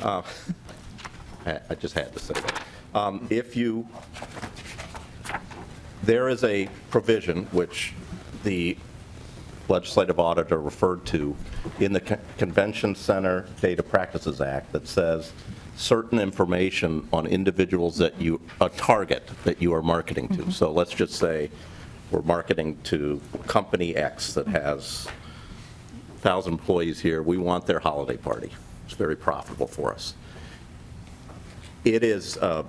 I just had to say that. There is a provision which the legislative auditor referred to in the Convention Center Data Practices Act that says certain information on individuals that a target that you are marketing to. So let's just say we're marketing to company X that has 1,000 employees here. We want their holiday party. It's very profitable for us. It is a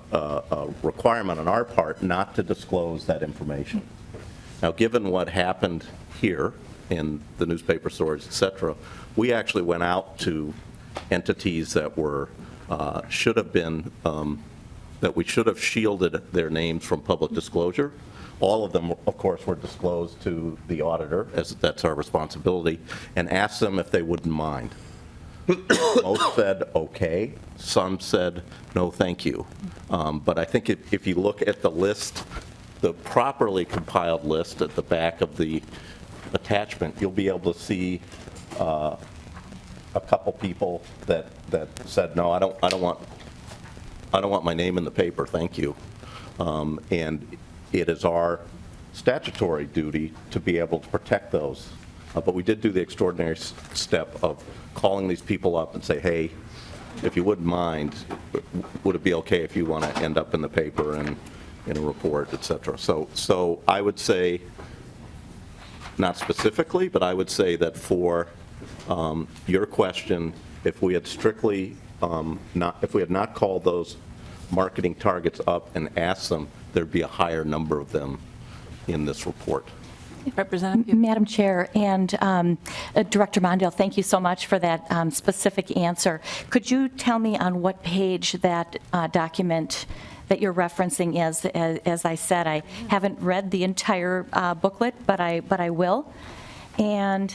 requirement on our part not to disclose that information. Now, given what happened here in the newspaper stores, et cetera, we actually went out to entities that were, should have been, that we should have shielded their names from public disclosure. All of them, of course, were disclosed to the auditor, as that's our responsibility, and asked them if they wouldn't mind. Most said okay, some said no thank you. But I think if you look at the list, the properly compiled list at the back of the attachment, you'll be able to see a couple people that said no, I don't want my name in the paper, thank you. And it is our statutory duty to be able to protect those. But we did do the extraordinary step of calling these people up and say, hey, if you wouldn't mind, would it be okay if you want to end up in the paper and in a report, et cetera? So I would say, not specifically, but I would say that for your question, if we had strictly if we had not called those marketing targets up and asked them, there'd be a higher number of them in this report. Representative? Madam Chair and Director Mondale, thank you so much for that specific answer. Could you tell me on what page that document that you're referencing is? As I said, I haven't read the entire booklet, but I will. And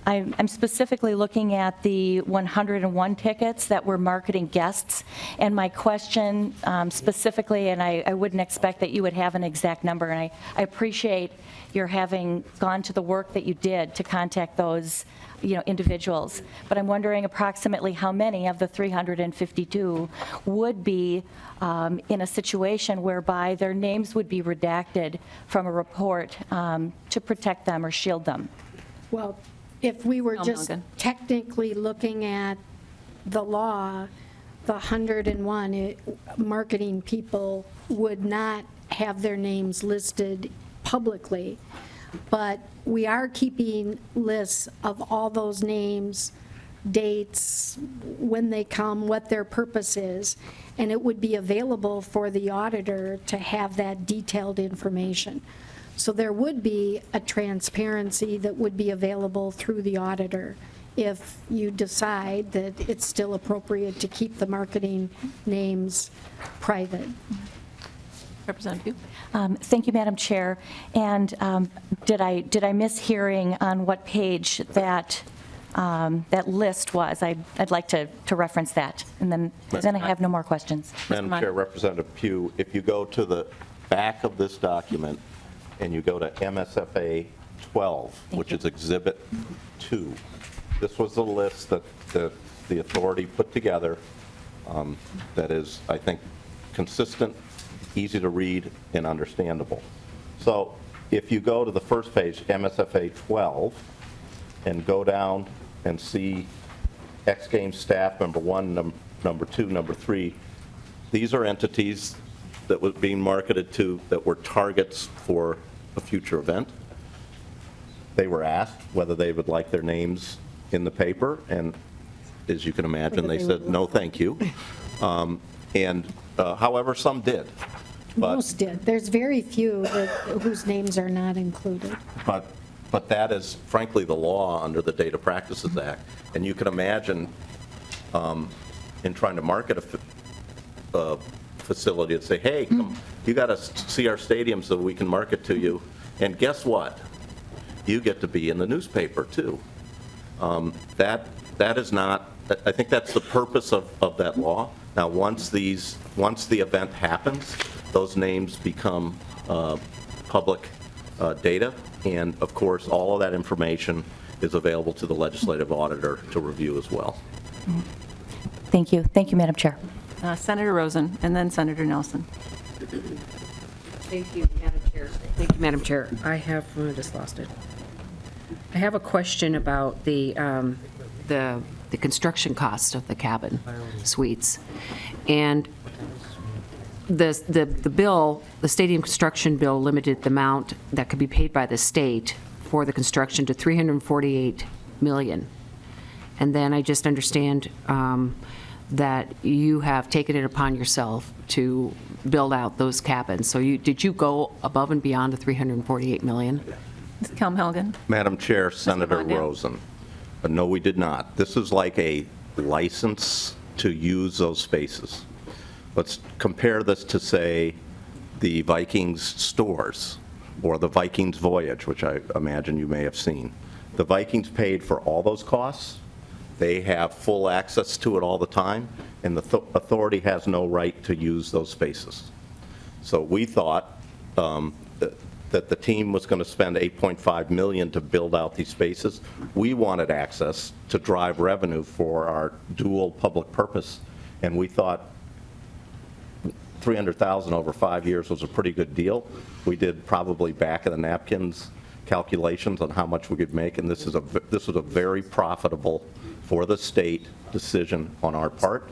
I'm specifically looking at the 101 tickets that were marketing guests, and my question specifically, and I wouldn't expect that you would have an exact number, and I appreciate your having gone to the work that you did to contact those individuals, but I'm wondering approximately how many of the 352 would be in a situation whereby their names would be redacted from a report to protect them or shield them. Well, if we were Tom just Helgen. technically looking at the law, the 101 marketing people would not have their names listed publicly, but we are keeping lists of all those names, dates, when they come, what their purpose is, and it would be available for the auditor to have that detailed information. So there would be a transparency that would be available through the auditor if you decide that it's still appropriate to keep the marketing names private. Representative? Thank you, Madam Chair. And did I miss hearing on what page that that list was? I'd like to reference that, and then I have no more questions. Madam Chair, Representative Pugh, if you go to the back of this document and you go to MSFA 12, which is Exhibit 2, this was the list that the authority put together that is, I think, consistent, easy to read, and understandable. So if you go to the first page, MSFA 12, and go down and see X Games staff, number 1, number 2, number 3, these are entities that were being marketed to that were targets for a future event. They were asked whether they would like their names in the paper, and as you can imagine, they said, no, thank you. However, some did. Most did. There's very few whose names are not included. But that is frankly the law under the Data Practices Act. And you can imagine in trying to market a facility and say, hey, come, you got to see our stadium so we can market to you. And guess what? You get to be in the newspaper too. That is not, I think that's the purpose of that law. Now, once the event happens, those names become public data, and of course, all of that information is available to the legislative auditor to review as well. Thank you. Thank you, Madam Chair. Senator Rosen, and then Senator Nelson. Thank you, Madam Chair. Thank you, Madam Chair. I just lost it. I have a question about the construction cost of the cabin suites. And the bill, the stadium construction bill limited the amount that could be paid by the state for the construction to $348 million. And then I just understand that you have taken it upon yourself to build out those cabins. So did you go above and beyond the $348 million? Ms. Helgen. Madam Chair, Senator Mondale. Rosen, no, we did not. This is like a license to use those spaces. Let's compare this to, say, the Vikings stores or the Vikings Voyage, which I imagine you may have seen. The Vikings paid for all those costs. They have full access to it all the time, and the authority has no right to use those spaces. So we thought that the team was going to spend $8.5 million to build out these spaces. We wanted access to drive revenue for our dual public purpose, and we thought $300,000 over 5 years was a pretty good deal. We did probably back of the napkins calculations on how much we could make, and this was a very profitable for the state decision on our part.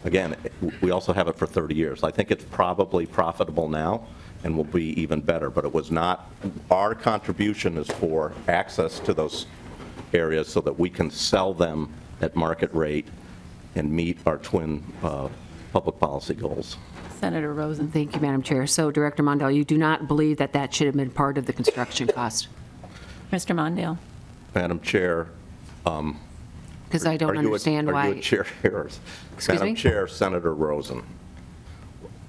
Again, we also have it for 30 years. I think it's probably profitable now and will be even better, but it was not, our contribution is for access to those areas so that we can sell them at market rate and meet our twin public policy goals. Senator Rosen. Thank you, Madam Chair. So Director Mondale, you do not believe that that should have been part of the construction cost? Mr. Mondale. Madam Chair. Because I don't understand why. Are you a chair here? Excuse Madam me? Chair, Senator Rosen.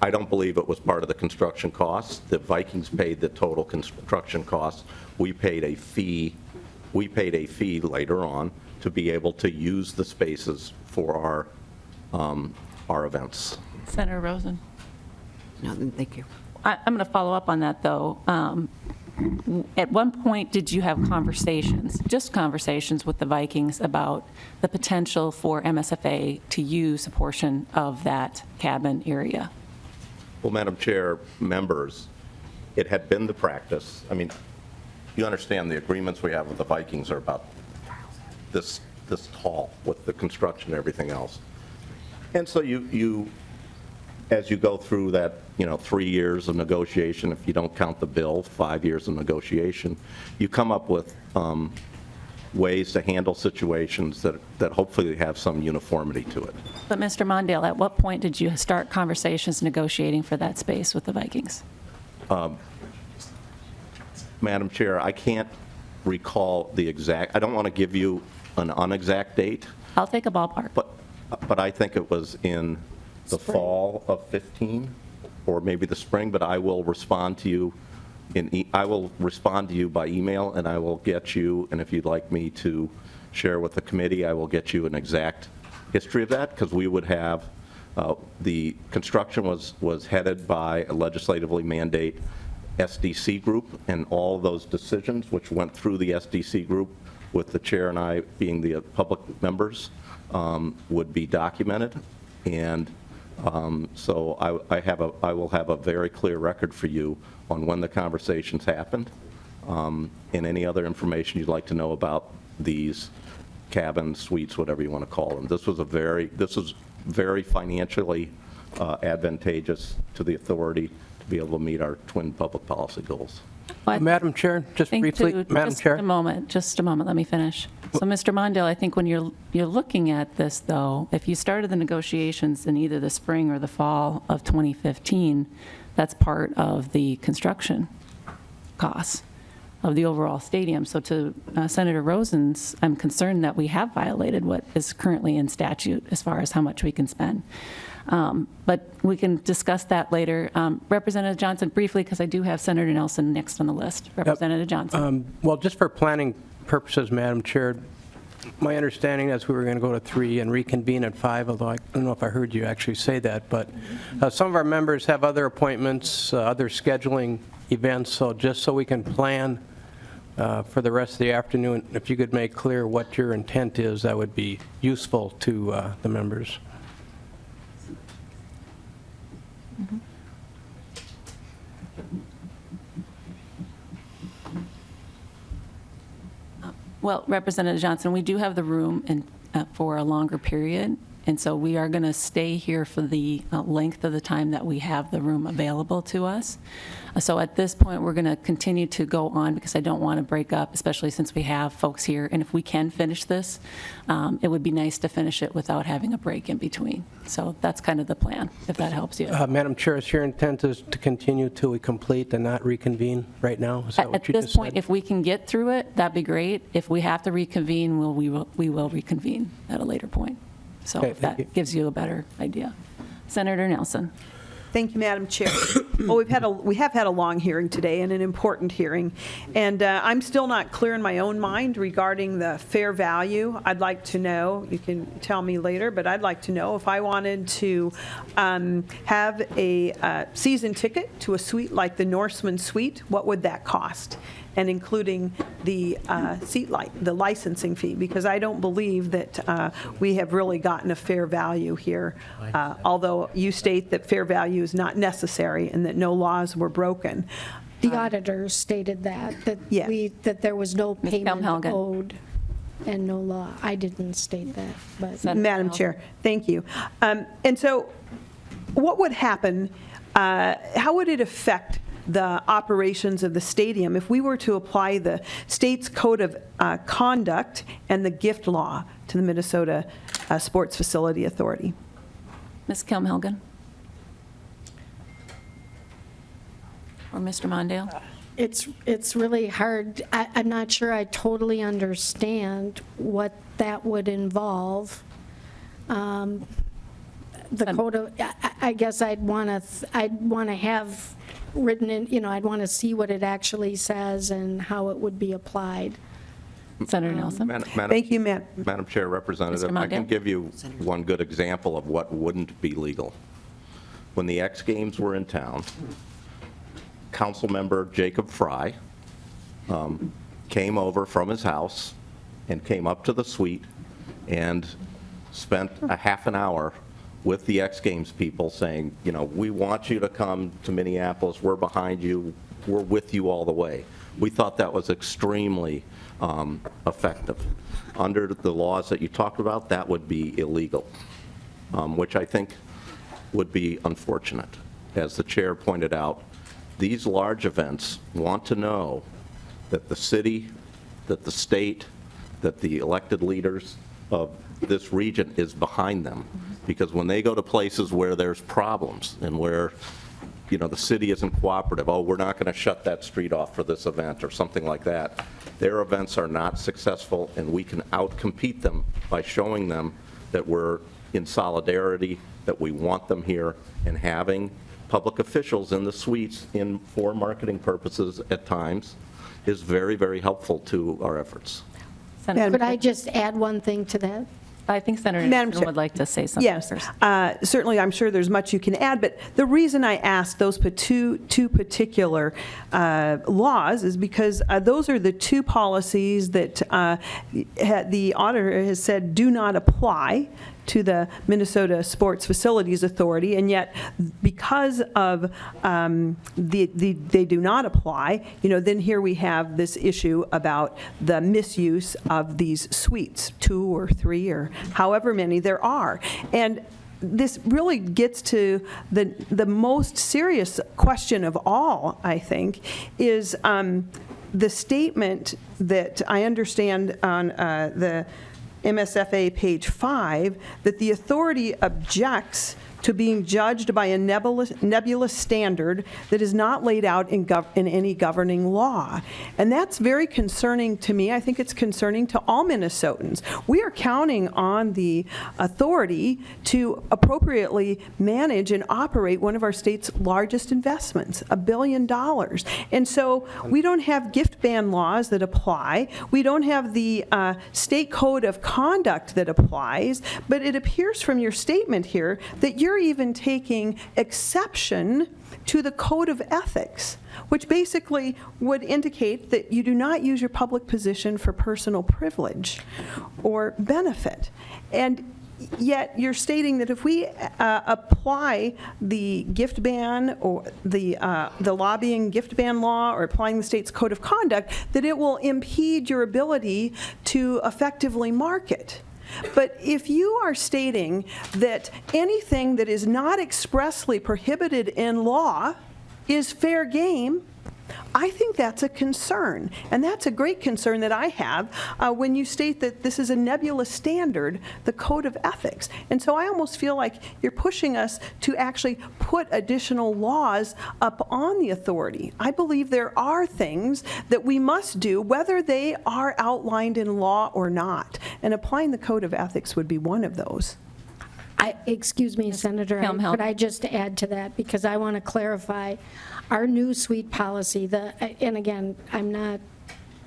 I don't believe it was part of the construction costs. The Vikings paid the total construction costs. We paid a fee. We paid a fee later on to be able to use the spaces for our events. Senator Rosen. No, then thank you. I'm going to follow up on that, though. At one point, did you have conversations, just conversations with the Vikings about the potential for MSFA to use a portion of that cabin area? Well, Madam Chair, members, it had been the practice. I mean, you understand the agreements we have with the Vikings are about this tall with the construction and everything else. And so as you go through that, 3 years of negotiation, if you don't count the bill, 5 years of negotiation, you come up with ways to handle situations that hopefully have some uniformity to it. But Mr. Mondale, at what point did you start conversations negotiating for that space with the Vikings? Madam Chair, I can't recall the exact, I don't want to give you an unexact date. I'll take a ballpark. But I think it was in the fall of 15 or maybe the spring, but I will respond to you by email, and I will get you, and if you'd like me to share with the committee, I will get you an exact history of that, because we would have, the construction was headed by a legislatively mandate SDC group, and all those decisions which went through the SDC group with the chair and I being the public members would be documented. And so I will have a very clear record for you on when the conversations happened and any other information you'd like to know about these cabins, suites, whatever you want to call them. This was very financially advantageous to the authority to be able to meet our twin public policy goals. Madam Chair, just briefly, Madam Chair. Just a moment, let me finish. So, Mr. Mondale, I think when you're looking at this, though, if you started the negotiations in either the spring or the fall of 2015, that's part of the construction costs of the overall stadium. So to Senator Rosen's, I'm concerned that we have violated what is currently in statute as far as how much we can spend. But we can discuss that later. Representative Johnson, briefly, because I do have Senator Nelson next on the list. Representative Johnson. Well, just for planning purposes, Madam Chair, my understanding is we were going to go to 3 and reconvene at 5, although I don't know if I heard you actually say that. But some of our members have other appointments, other scheduling events, so just so we can plan for the rest of the afternoon, if you could make clear what your intent is, that would be useful to the members. Mm-hmm. Well, Representative Johnson, we do have the room for a longer period, and so we are going to stay here for the length of the time that we have the room available to us. So at this point, we're going to continue to go on because I don't want to break up, especially since we have folks here. And if we can finish this, it would be nice to finish it without having a break in between. So that's kind of the plan, if that helps you. Madam Chair, is your intent is to continue till we complete and not reconvene right now? Is that what you just said? At this point, if we can get through it, that'd be great. If we have to reconvene, we will reconvene at a later point. So Okay, if that gives you a better idea. Senator Nelson. Thank you, Madam Chair. Well, we have had a long hearing today and an important hearing, and I'm still not clear in my own mind regarding the fair value. I'd like to know, you can tell me later, but I'd like to know if I wanted to have a season ticket to a suite like the Norseman Suite, what would that cost? and including the the licensing fee, because I don't believe that we have really gotten a fair value here, although you state that fair value is not necessary and that no laws were broken. The auditor stated that that there was no payment Calhoun. owed and no law. I didn't state that, but. Madam Chair, thank you. And so what would happen, how would it affect the operations of the stadium if we were to apply the state's code of conduct and the gift law to the Minnesota Sports Facility Authority? Ms. Kelmhelgen? Or Mr. Mondale? It's really hard. I'm not sure I totally understand what that would involve. The code of, I guess I'd want to have written in, I'd want to see what it actually says and how it would be applied. Senator Nelson? Thank you, Madam Chair, Representative, Mr. I can Mondale? give you one good example of what wouldn't be legal. When the X Games were in town, Councilmember Jacob Fry came over from his house and came up to the suite and spent a half an hour with the X Games people saying, we want you to come to Minneapolis, we're behind you, we're with you all the way. We thought that was extremely effective. Under the laws that you talked about, that would be illegal, which I think would be unfortunate. As the chair pointed out, these large events want to know that the city, that the state, that the elected leaders of this region is behind them. Because when they go to places where there's problems and where, the city isn't cooperative, we're not going to shut that street off for this event or something like that, their events are not successful, and we can outcompete them by showing them that we're in solidarity, that we want them here, and having public officials in the suites for marketing purposes at times is very, very helpful to our efforts. Could I just add one thing to that? I think Senator Madam Nelson Chair. would like to say something Yes, first. certainly, I'm sure there's much you can add, but the reason I asked those two particular laws is because those are the two policies that the auditor has said do not apply to the Minnesota Sports Facilities Authority, and yet because of they do not apply, then here we have this issue about the misuse of these suites, 2 or 3 or however many there are. And this really gets to the most serious question of all, I think, is the statement that I understand on the MSFA page 5, that the authority objects to being judged by a nebulous standard that is not laid out in any governing law. And that's very concerning to me. I think it's concerning to all Minnesotans. We are counting on the authority to appropriately manage and operate one of our state's largest investments, $1 billion. And so we don't have gift ban laws that apply. We don't have the state code of conduct that applies. But it appears from your statement here that you're even taking exception to the code of ethics, which basically would indicate that you do not use your public position for personal privilege or benefit. And yet you're stating that if we apply the gift ban or the lobbying gift ban law or applying the state's code of conduct, that it will impede your ability to effectively market. But if you are stating that anything that is not expressly prohibited in law is fair game, I think that's a concern. And that's a great concern that I have when you state that this is a nebulous standard, the code of ethics. And so I almost feel like you're pushing us to actually put additional laws up on the authority. I believe there are things that we must do, whether they are outlined in law or not. And applying the code of ethics would be one of those. Excuse me, Senator, could I just add to that, because I want to clarify our new suite policy, and again, I'm not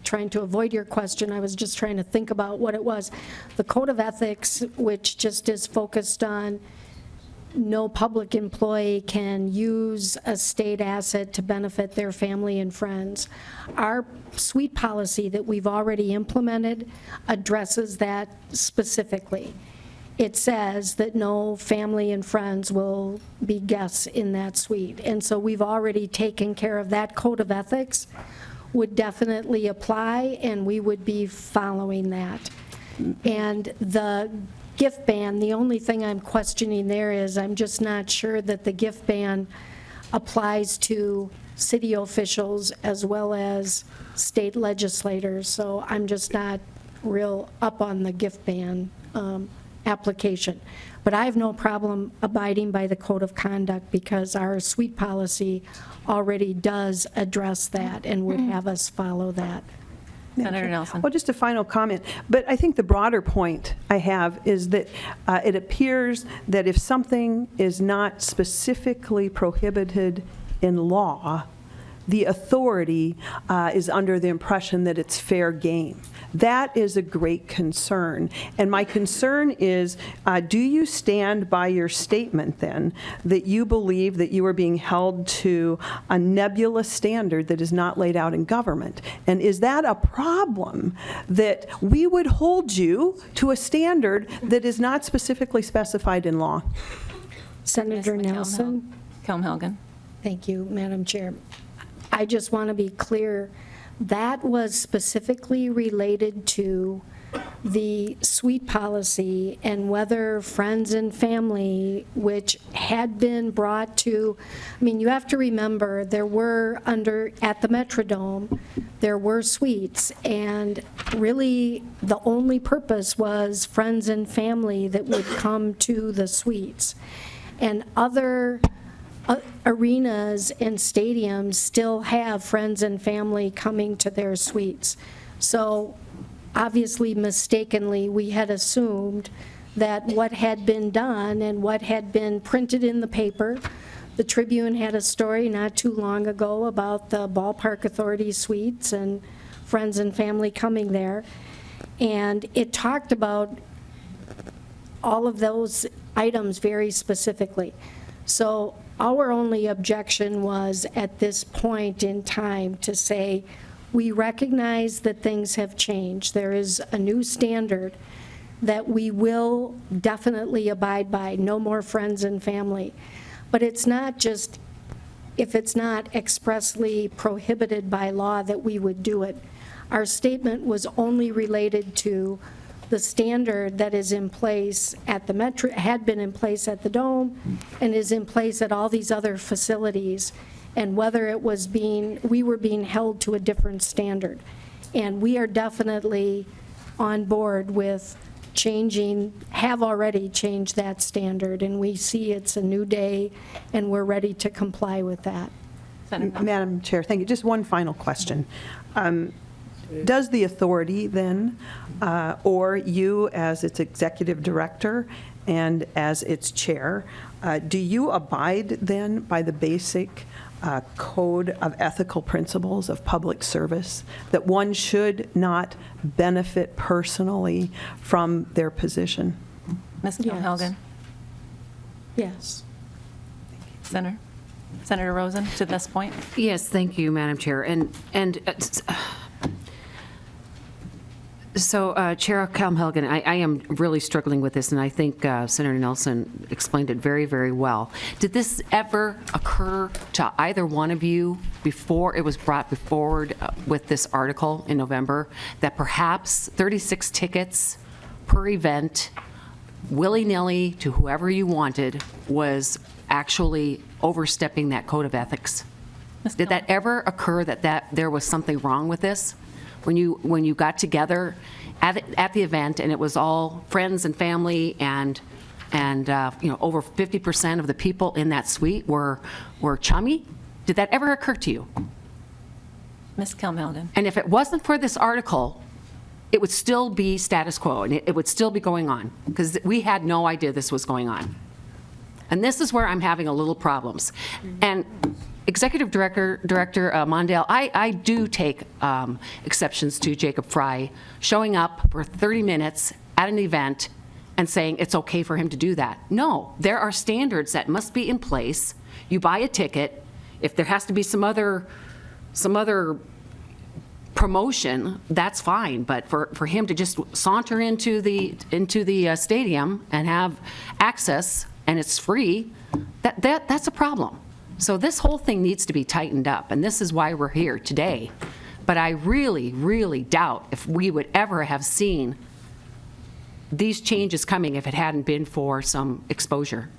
trying to avoid your question, I was just trying to think about what it was. The code of ethics, which just is focused on no public employee can use a state asset to benefit their family and friends. Our suite policy that we've already implemented addresses that specifically. It says that no family and friends will be guests in that suite. And so we've already taken care of that. Code of ethics would definitely apply, and we would be following that. And the gift ban, the only thing I'm questioning there is I'm just not sure that the gift ban applies to city officials as well as state legislators. So I'm just not real up on the gift ban application. But I have no problem abiding by the code of conduct because our suite policy already does address that and would have us follow that. Senator Nelson. Well, just a final comment, but I think the broader point I have is that it appears that if something is not specifically prohibited in law, the authority is under the impression that it's fair game. That is a great concern. And my concern is, do you stand by your statement then that you believe that you are being held to a nebulous standard that is not laid out in government? And is that a problem that we would hold you to a standard that is not specifically specified in law? Senator Nelson. Kelm-Helgen. Thank you, Madam Chair. I just want to be clear, that was specifically related to the suite policy and whether friends and family, which had been brought to, I mean, you have to remember, there were at the Metrodome, there were suites, and really the only purpose was friends and family that would come to the suites. And other arenas and stadiums still have friends and family coming to their suites. So obviously mistakenly, we had assumed that what had been done and what had been printed in the paper, the Tribune had a story not too long ago about the Ballpark Authority suites and friends and family coming there. And it talked about all of those items very specifically. So our only objection was at this point in time to say, we recognize that things have changed. There is a new standard that we will definitely abide by, no more friends and family. But it's not just, if it's not expressly prohibited by law that we would do it. Our statement was only related to the standard that is in place at the Metro, had been in place at the Dome, and is in place at all these other facilities, and whether it was we were being held to a different standard. And we are definitely on board with have already changed that standard, and we see it's a new day, and we're ready to comply with that. Madam Chair, thank you. Just one final question. Does the authority then, or you as its executive director and as its chair, do you abide then by the basic code of ethical principles of public service, that one should not benefit personally from their position? Ms. Kelm-Helgen. Yes. Senator Rosen, to this point. Yes, thank you, Madam Chair. So, Chair Kelm-Helgen, I am really struggling with this, and I think Senator Nelson explained it very, very well. Did this ever occur to either one of you before it was brought forward with this article in November, that perhaps 36 tickets per event, willy-nilly to whoever you wanted, was actually overstepping that code of ethics? Did that ever occur, that there was something wrong with this? When you got together at the event and it was all friends and family and over 50% of the people in that suite were chummy? Did that ever occur to you? Ms. Kelm-Helgen. And if it wasn't for this article, it would still be status quo and it would still be going on, because we had no idea this was going on. And this is where I'm having a little problems. And Executive Director Mondale, I do take exceptions to Jacob Fry showing up for 30 minutes at an event and saying it's okay for him to do that. No, there are standards that must be in place. You buy a ticket. If there has to be some other promotion, that's fine, but for him to just saunter into the stadium and have access, and it's free, that's a problem. So this whole thing needs to be tightened up, and this is why we're here today. But I really, really doubt if we would ever have seen these changes coming if it hadn't been for some exposure.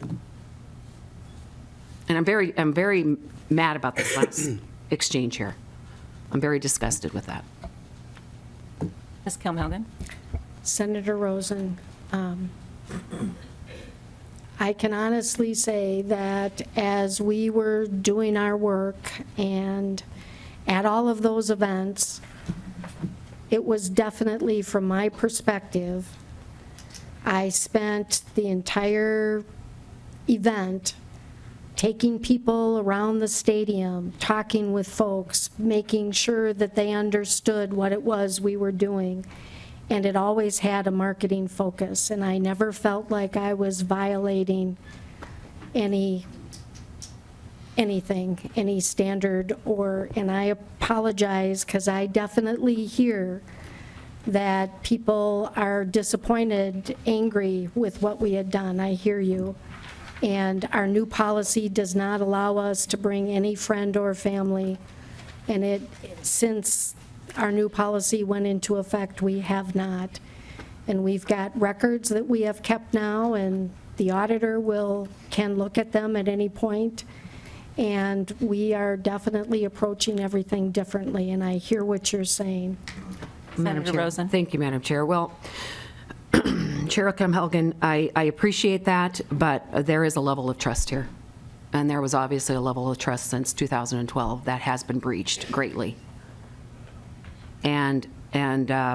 And I'm very mad about this last exchange here. I'm very disgusted with that. Ms. Kilmelgan? Senator Rosen, I can honestly say that as we were doing our work and at all of those events, it was definitely, from my perspective, I spent the entire event taking people around the stadium, talking with folks, making sure that they understood what it was we were doing. And it always had a marketing focus, and I never felt like I was violating anything, any standard, and I apologize because I definitely hear that people are disappointed, angry with what we had done. I hear you. And our new policy does not allow us to bring any friend or family. And since our new policy went into effect, we have not. And we've got records that we have kept now, and the auditor can look at them at any point. And we are definitely approaching everything differently, and I hear what you're saying. Senator Rosen. Thank you, Madam Chair. Well, Chair Kilmelgan, I appreciate that, but there is a level of trust here. And there was obviously a level of trust since 2012 that has been breached greatly. And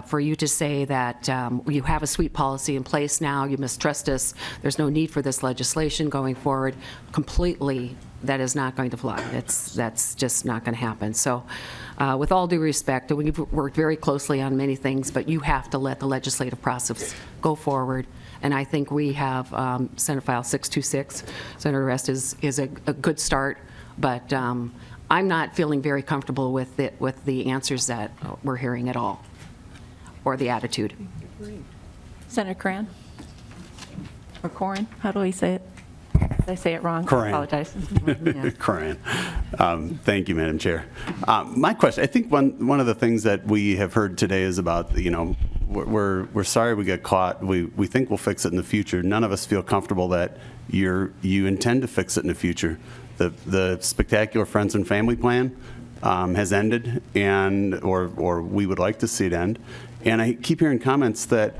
for you to say that you have a sweep policy in place now, you mistrust us, there's no need for this legislation going forward, completely, that is not going to fly. That's just not going to happen. So with all due respect, we've worked very closely on many things, but you have to let the legislative process go forward. And I think we have Senate File 626, Senator Rest is a good start, but I'm not feeling very comfortable with the answers that we're hearing at all, or the attitude. Senator Coran? Or Corin? How do we say it? Did I say it wrong? Coran. I apologize. Coran. Thank you, Madam Chair. My question, I think one of the things that we have heard today is about, we're sorry we got caught. We think we'll fix it in the future. None of us feel comfortable that you intend to fix it in the future. The spectacular Friends and Family Plan has ended, or we would like to see it end. And I keep hearing comments that,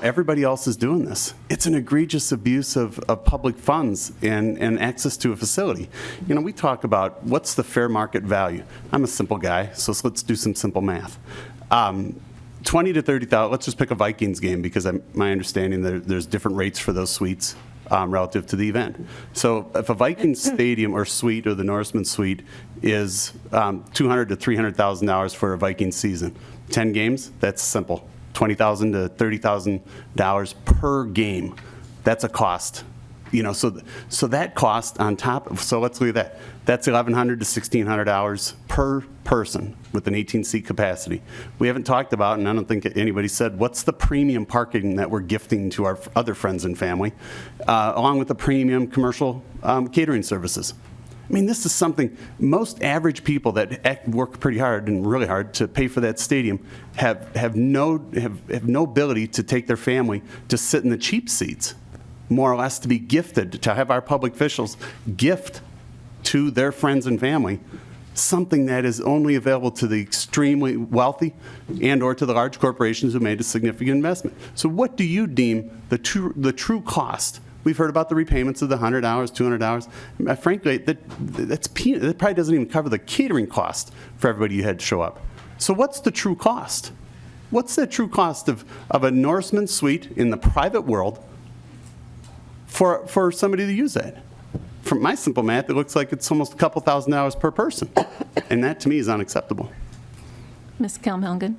everybody else is doing this. It's an egregious abuse of public funds and access to a facility. We talk about what's the fair market value. I'm a simple guy, so let's do some simple math. 20 to 30,000. Let's just pick a Vikings game because my understanding there's different rates for those suites relative to the event. So if a Vikings stadium or suite or the Norseman suite is $200,000 to $300,000 for a Vikings season, 10 games, that's simple. $20,000 to $30,000 per game. That's a cost. So that cost on top of, so let's look at that. That's $1,100 to $1,600 per person with an 18-seat capacity. We haven't talked about, and I don't think anybody said, what's the premium parking that we're gifting to our other friends and family, along with the premium commercial catering services. I mean, this is something most average people that work pretty hard and really hard to pay for that stadium have no ability to take their family to sit in the cheap seats, more or less to be gifted, to have our public officials gift to their friends and family something that is only available to the extremely wealthy and or to the large corporations who made a significant investment. So what do you deem the true cost? We've heard about the repayments of the $100, $200. Frankly, that's peanut. That probably doesn't even cover the catering cost for everybody you had to show up. So what's the true cost? What's the true cost of a Norseman suite in the private world for somebody to use that? From my simple math, it looks like it's almost a couple $1,000s per person. And that, to me, is unacceptable. Ms. Kilmelgan?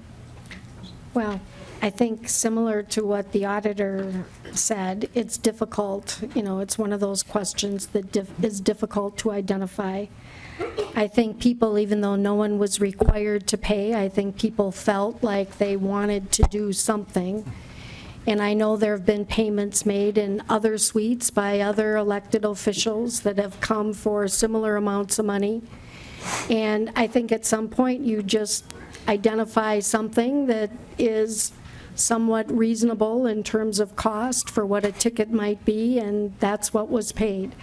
Well, I think similar to what the auditor said, it's difficult, it's one of those questions that is difficult to identify. I think people, even though no one was required to pay, I think people felt like they wanted to do something. And I know there have been payments made in other suites by other elected officials that have come for similar amounts of money. And I think at some point you just identify something that is somewhat reasonable in terms of cost for what a ticket might be, and that's what was paid.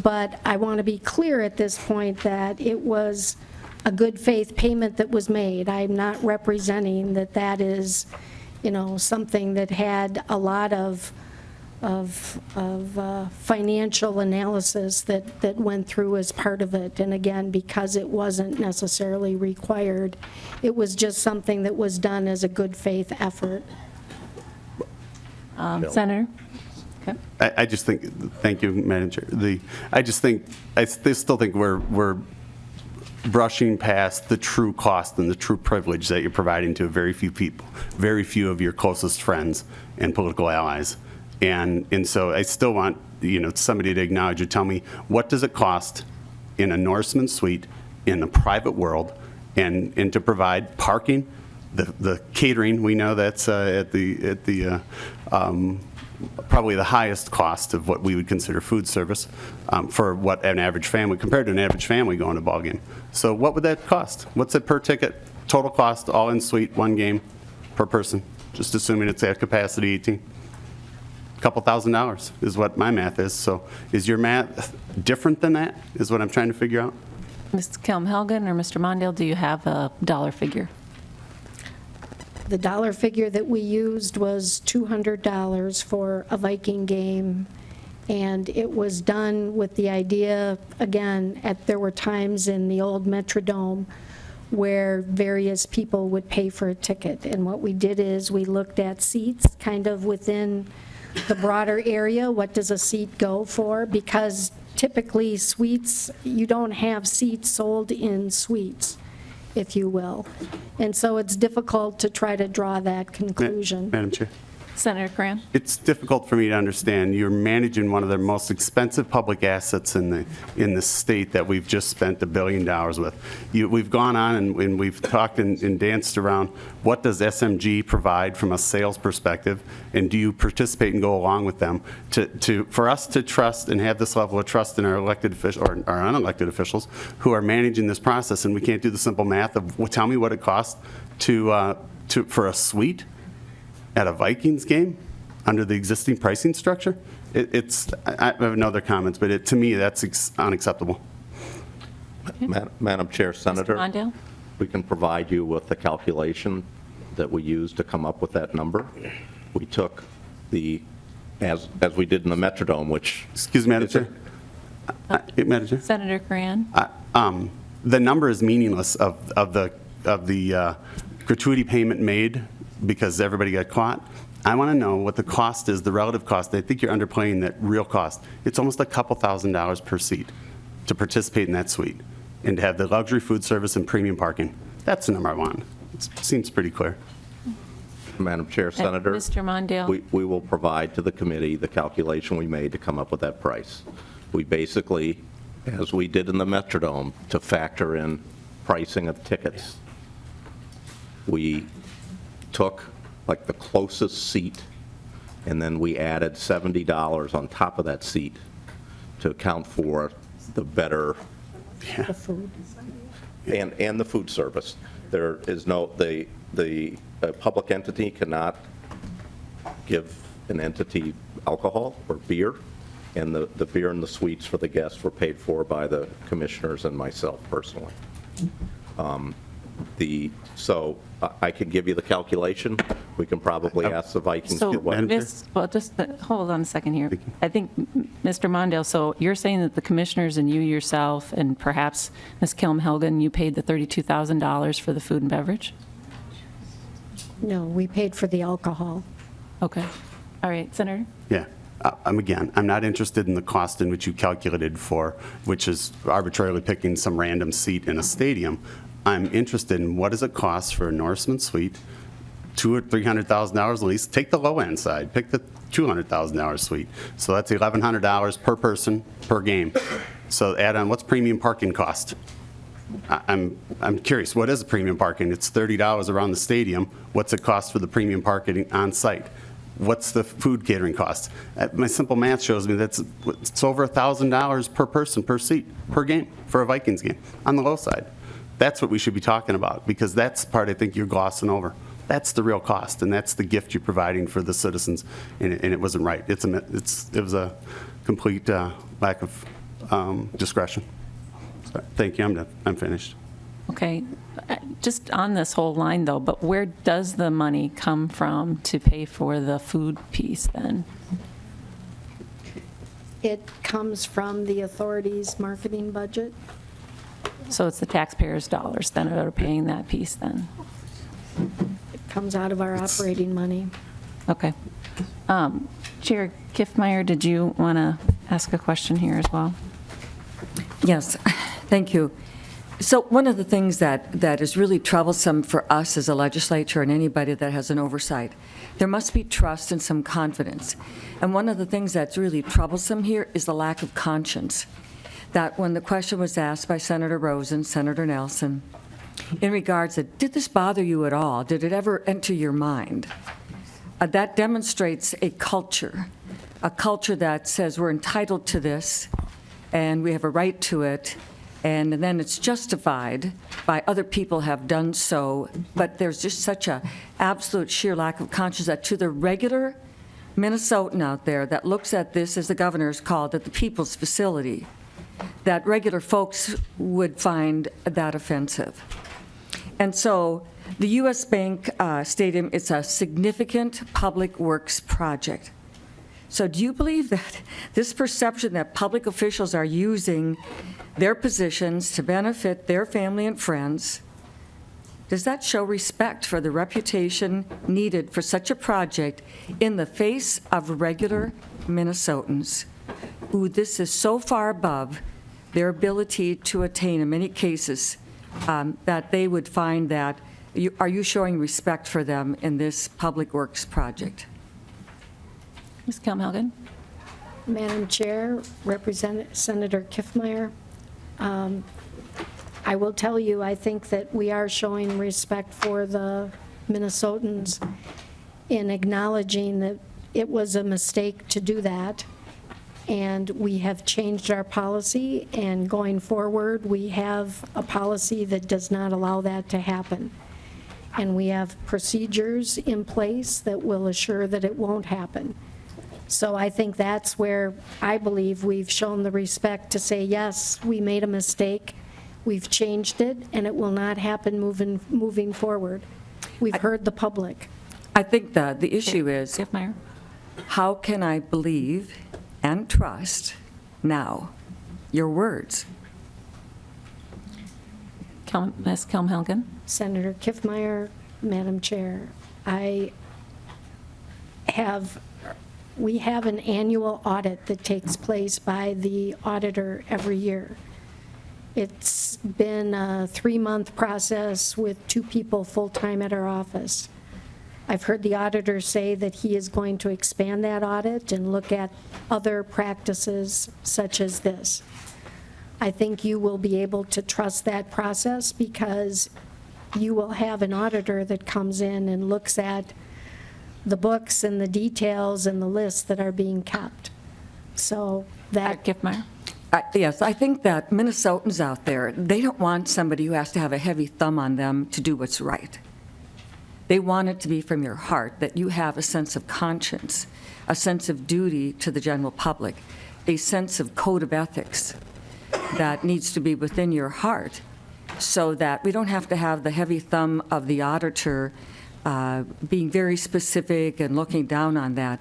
But I want to be clear at this point that it was a good faith payment that was made. I'm not representing that that is, something that had a lot of financial analysis that went through as part of it. And again, because it wasn't necessarily required, it was just something that was done as a good faith effort. Senator? Okay. I just think, thank you, Madam Chair. I still think we're brushing past the true cost and the true privilege that you're providing to very few people, very few of your closest friends and political allies. And so I still want, somebody to acknowledge or tell me, what does it cost in a Norseman suite in the private world and to provide parking, the catering, we know that's at the probably the highest cost of what we would consider food service for what an average family, compared to an average family going to a ball game. So what would that cost? What's it per ticket, total cost, all in suite, one game per person? Just assuming it's at capacity 18. Couple $1,000 is what my math is. So is your math different than that, is what I'm trying to figure out? Ms. Kelm-Helgen or Mr. Mondale, do you have a dollar figure? The dollar figure that we used was $200 for a Viking game, and it was done with the idea, again, there were times in the old Metrodome where various people would pay for a ticket. And what we did is we looked at seats kind of within the broader area. What does a seat go for? Because typically suites, you don't have seats sold in suites, if you will. And so it's difficult to try to draw that conclusion. Madam Chair. Senator Cran? It's difficult for me to understand. You're managing one of the most expensive public assets in the state that we've just spent $1 billion with. We've gone on and we've talked and danced around, what does SMG provide from a sales perspective, and do you participate and go along with them for us to trust and have this level of trust in our elected officials or our unelected officials who are managing this process, and we can't do the simple math of, well, tell me what it costs for a suite at a Vikings game under the existing pricing structure? I have no other comments, but to me, that's unacceptable. Madam Chair, Senator, Mondale? we can provide you with the calculation that we used to come up with that number. We took as we did in the Metrodome, which... Excuse me, Madam Chair. Madam Chair? Senator Cran? The number is meaningless of the gratuity payment made because everybody got caught. I want to know what the cost is, the relative cost. I think you're underplaying that real cost. It's almost a couple $1,000s per seat to participate in that suite and to have the luxury food service and premium parking. That's the number I want. It seems pretty clear. Madam Chair, Senator. Mr. Mondale? We will provide to the committee the calculation we made to come up with that price. We basically, as we did in the Metrodome, to factor in pricing of tickets, we took like the closest seat, and then we added $70 on top of that seat to account for the better The food. and the food service. There is no, the public entity cannot give an entity alcohol or beer, and the beer and the sweets for the guests were paid for by the commissioners and myself personally. So I could give you the calculation. We can probably ask the Vikings. So, hold on a second here. I think, Mr. Mondale, so you're saying that the commissioners and you yourself and perhaps Ms. Kelm-Helgen, you paid the $32,000 for the food and beverage? No, we paid for the alcohol. Okay. All right, Senator? Yeah. I'm not interested in the cost in which you calculated for, which is arbitrarily picking some random seat in a stadium. I'm interested in what does it cost for a Norseman suite $200,000 or $300,000 lease, take the low-end side, pick the $200,000 suite. So that's $1,100 per person per game. So add on, what's premium parking cost? I'm curious, what is a premium parking? It's $30 around the stadium. What's it cost for the premium parking on site? What's the food catering cost? My simple math shows me it's over $1,000 per person per seat per game for a Vikings game on the low side. That's what we should be talking about, because that's the part I think you're glossing over. That's the real cost, and that's the gift you're providing for the citizens, and it wasn't right. It was a complete lack of discretion. So, thank you. I'm finished. Okay, just on this whole line though, but where does the money come from to pay for the food piece then? It comes from the authority's marketing budget. So it's the taxpayers' dollars then that are paying that piece then? It comes out of our operating money. Okay. Chair Kiffmeyer, did you want to ask a question here as well? Yes, thank you. So one of the things that is really troublesome for us as a legislature and anybody that has an oversight, there must be trust and some confidence. And one of the things that's really troublesome here is the lack of conscience. That when the question was asked by Senator Rosen, Senator Nelson, in regards to, did this bother you at all? Did it ever enter your mind? That demonstrates a culture that says we're entitled to this and we have a right to it, and then it's justified by other people have done so, but there's just such a absolute sheer lack of conscience that to the regular Minnesotan out there that looks at this, as the governor's called it, the people's facility, that regular folks would find that offensive. And so the U.S. Bank Stadium, it's a significant public works project. So do you believe that this perception that public officials are using their positions to benefit their family and friends, does that show respect for the reputation needed for such a project in the face of regular Minnesotans, who this is so far above their ability to attain in many cases, that they would find that, are you showing respect for them in this public works project? Ms. Kelmhelgen? Madam Chair, Senator Kiffmeyer, I will tell you, I think that we are showing respect for the Minnesotans in acknowledging that it was a mistake to do that, and we have changed our policy, and going forward, we have a policy that does not allow that to happen. And we have procedures in place that will assure that it won't happen. So I think that's where I believe we've shown the respect to say, yes, we made a mistake, we've changed it, and it will not happen moving forward. We've heard the public. I think the issue is, how can I believe and trust now your words? Ms. Kelmhelgen? Senator Kiffmeyer, Madam Chair, we have an annual audit that takes place by the auditor every year. It's been a 3-month process with 2 people full-time at our office. I've heard the auditor say that he is going to expand that audit and look at other practices such as this. I think you will be able to trust that process because you will have an auditor that comes in and looks at the books and the details and the lists that are being kept. So that... Kiffmeyer? Yes, I think that Minnesotans out there, they don't want somebody who has to have a heavy thumb on them to do what's right. They want it to be from your heart, that you have a sense of conscience, a sense of duty to the general public, a sense of code of ethics that needs to be within your heart, so that we don't have to have the heavy thumb of the auditor being very specific and looking down on that.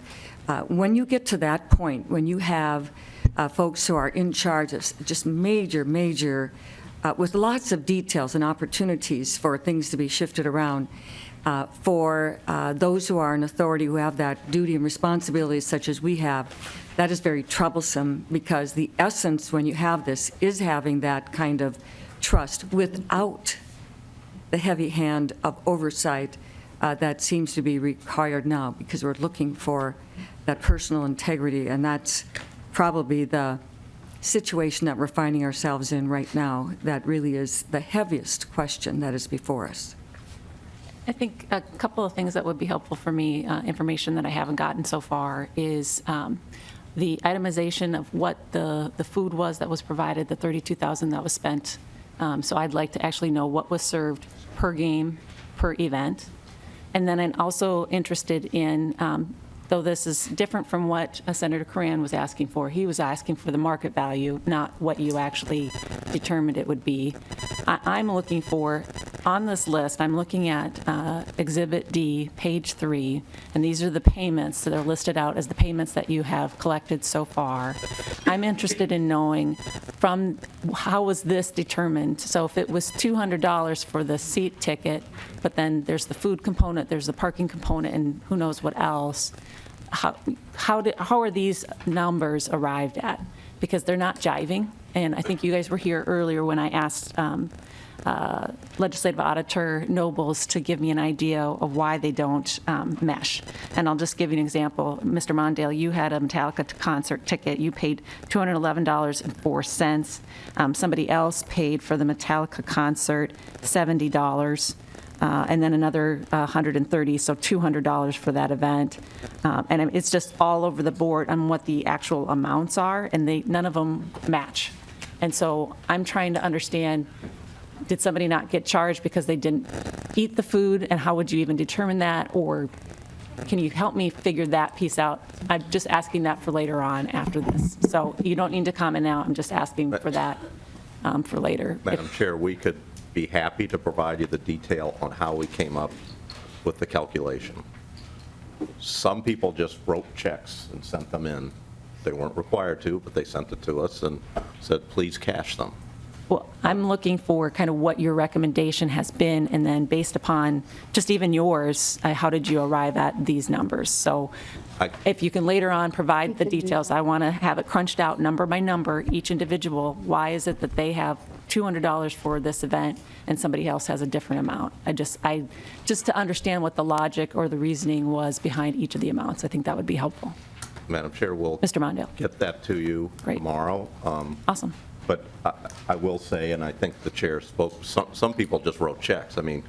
When you get to that point, when you have folks who are in charge of just major, with lots of details and opportunities for things to be shifted around, for those who are in authority, who have that duty and responsibility such as we have, that is very troublesome, because the essence when you have this is having that kind of trust without the heavy hand of oversight that seems to be required now, because we're looking for that personal integrity, and that's probably the situation that we're finding ourselves in right now. That really is the heaviest question that is before us. I think a couple of things that would be helpful for me, information that I haven't gotten so far, is the itemization of what the food was that was provided, the $32,000 that was spent. So I'd like to actually know what was served per game, per event. And then I'm also interested in, though this is different from what Senator Coran was asking for, he was asking for the market value, not what you actually determined it would be. I'm looking for, on this list, I'm looking at Exhibit D, page 3, and these are the payments that are listed out as the payments that you have collected so far. I'm interested in knowing from how was this determined? So if it was $200 for the seat ticket, but then there's the food component, there's the parking component, and who knows what else, how are these numbers arrived at? Because they're not jiving, and I think you guys were here earlier when I asked Legislative Auditor Nobles to give me an idea of why they don't mesh. And I'll just give you an example. Mr. Mondale, you had a Metallica concert ticket. You paid $211.04. Somebody else paid for the Metallica concert $70. And then another $130, so $200 for that event. And it's just all over the board on what the actual amounts are, and none of them match. And so I'm trying to understand, did somebody not get charged because they didn't eat the food, and how would you even determine that? Or can you help me figure that piece out? I'm just asking that for later on after this. So you don't need to comment now, I'm just asking for that for later. Madam Chair, we could be happy to provide you the detail on how we came up with the calculation. Some people just wrote checks and sent them in. They weren't required to, but they sent it to us and said, please cash them. Well, I'm looking for kind of what your recommendation has been, and then based upon just even yours, how did you arrive at these numbers? So if you can later on provide the details, I want to have it crunched out number by number, each individual. Why is it that they have $200 for this event and somebody else has a different amount? Just to understand what the logic or the reasoning was behind each of the amounts, I think that would be helpful. Madam Chair, we'll Mr. Mondale. get that to you tomorrow. Awesome. But I will say, and I think the chair spoke, some people just wrote checks. I mean,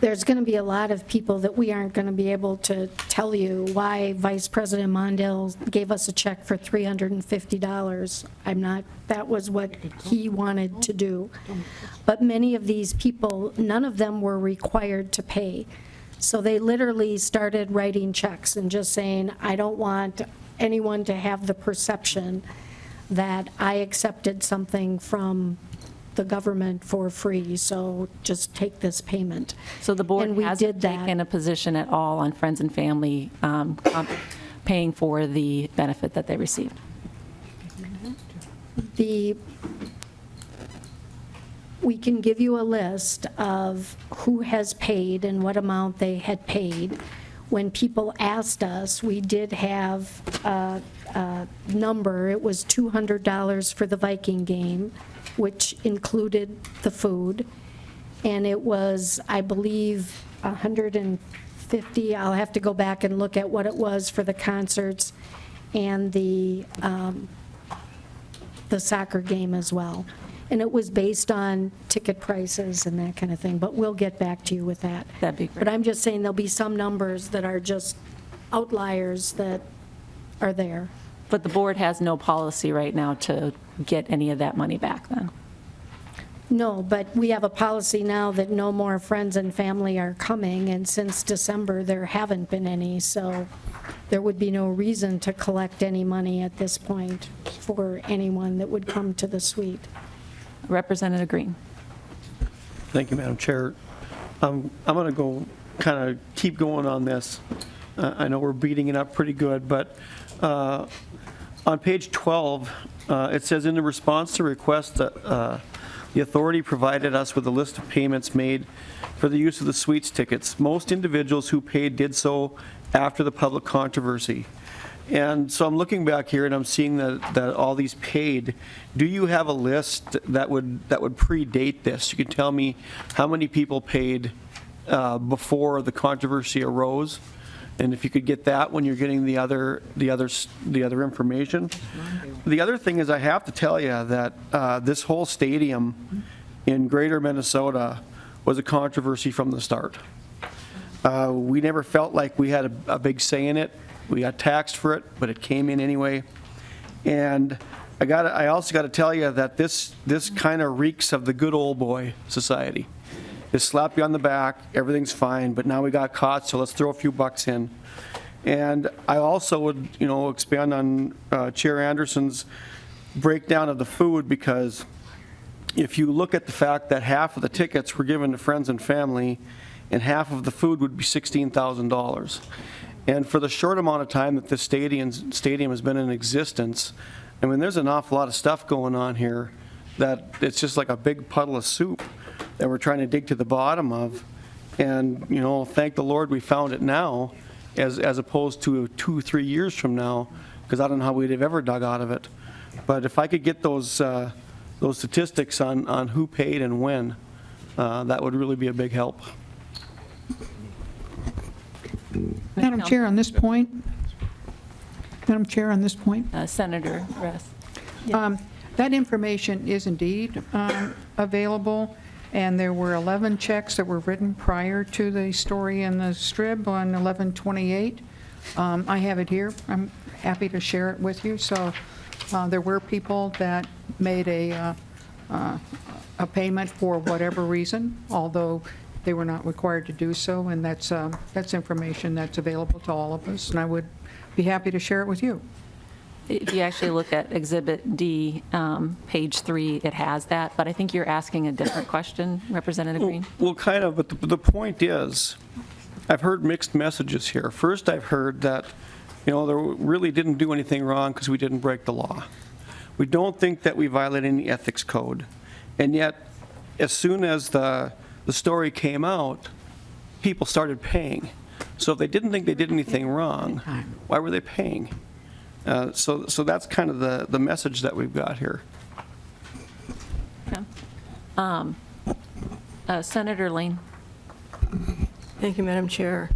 There's going to be a lot of people that we aren't going to be able to tell you why Vice President Mondale gave us a check for $350. That was what he wanted to do. But many of these people, none of them were required to pay. So they literally started writing checks and just saying, I don't want anyone to have the perception that I accepted something from the government for free, so just take this payment. So the board And we hasn't did that. taken a position at all on friends and family paying for the benefit that they received? We can give you a list of who has paid and what amount they had paid. When people asked us, we did have a number. It was $200 for the Viking game, which included the food. And it was, I believe, $150. I'll have to go back and look at what it was for the concerts and the soccer game as well. And it was based on ticket prices and that kind of thing, but we'll get back to you with that. That'd be great. But I'm just saying there'll be some numbers that are just outliers that are there. But the board has no policy right now to get any of that money back then? No, but we have a policy now that no more friends and family are coming, and since December, there haven't been any, so there would be no reason to collect any money at this point for anyone that would come to the suite. Representative Green. Thank you, Madam Chair. I'm going to go kind of keep going on this. I know we're beating it up pretty good, but on page 12, it says, in the response to request that the authority provided us with a list of payments made for the use of the suites tickets. Most individuals who paid did so after the public controversy. And so I'm looking back here and I'm seeing that all these paid. Do you have a list that would predate this? You can tell me how many people paid before the controversy arose. And if you could get that when you're getting the other information. The other thing is, I have to tell you that this whole stadium in Greater Minnesota was a controversy from the start. We never felt like we had a big say in it. We got taxed for it, but it came in anyway. And I also got to tell you that this kind of reeks of the good old boy society. Just slap you on the back, everything's fine, but now we got caught, so let's throw a few bucks in. And I also would, expand on Chair Anderson's breakdown of the food, because if you look at the fact that half of the tickets were given to friends and family, and half of the food would be $16,000. And for the short amount of time that this stadium has been in existence, I mean, there's an awful lot of stuff going on here that it's just like a big puddle of soup that we're trying to dig to the bottom of. And, thank the Lord we found it now, as opposed to 2-3 years from now, because I don't know how we'd have ever dug out of it. But if I could get those statistics on who paid and when, that would really be a big help. Madam Chair, on this point, Senator Russ. That information is indeed available, and there were 11 checks that were written prior to the story in the Strib on 11/28. I have it here. I'm happy to share it with you. So there were people that made a payment for whatever reason, although they were not required to do so, and that's information that's available to all of us, and I would be happy to share it with you. If you actually look at Exhibit D, page 3, it has that, but I think you're asking a different question, Representative Green. Well, kind of, but the point is, I've heard mixed messages here. First, I've heard that, they really didn't do anything wrong because we didn't break the law. We don't think that we violated any ethics code. And yet, as soon as the story came out, people started paying. So if they didn't think they did anything wrong, why were they paying? So that's kind of the message that we've got here. Okay. Senator Lane. Thank you, Madam Chair.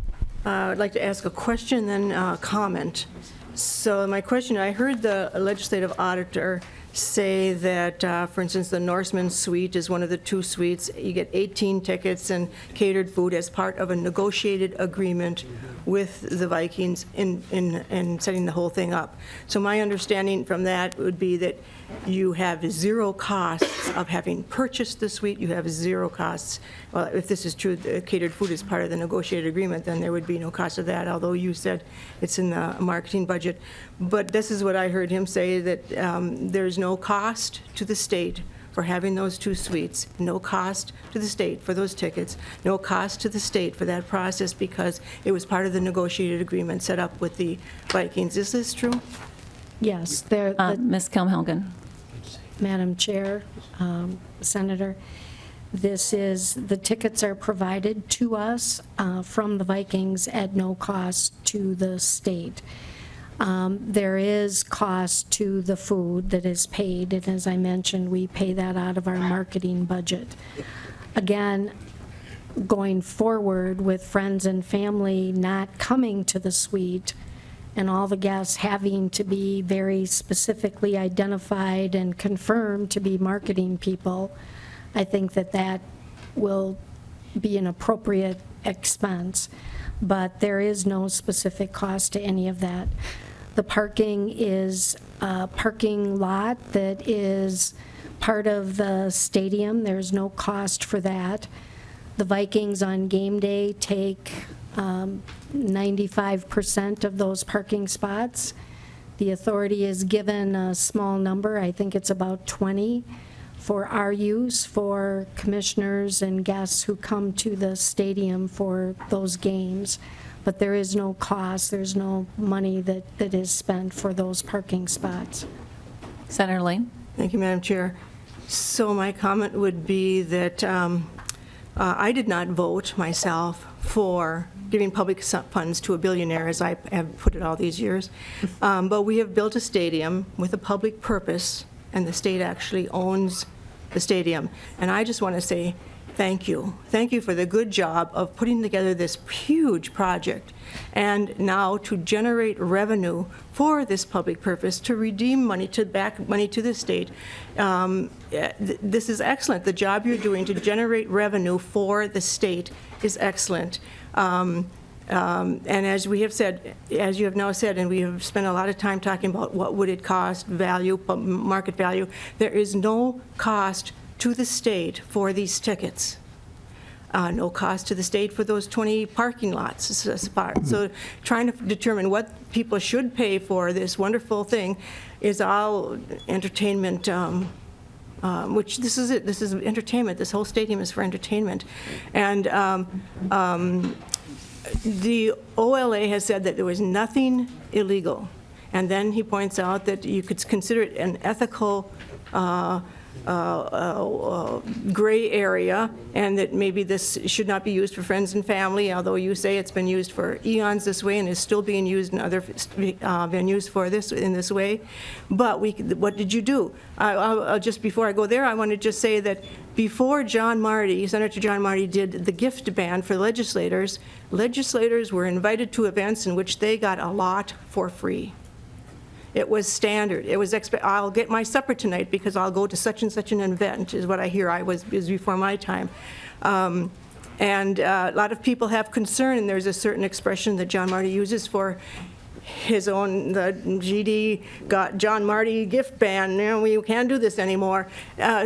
I'd like to ask a question, then a comment. So my question, I heard the legislative auditor say that, for instance, the Norseman suite is one of the 2 suites. You get 18 tickets and catered food as part of a negotiated agreement with the Vikings in setting the whole thing up. So my understanding from that would be that you have 0 costs of having purchased the suite. You have 0 costs. Well, if this is true, the catered food is part of the negotiated agreement, then there would be no cost of that, although you said it's in the marketing budget. But this is what I heard him say, that there's no cost to the state for having those 2 suites, no cost to the state for those tickets, no cost to the state for that process, because it was part of the negotiated agreement set up with the Vikings. Is this true? Yes. Ms. Kelmhelgen. Madam Chair, Senator, the tickets are provided to us from the Vikings at no cost to the state. There is cost to the food that is paid, and as I mentioned, we pay that out of our marketing budget. Again, going forward with friends and family not coming to the suite and all the guests having to be very specifically identified and confirmed to be marketing people, I think that will be an appropriate expense. But there is no specific cost to any of that. The parking is a parking lot that is part of the stadium. There's no cost for that. The Vikings on game day take 95% of those parking spots. The authority is given a small number, I think it's about 20, for our use, for commissioners and guests who come to the stadium for those games. But there is no cost, there's no money that is spent for those parking spots. Senator Lane. Thank you, Madam Chair. So my comment would be that I did not vote myself for giving public funds to a billionaire, as I have put it all these years. But we have built a stadium with a public purpose, and the state actually owns the stadium. And I just want to say, thank you. Thank you for the good job of putting together this huge project, and now to generate revenue for this public purpose, to redeem money, to back money to the state. This is excellent. The job you're doing to generate revenue for the state is excellent. And as we have said, as you have now said, and we have spent a lot of time talking about what would it cost, value, market value, there is no cost to the state for these tickets. No cost to the state for those 20 parking lots. So trying to determine what people should pay for this wonderful thing is all entertainment, which this is it. This is entertainment. This whole stadium is for entertainment. And the OLA has said that there was nothing illegal. And then he points out that you could consider it an ethical gray area, and that maybe this should not be used for friends and family, although you say it's been used for eons this way and is still being used in other venues for this in this way. But what did you do? Just before I go there, I want to just say that before Senator John Marty did the gift ban for legislators were invited to events in which they got a lot for free. It was standard. It was I'll get my supper tonight because I'll go to such and such an event, is what I hear. Is before my time. And a lot of people have concern, and there's a certain expression that John Marty uses for his own, the GD got John Marty gift ban, we can't do this anymore.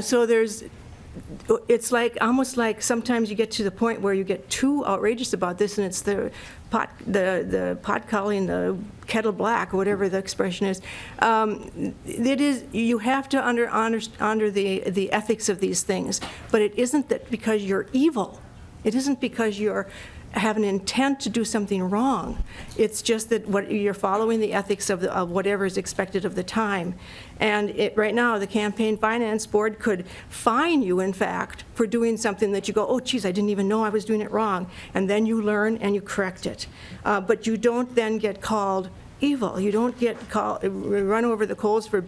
So it's like, almost like sometimes you get to the point where you get too outrageous about this, and it's the pot calling the kettle black, or whatever the expression is. It is, you have to honor the ethics of these things, but it isn't that because you're evil. It isn't because you have an intent to do something wrong. It's just that you're following the ethics of whatever is expected of the time. And right now, the Campaign Finance Board could fine you, in fact, for doing something that you go, oh, geez, I didn't even know I was doing it wrong. And then you learn and you correct it. But you don't then get called evil. You don't get run over the coals for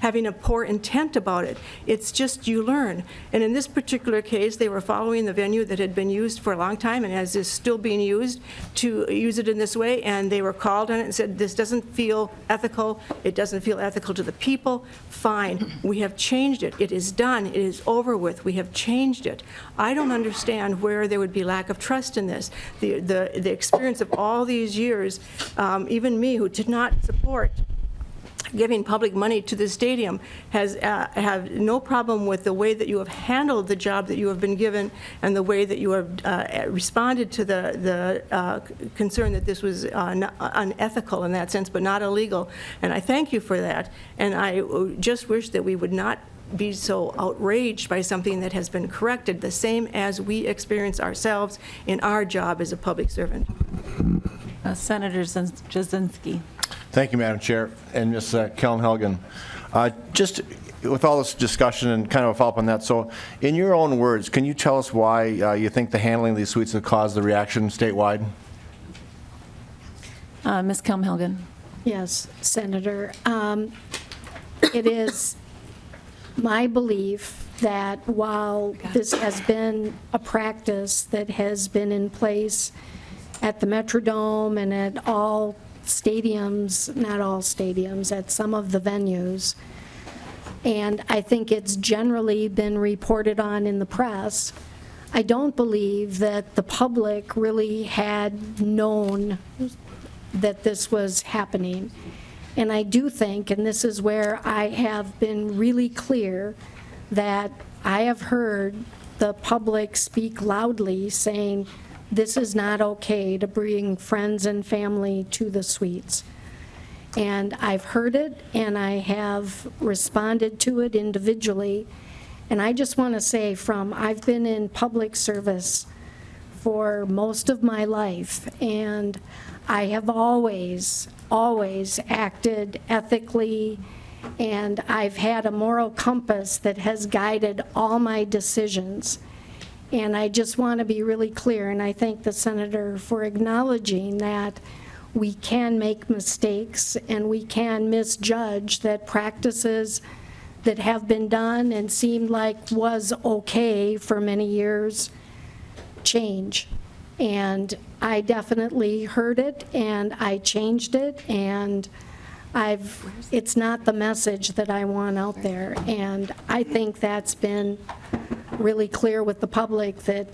having a poor intent about it. It's just you learn. And in this particular case, they were following the venue that had been used for a long time and as is still being used, to use it in this way, and they were called on it and said, this doesn't feel ethical. It doesn't feel ethical to the people. Fine. We have changed it. It is done. It is over with. We have changed it. I don't understand where there would be lack of trust in this. The experience of all these years, even me, who did not support giving public money to the stadium, have no problem with the way that you have handled the job that you have been given and the way that you have responded to the concern that this was unethical in that sense, but not illegal. And I thank you for that. And I just wish that we would not be so outraged by something that has been corrected, the same as we experience ourselves in our job as a public servant. Senator Jasinski. Thank you, Madam Chair, and Ms. Kellen Helgen. Just with all this discussion and kind of a follow-up on that, so in your own words, can you tell us why you think the handling of these suites have caused the reaction statewide? Ms. Kelm-Helgen. Yes, Senator. It is my belief that while this has been a practice that has been in place at the Metrodome and at all stadiums, not all stadiums, at some of the venues, and I think it's generally been reported on in the press, I don't believe that the public really had known that this was happening. And I do think, and this is where I have been really clear, that I have heard the public speak loudly saying, this is not okay to bring friends and family to the suites. And I've heard it, and I have responded to it individually. And I just want to say, I've been in public service for most of my life, and I have always acted ethically, and I've had a moral compass that has guided all my decisions. And I just want to be really clear, and I thank the Senator for acknowledging that we can make mistakes and we can misjudge that practices that have been done and seemed like was okay for many years change. And I definitely heard it, and I changed it, and it's not the message that I want out there. And I think that's been really clear with the public, that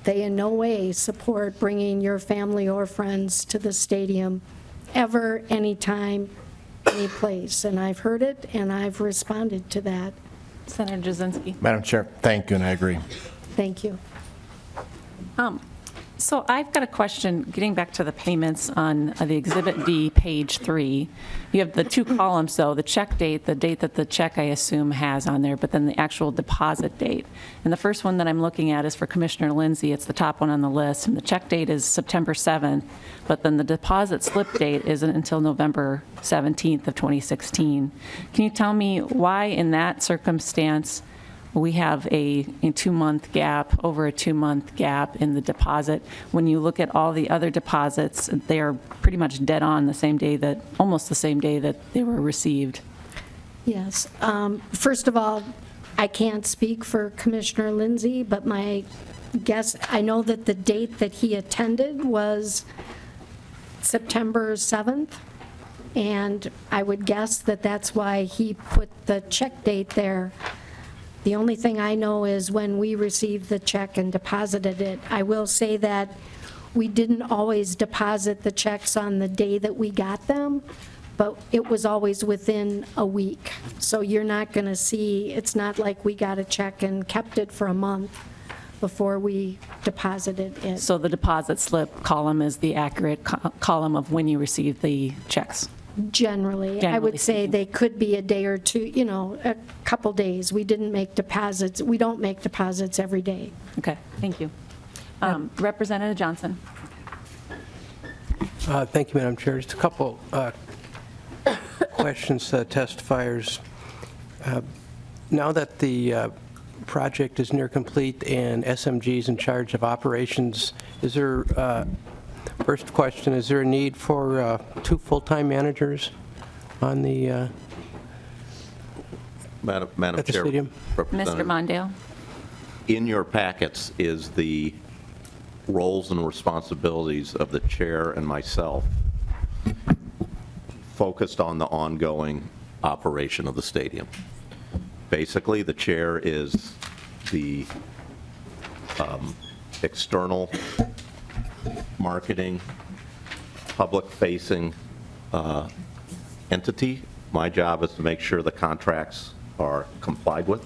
they in no way support bringing your family or friends to the stadium ever, anytime, any place. And I've heard it, and I've responded to that. Senator Jasinski. Madam Chair, thank you, and I agree. Thank you. So I've got a question, getting back to the payments on the Exhibit D, page 3. You have the two columns, though, the check date, the date that the check, I assume, has on there, but then the actual deposit date. And the first one that I'm looking at is for Commissioner Lindsay. It's the top one on the list, and the check date is September 7th, but then the deposit slip date isn't until November 17th of 2016. Can you tell me why, in that circumstance, we have a 2-month gap, over a 2-month gap in the deposit? When you look at all the other deposits, they are pretty much dead on the same day that, almost the same day that they were received. Yes. First of all, I can't speak for Commissioner Lindsay, but my guess, I know that the date that he attended was September 7th, and I would guess that that's why he put the check date there. The only thing I know is when we received the check and deposited it. I will say that we didn't always deposit the checks on the day that we got them, but it was always within a week. So you're not going to see, it's not like we got a check and kept it for a month before we deposited it. So the deposit slip column is the accurate column of when you received the checks? Generally, I would say they could be a day or two, you know, a couple days. We didn't make deposits. We don't make deposits every day. Okay, thank you. Representative Johnson. Thank you, Madam Chair. Just a couple questions to testifiers. Now that the project is near complete and SMG is in charge of operations, is there, first question, is there a need for 2 full-time managers on the Madam at the Chair, stadium? Mr. Mondale. in your packets is the roles and responsibilities of the chair and myself focused on the ongoing operation of the stadium. Basically, the chair is the external marketing, public-facing entity. My job is to make sure the contracts are complied with,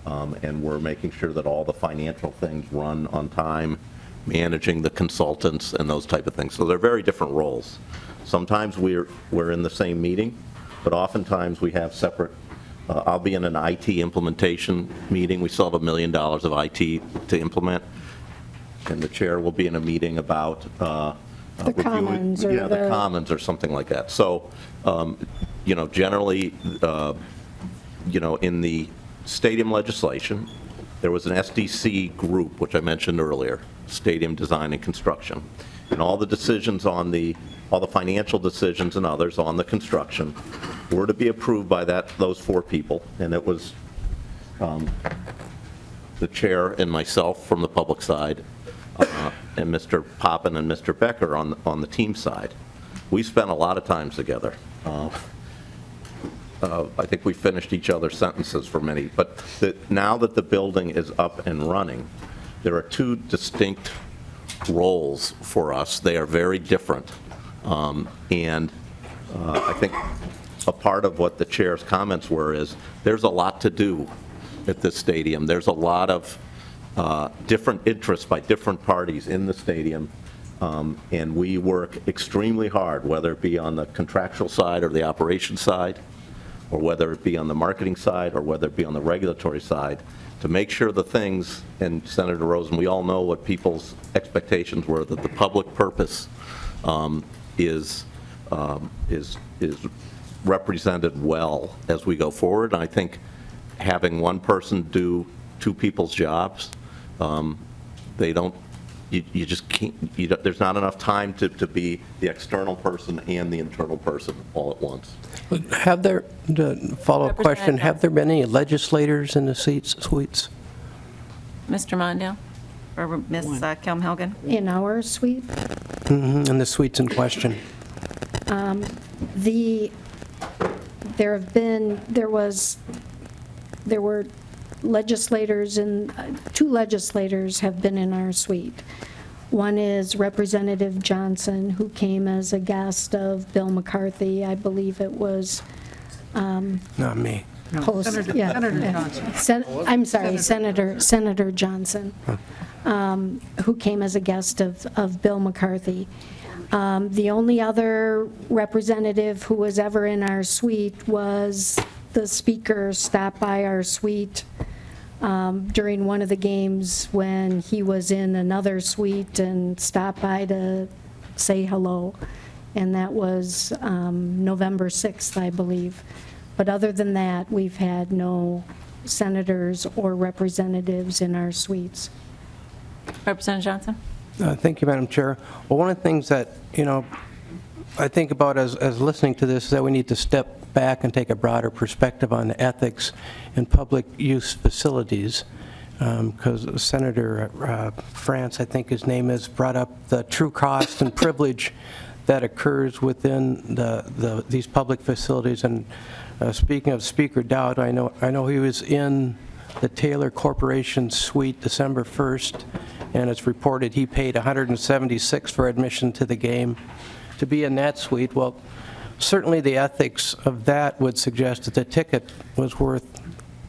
and we're making sure that all the financial things run on time, managing the consultants and those type of things. So they're very different roles. Sometimes we're in the same meeting, but oftentimes we have separate. I'll be in an IT implementation meeting. We still have $1 million of IT to implement, and the chair will be in a meeting about The commons or the commons or something like that. So, you know, generally, you know, in the stadium legislation, there was an SDC group, which I mentioned earlier, Stadium Design and Construction, and all the decisions on all the financial decisions and others on the construction were to be approved by those 4 people, and it was the chair and myself from the public side, and Mr. Poppin and Mr. Becker on the team side. We spent a lot of time together. I think we finished each other's sentences for many, but now that the building is up and running, there are 2 distinct roles for us. They are very different, and I think a part of what the chair's comments were is there's a lot to do at this stadium. There's a lot of different interests by different parties in the stadium, and we work extremely hard, whether it be on the contractual side or the operations side, or whether it be on the marketing side, or whether it be on the regulatory side, to make sure the things, and Senator Rosen, we all know what people's expectations were, that the public purpose is represented well as we go forward. And I think having one person do 2 people's jobs, they don't you just can't, there's not enough time to be the external person and the internal person all at once. Have there, follow-up question, have there been any legislators in the suites? Mr. Mondale or Ms. Kelm-Helgen? In our suite, In the suites in question? there were legislators, and two legislators have been in our suite. One is Representative Johnson, who came as a guest of Bill McCarthy. I believe it was Not me. Senator Johnson. I'm sorry, Senator Johnson, who came as a guest of Bill McCarthy. The only other representative who was ever in our suite was the speaker stopped by our suite during one of the games when he was in another suite and stopped by to say hello. And that was November 6th, I believe. But other than that, we've had no senators or representatives in our suites. Representative Johnson? Thank you, Madam Chair. Well, one of the things that, I think about as listening to this is that we need to step back and take a broader perspective on the ethics in public use facilities, because Senator France, I think his name is, brought up the true cost and privilege that occurs within these public facilities. And speaking of Speaker Dowd, I know he was in the Taylor Corporation suite December 1st, and it's reported he paid $176 for admission to the game. To be in that suite, well, certainly the ethics of that would suggest that the ticket was worth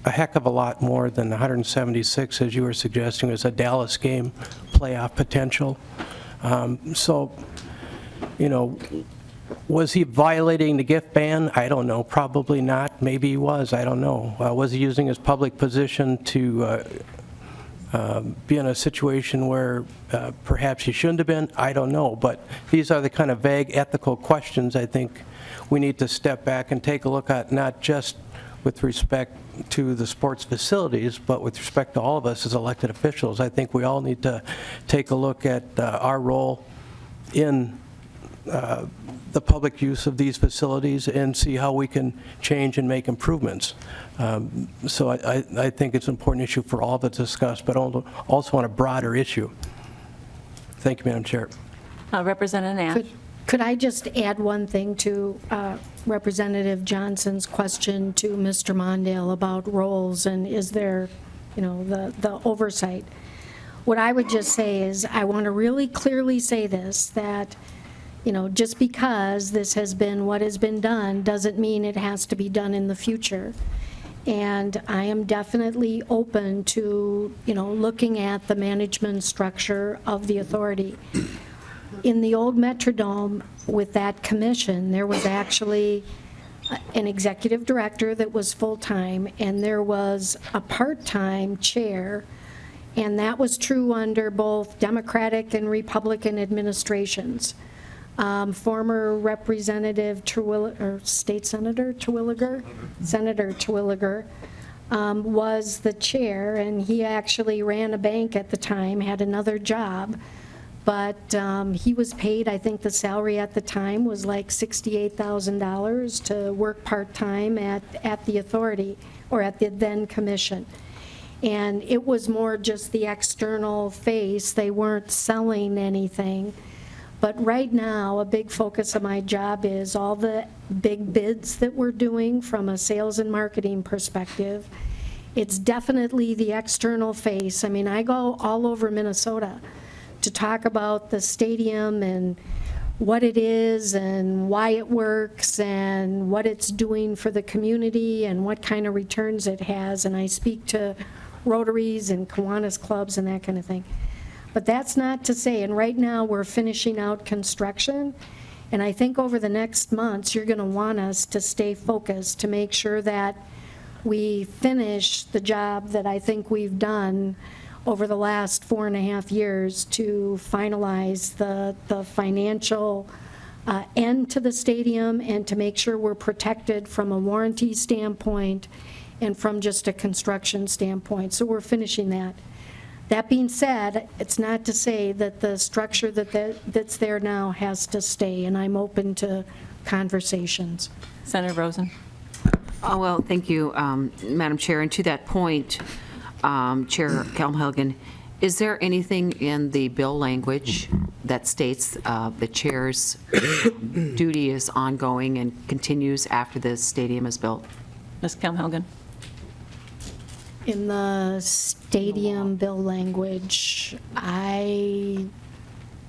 a heck of a lot more than $176, as you were suggesting, as a Dallas game playoff potential. So, was he violating the gift ban? I don't know. Probably not. Maybe he was. I don't know. Was he using his public position to be in a situation where perhaps he shouldn't have been? I don't know. But these are the kind of vague ethical questions I think we need to step back and take a look at, not just with respect to the sports facilities, but with respect to all of us as elected officials. I think we all need to take a look at our role in the public use of these facilities and see how we can change and make improvements. So I think it's an important issue for all of us to discuss, but also on a broader issue. Thank you, Madam Chair. Representative Nash. Could I just add one thing to Representative Johnson's question to Mr. Mondale about roles and is there, the oversight? What I would just say is I want to really clearly say this, that just because this has been what has been done doesn't mean it has to be done in the future. And I am definitely open to, looking at the management structure of the authority. In the old Metrodome, with that commission, there was actually an executive director that was full-time, and there was a part-time chair, and that was true under both Democratic and Republican administrations. Former Representative Terwilliger, State Senator Terwilliger, Senator Terwilliger, was the chair, and he actually ran a bank at the time, had another job, but he was paid, I think the salary at the time was like $68,000 to work part-time at the authority, or at the then commission. And it was more just the external face. They weren't selling anything. But right now, a big focus of my job is all the big bids that we're doing from a sales and marketing perspective. It's definitely the external face. I mean, I go all over Minnesota to talk about the stadium and what it is and why it works and what it's doing for the community and what kind of returns it has. And I speak to Rotaries and Kiwanis clubs and that kind of thing. But that's not to say, and right now we're finishing out construction, and I think over the next months you're going to want us to stay focused to make sure that we finish the job that I think we've done over the last 4.5 years to finalize the financial end to the stadium and to make sure we're protected from a warranty standpoint and from just a construction standpoint. So we're finishing that. That being said, it's not to say that the structure that's there now has to stay, and I'm open to conversations. Senator Rosen. Oh, well, thank you, Madam Chair. And to that point, Chair Kelmhagen, is there anything in the bill language that states the chair's duty is ongoing and continues after the stadium is built? Ms. Kelmhagen. In the stadium bill language, I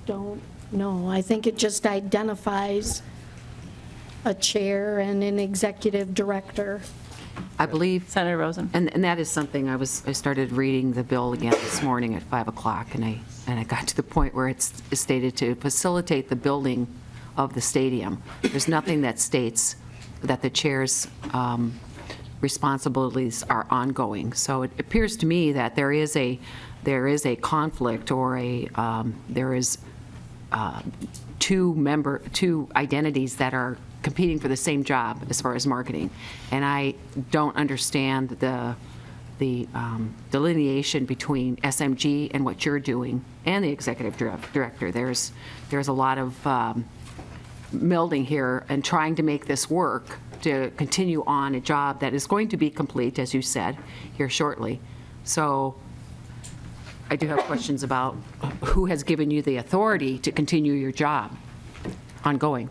don't know. I think it just identifies a chair and an executive director. I believe. Senator Rosen. And that is something I started reading the bill again this morning at 5 o'clock, and I got to the point where it's stated to facilitate the building of the stadium. There's nothing that states that the chair's responsibilities are ongoing. So it appears to me that there is a conflict, or there is two identities that are competing for the same job as far as marketing. And I don't understand the delineation between SMG and what you're doing and the executive director. There's a lot of melding here and trying to make this work to continue on a job that is going to be complete, as you said, here shortly. So I do have questions about who has given you the authority to continue your job ongoing,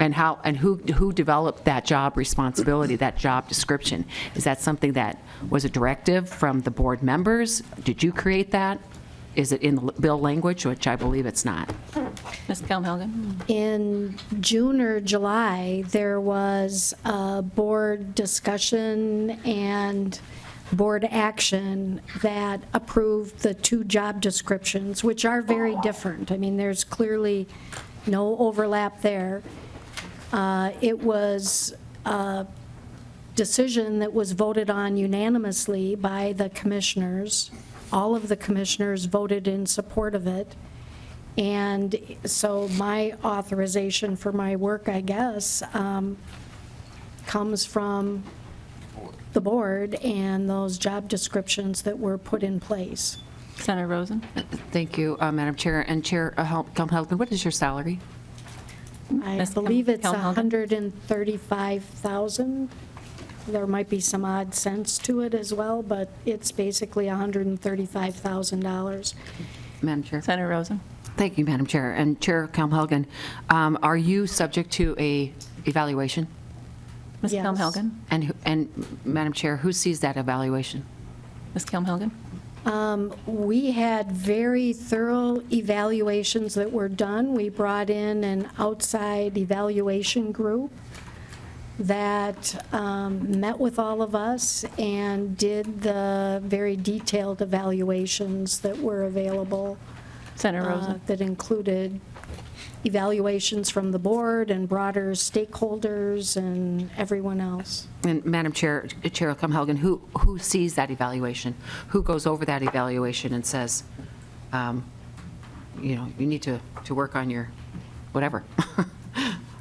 and who developed that job responsibility, that job description. Is that something that was a directive from the board members? Did you create that? Is it in the bill language, which I believe it's not? Ms. Kelmhagen. In June or July, there was a board discussion and board action that approved the two job descriptions, which are very different. I mean, there's clearly no overlap there. It was a decision that was voted on unanimously by the commissioners. All of the commissioners voted in support of it. And so my authorization for my work, I guess, comes from the board and those job descriptions that were put in place. Senator Rosen. Thank you, Madam Chair. And Chair Kelmhagen, what is your salary? I believe it's $135,000. There might be some odd cents to it as well, but it's basically $135,000. Madam Chair. Senator Rosen. Thank you, Madam Chair. And Chair Kelmhagen, are you subject to a evaluation? Ms. Yes. Kelmhagen. And Madam Chair, who sees that evaluation? Ms. Kelmhagen. We had very thorough evaluations that were done. We brought in an outside evaluation group that met with all of us and did the very detailed evaluations that were available. Senator Rosen. That included evaluations from the board and broader stakeholders and everyone else. And Madam Chair, Chair Kelmhagen, who sees that evaluation? Who goes over that evaluation and says, you need to work on your whatever?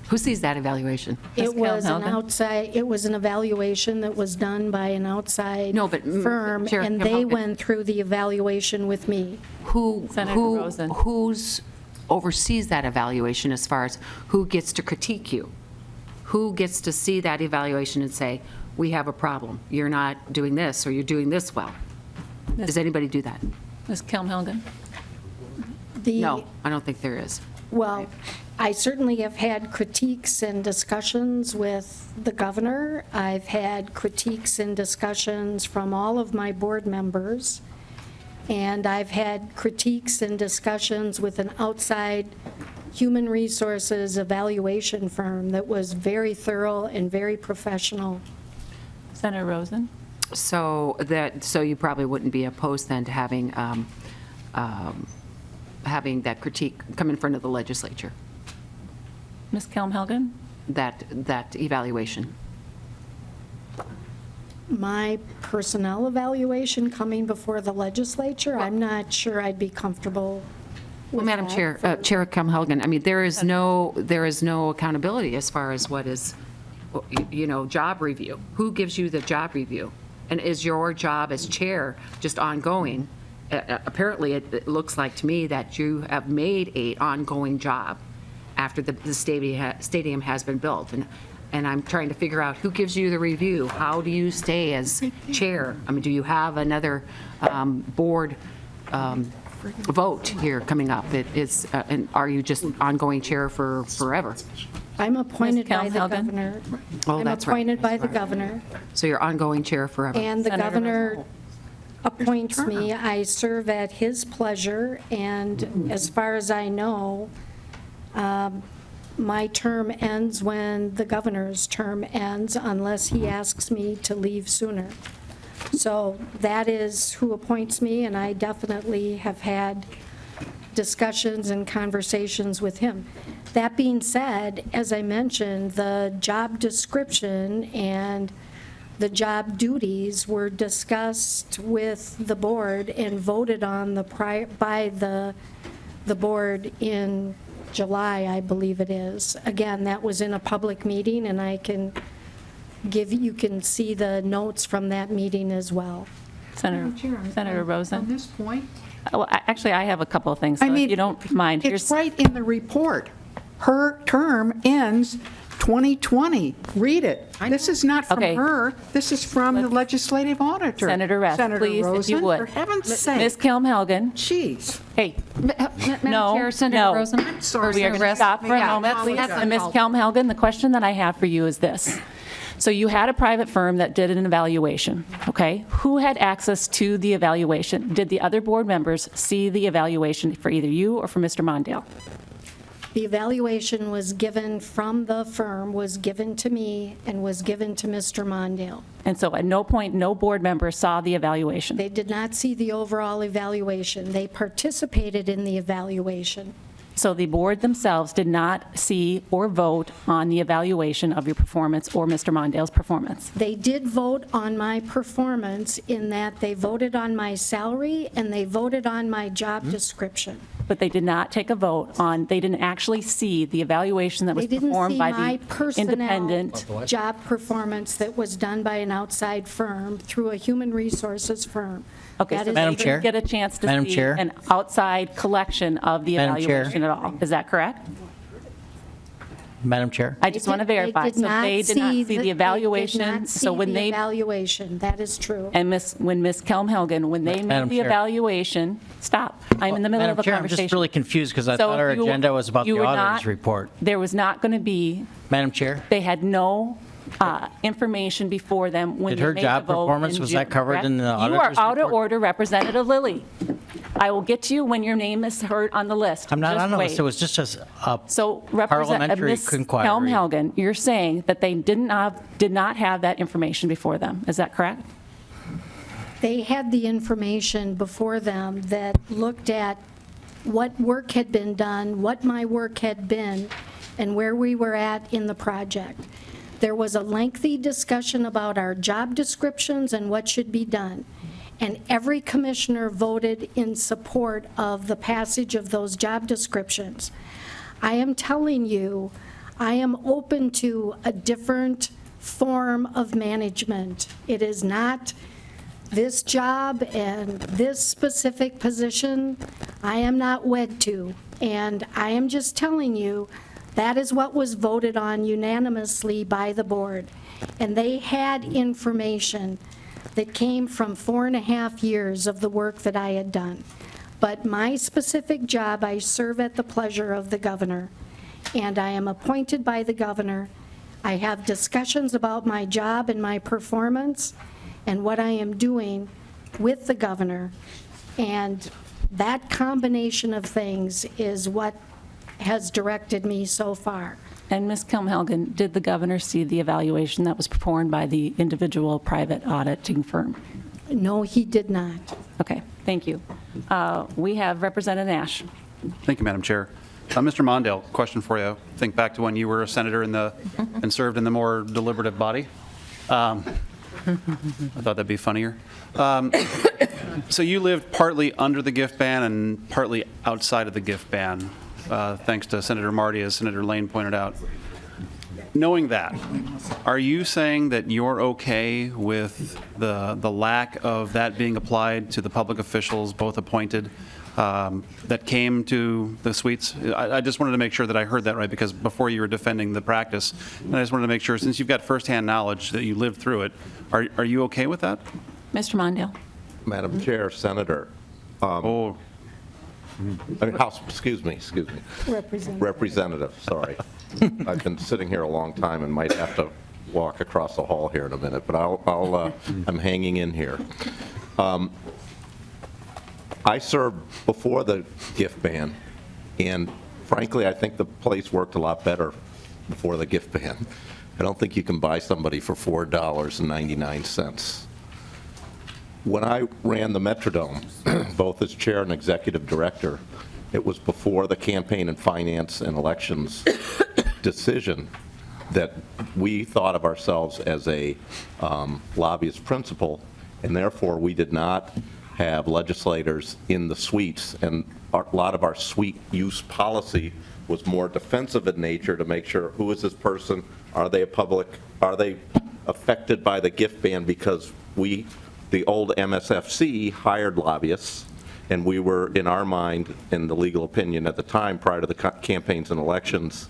Who sees that evaluation? It was an Kelmhagen. outside, it was an evaluation that was done by an outside No, but, firm, Chair and they Kelmhagen. went through the evaluation with me. Senator Rosen. Who's oversees that evaluation as far as who gets to critique you? Who gets to see that evaluation and say, we have a problem, you're not doing this, or you're doing this well? Does anybody do that? Ms. Kelmhagen. No, I don't think there is. Well, I certainly have had critiques and discussions with the governor. I've had critiques and discussions from all of my board members. And I've had critiques and discussions with an outside human resources evaluation firm that was very thorough and very professional. Senator Rosen. So you probably wouldn't be opposed then to having that critique come in front of the legislature, Ms. Kelmhagen. that evaluation? My personnel evaluation coming before the legislature, I'm not sure I'd be comfortable Well, with Madam that Chair, for- Chair Kelmhagen, I mean, there is no accountability as far as what is, job review. Who gives you the job review? And is your job as chair just ongoing apparently it looks like to me that you have made a ongoing job after the stadium has been built. And I'm trying to figure out who gives you the review? How do you stay as chair? I mean, do you have another board vote here coming up? And are you just ongoing chair for forever? I'm appointed by the Kelmhagen? governor. Oh, I'm that's right. appointed by the governor, So you're ongoing chair forever? and the Senator governor appoints me. I serve at his pleasure, and as far as I know, my term ends when the governor's term ends, unless he asks me to leave sooner. So that is who appoints me, and I definitely have had discussions and conversations with him. That being said, as I mentioned, the job description and the job duties were discussed with the board and voted on by the board in July, I believe it is. Again, that was in a public meeting, and you can see the notes from that meeting as well. Senator Rosen? On this point, Well, actually, I have a couple of things, so if you don't mind. it's right in the report. Her term ends 2020. Read it. This is not from Okay. her. This is from the legislative auditor. Senator Reth, Senator please, if you Rosen, would. for heaven's sake. Ms. Kelmhagen? Jeez. Hey, Madam no, Chair, Senator no. Rosen? I'm sorry. We are going to stop for a moment, please. And Ms. Kelmhagen, the question that I have for you is this. So you had a private firm that did an evaluation, okay? Who had access to the evaluation? Did the other board members see the evaluation for either you or for Mr. Mondale? The evaluation was given from the firm, was given to me, and was given to Mr. Mondale. And so at no point, no board member saw the evaluation? They did not see the overall evaluation. They participated in the evaluation. So the board themselves did not see or vote on the evaluation of your performance or Mr. Mondale's performance? They did vote on my performance in that they voted on my salary and they voted on my job description. But they did not take a vote on, they didn't actually see the evaluation that was They didn't performed see by my the independent. personnel job performance that was done by an outside firm through a human resources firm. Okay, That so is- they Madam didn't Chair? get a chance to Madam see Chair? an outside collection of the Madam Chair? evaluation at all. Is that correct? Madam Chair? I just want to verify. So they did not see the evaluation, They did not so see when the they, evaluation, that is true. and when Ms. Kelmhagen, when they made Madam the Chair. evaluation, stop, I'm in the middle of Madam a Chair, I'm conversation. just really confused because I So thought our if you- agenda was about you the would auditor's not- report. There was not going to be, Madam Chair? they had no information before them when Did they her made job the vote performance, in was June, that covered correct? in the You auditor's are out of report? order, Representative Lilly. I will get to you when your name is heard on the list. I'm not Just on the list. wait. it was just a So, parliamentary Ms. inquiry. Kelmhagen, you're saying that they did not have that information before them. Is that correct? They had the information before them that looked at what work had been done, what my work had been, and where we were at in the project. There was a lengthy discussion about our job descriptions and what should be done. And every commissioner voted in support of the passage of those job descriptions. I am telling you, I am open to a different form of management. It is not this job and this specific position. I am not wed to. And I am just telling you, that is what was voted on unanimously by the board. And they had information that came from 4.5 years of the work that I had done. But my specific job, I serve at the pleasure of the governor, and I am appointed by the governor. I have discussions about my job and my performance and what I am doing with the governor, and that combination of things is what has directed me so far. And Ms. Kelmhagen, did the governor see the evaluation that was performed by the individual private auditing firm? No, he did not. Okay, thank you. We have Representative Nash. Thank you, Madam Chair. Mr. Mondale, question for you. Think back to when you were a senator and served in the more deliberative body. I thought that'd be funnier. So you lived partly under the gift ban and partly outside of the gift ban, thanks to Senator Marty, as Senator Lane pointed out. Knowing that, are you saying that you're okay with the lack of that being applied to the public officials, both appointed, that came to the suites? I just wanted to make sure that I heard that right, because before you were defending the practice, and I just wanted to make sure, since you've got firsthand knowledge that you lived through it, are you okay with that? Mr. Mondale? Madam Chair, Senator. Excuse me. Representative, sorry. I've been sitting here a long time and might have to walk across the hall here in a minute, but I'm hanging in here. I served before the gift ban, and frankly, I think the place worked a lot better before the gift ban. I don't think you can buy somebody for $4.99. When I ran the Metrodome, both as chair and executive director, it was before the campaign and finance and elections decision that we thought of ourselves as a lobbyist principal, and therefore we did not have legislators in the suites, and a lot of our suite use policy was more defensive in nature to make sure, who is this person? Are they affected by the gift ban? Because the old MSFC hired lobbyists, and we were, in our mind, in the legal opinion at the time, prior to the campaigns and elections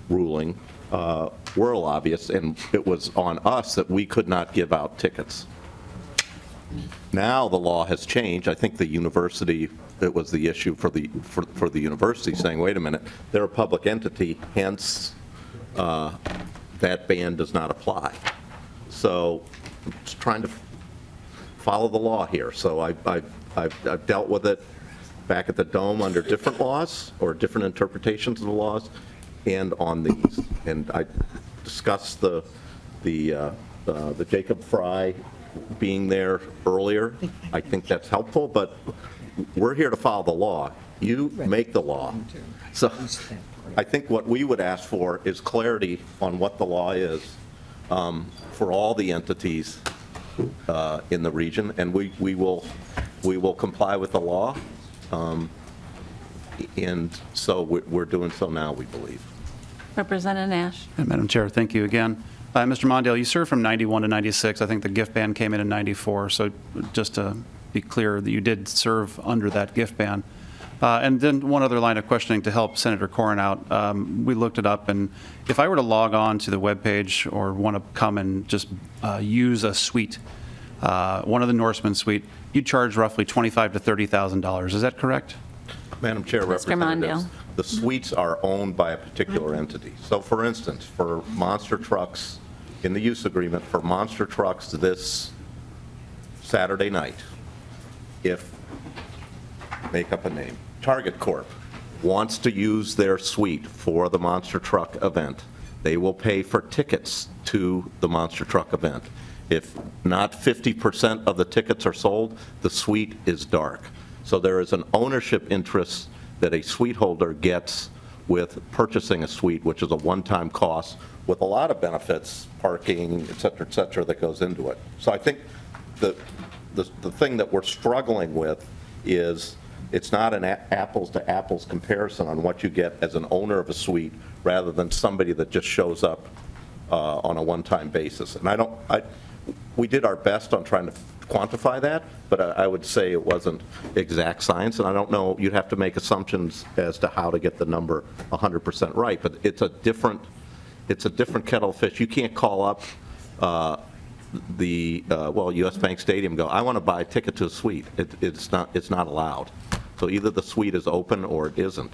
ruling, were lobbyists, and it was on us that we could not give out tickets. Now the law has changed. I think the university, it was the issue for the university, saying, wait a minute, they're a public entity, hence that ban does not apply. So I'm just trying to follow the law here. So I've dealt with it back at the Dome under different laws or different interpretations of the laws, and on these. And I discussed the Jacob Fry being there earlier. I think that's helpful, but we're here to follow the law. You make the law. So I think what we would ask for is clarity on what the law is for all the entities in the region, and we will comply with the law. And so we're doing so now, we believe. Representative Nash? And Madam Chair, thank you again. Mr. Mondale, you served from 91 to 96. I think the gift ban came in 94. So just to be clear, that you did serve under that gift ban. And then one other line of questioning to help Senator Corrin out. We looked it up, and if I were to log on to the webpage or want to come and just use a suite, one of the Norseman suite, you'd charge roughly $25,000 to $30,000. Is that correct? Madam Chair, Mr. Representatives, Mondale. the suites are owned by a particular entity. So for instance, for monster trucks, in the use agreement, for monster trucks this Saturday night, if, make up a name, Target Corp wants to use their suite for the monster truck event, they will pay for tickets to the monster truck event. If not 50% of the tickets are sold, the suite is dark. So there is an ownership interest that a suite holder gets with purchasing a suite, which is a one-time cost with a lot of benefits, parking, et cetera, that goes into it. So I think the thing that we're struggling with is it's not an apples-to-apples comparison on what you get as an owner of a suite rather than somebody that just shows up on a one-time basis. And we did our best on trying to quantify that, but I would say it wasn't exact science, and I don't know, you'd have to make assumptions as to how to get the number 100% right, but it's a different kettle of fish. You can't call up US Bank Stadium and go, I want to buy a ticket to a suite. It's not allowed. So either the suite is open or it isn't.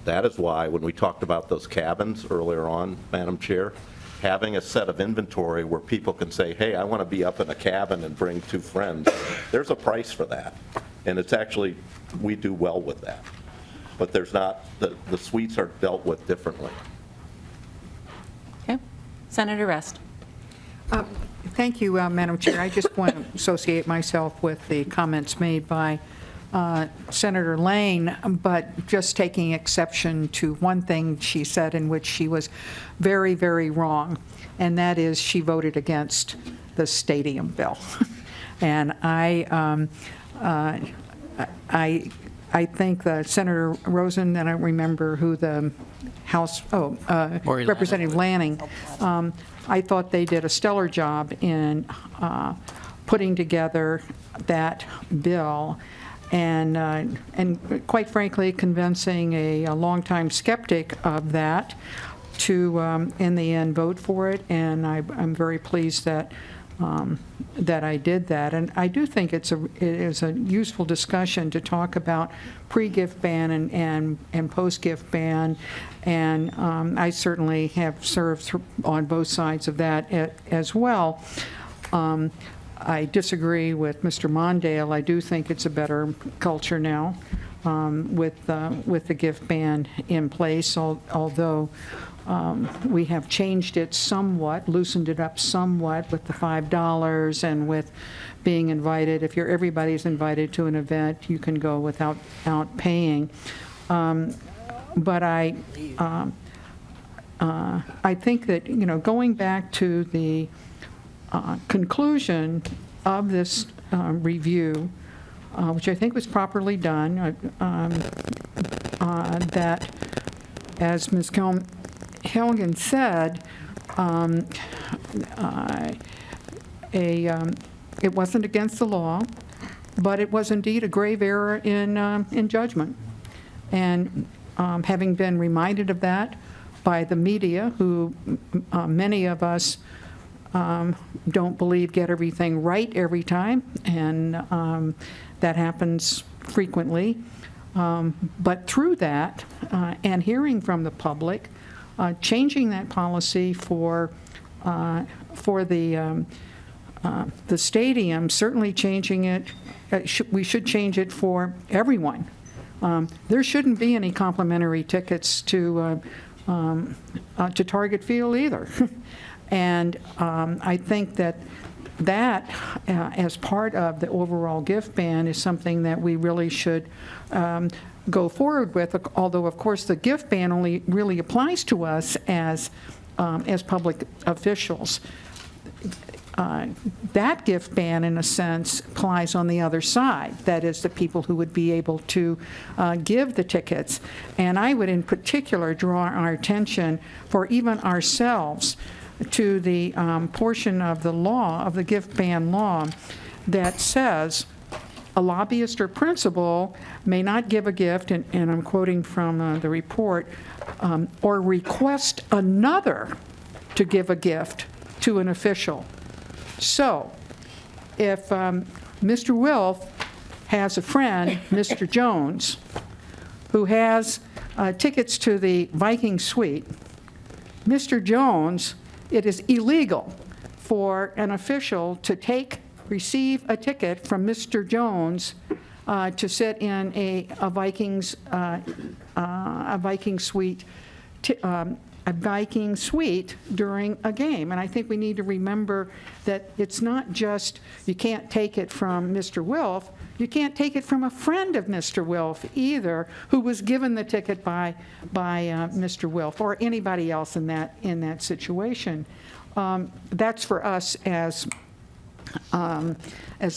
That is why when we talked about those cabins earlier on, Madam Chair, having a set of inventory where people can say, hey, I want to be up in a cabin and bring 2 friends, there's a price for that. And it's actually, we do well with that. But there's not, the suites are dealt with differently. Okay. Senator Rest? Thank you, Madam Chair. I just want to associate myself with the comments made by Senator Lane, but just taking exception to one thing she said in which she was very, very wrong, and that is she voted against the stadium bill. And I I think Senator Rosen, and I don't remember who the House, Lori Representative Lanning, I thought they did a stellar job in putting together that bill, and quite frankly, convincing a longtime skeptic of that to, in the end, vote for it, and I'm very pleased that that I did that. And I do think it is a useful discussion to talk about pre-gift ban and post-gift ban, and I certainly have served on both sides of that as well. I disagree with Mr. Mondale. I do think it's a better culture now with the gift ban in place, although we have changed it somewhat, loosened it up somewhat with the $5 and with being invited. If everybody's invited to an event, you can go without paying. But I think that, going back to the conclusion of this review, which I think was properly done, that, as Ms. Helgen said, it wasn't against the law, but it was indeed a grave error in judgment. And having been reminded of that by the media, who many of us don't believe get everything right every time, and that happens frequently. But through that, and hearing from the public, changing that policy for the stadium, certainly changing it, we should change it for everyone. There shouldn't be any complimentary tickets to Target Field either. And I think that as part of the overall gift ban is something that we really should go forward with, although of course the gift ban only really applies to us as public officials. That gift ban, in a sense, applies on the other side. That is, the people who would be able to give the tickets. And I would in particular draw our attention, for even ourselves, to the portion of the law, of the gift ban law, that says a lobbyist or principal may not give a gift, and I'm quoting from the report, or request another to give a gift to an official. So if Mr. Wilf has a friend, Mr. Jones, who has tickets to the Viking Suite, Mr. Jones, it is illegal for an official to receive a ticket from Mr. Jones to sit in a Viking suite during a game. And I think we need to remember that it's not just you can't take it from Mr. Wilf, you can't take it from a friend of Mr. Wilf either, who was given the ticket by Mr. Wilf or anybody else in that situation. That's for us as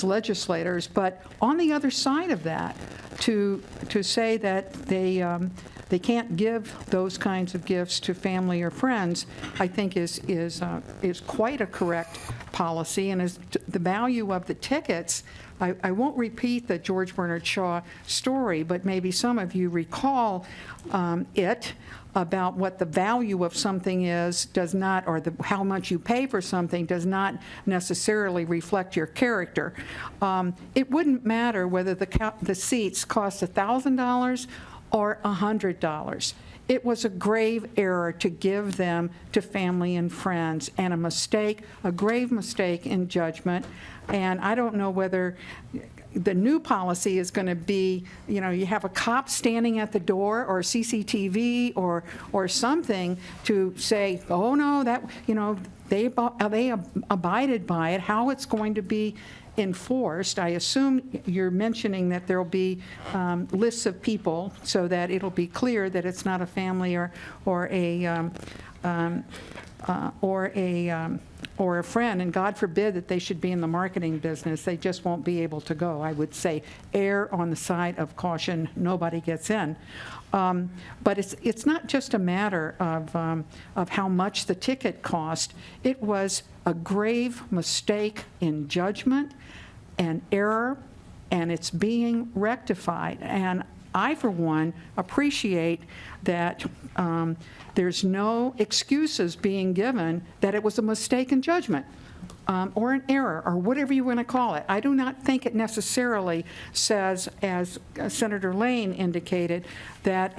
legislators. But on the other side of that, to say that they can't give those kinds of gifts to family or friends, I think is quite a correct policy. And as the value of the tickets, I won't repeat the George Bernard Shaw story, but maybe some of you recall it, about what the value of something is does not, or how much you pay for something does not necessarily reflect your character. It wouldn't matter whether the seats cost $1,000 or $100. It was a grave error to give them to family and friends, and a grave mistake in judgment. And I don't know whether the new policy is going to be, you have a cop standing at the door, or CCTV or something to say, oh no, that, they abided by it. How it's going to be enforced, I assume you're mentioning that there'll be lists of people so that it'll be clear that it's not a family or a or a friend, and God forbid that they should be in the marketing business, they just won't be able to go. I would say err on the side of caution, nobody gets in. But it's not just a matter of how much the ticket cost. It was a grave mistake in judgment and error, and it's being rectified. And I, for one, appreciate that there's no excuses being given that it was a mistake in judgment or an error or whatever you want to call it. I do not think it necessarily says, as Senator Lane indicated, that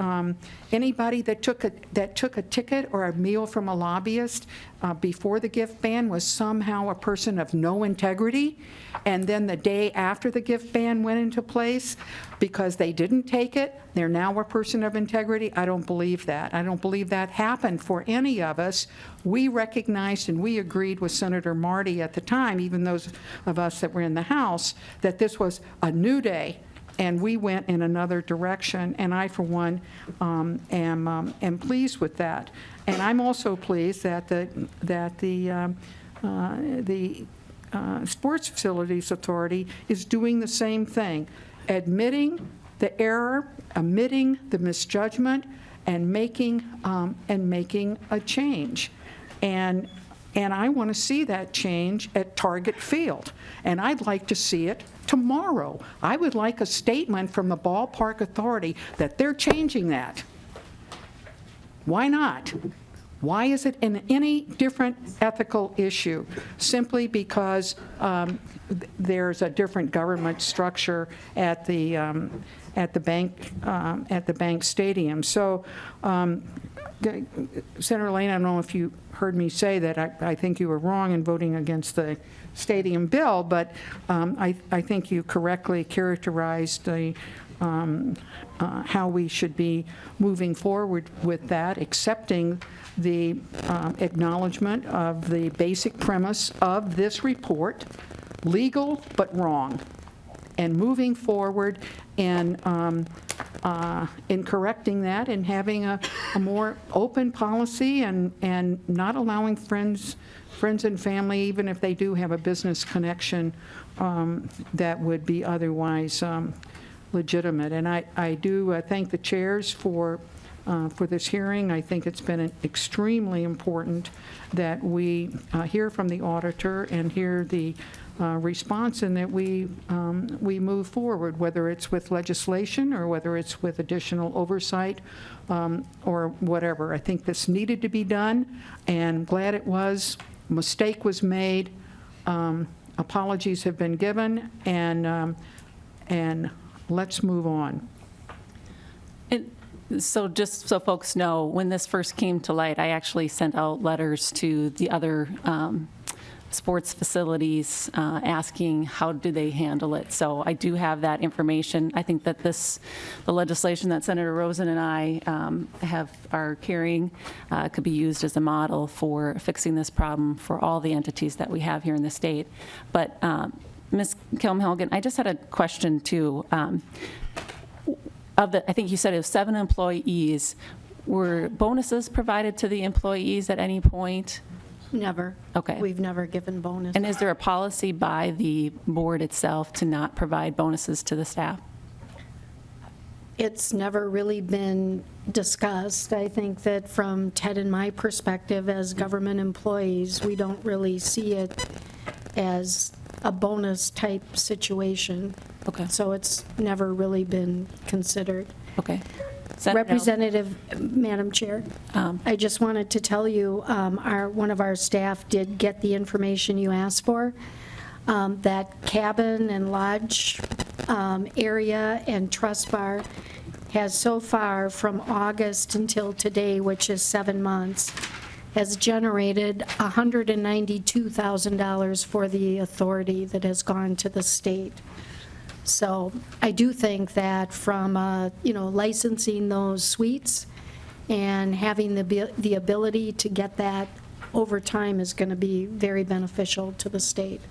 anybody that took a ticket or a meal from a lobbyist before the gift ban was somehow a person of no integrity, and then the day after the gift ban went into place, because they didn't take it, they're now a person of integrity. I don't believe that. I don't believe that happened for any of us. We recognized and we agreed with Senator Marty at the time, even those of us that were in the House, that this was a new day, and we went in another direction. And I, for one, am pleased with that. And I'm also pleased that the Sports Facilities Authority is doing the same thing, admitting the error, admitting the misjudgment, and making a change. And I want to see that change at Target Field, and I'd like to see it tomorrow. I would like a statement from the Ballpark Authority that they're changing that. Why not? Why is it in any different ethical issue? Simply because there's a different government structure at the bank stadium. So, Senator Lane, I don't know if you heard me say that I think you were wrong in voting against the stadium bill, but I think you correctly characterized how we should be moving forward with that, accepting the acknowledgement of the basic premise of this report, legal but wrong, and moving forward in correcting that and having a more open policy and not allowing friends and family, even if they do have a business connection, that would be otherwise legitimate. And I do thank the chairs for this hearing. I think it's been extremely important that we hear from the auditor and hear the response, and that we move forward, whether it's with legislation or whether it's with additional oversight or whatever. I think this needed to be done, and glad it was. Mistake was made. Apologies have been given, and let's move on. So just so folks know, when this first came to light, I actually sent out letters to the other sports facilities asking how do they handle it. So I do have that information. I think that the legislation that Senator Rosen and I are carrying could be used as a model for fixing this problem for all the entities that we have here in the state. But Ms. Kelm-Helgen, I just had a question too. I think you said it was 7 employees. Were bonuses provided to the employees at any point? Never. Okay. We've never given bonuses. And is there a policy by the board itself to not provide bonuses to the staff? It's never really been discussed. I think that from Ted and my perspective as government employees, we don't really see it as a bonus type situation. Okay. So it's never really been considered. Okay. Representative, Madam Chair, I just wanted to tell you, one of our staff did get the information you asked for. That cabin and lodge area and trust bar has so far, from August until today, which is 7 months, has generated $192,000 for the authority that has gone to the state. So I do think that from, licensing those suites and having the ability to get that over time is going to be very beneficial to the state.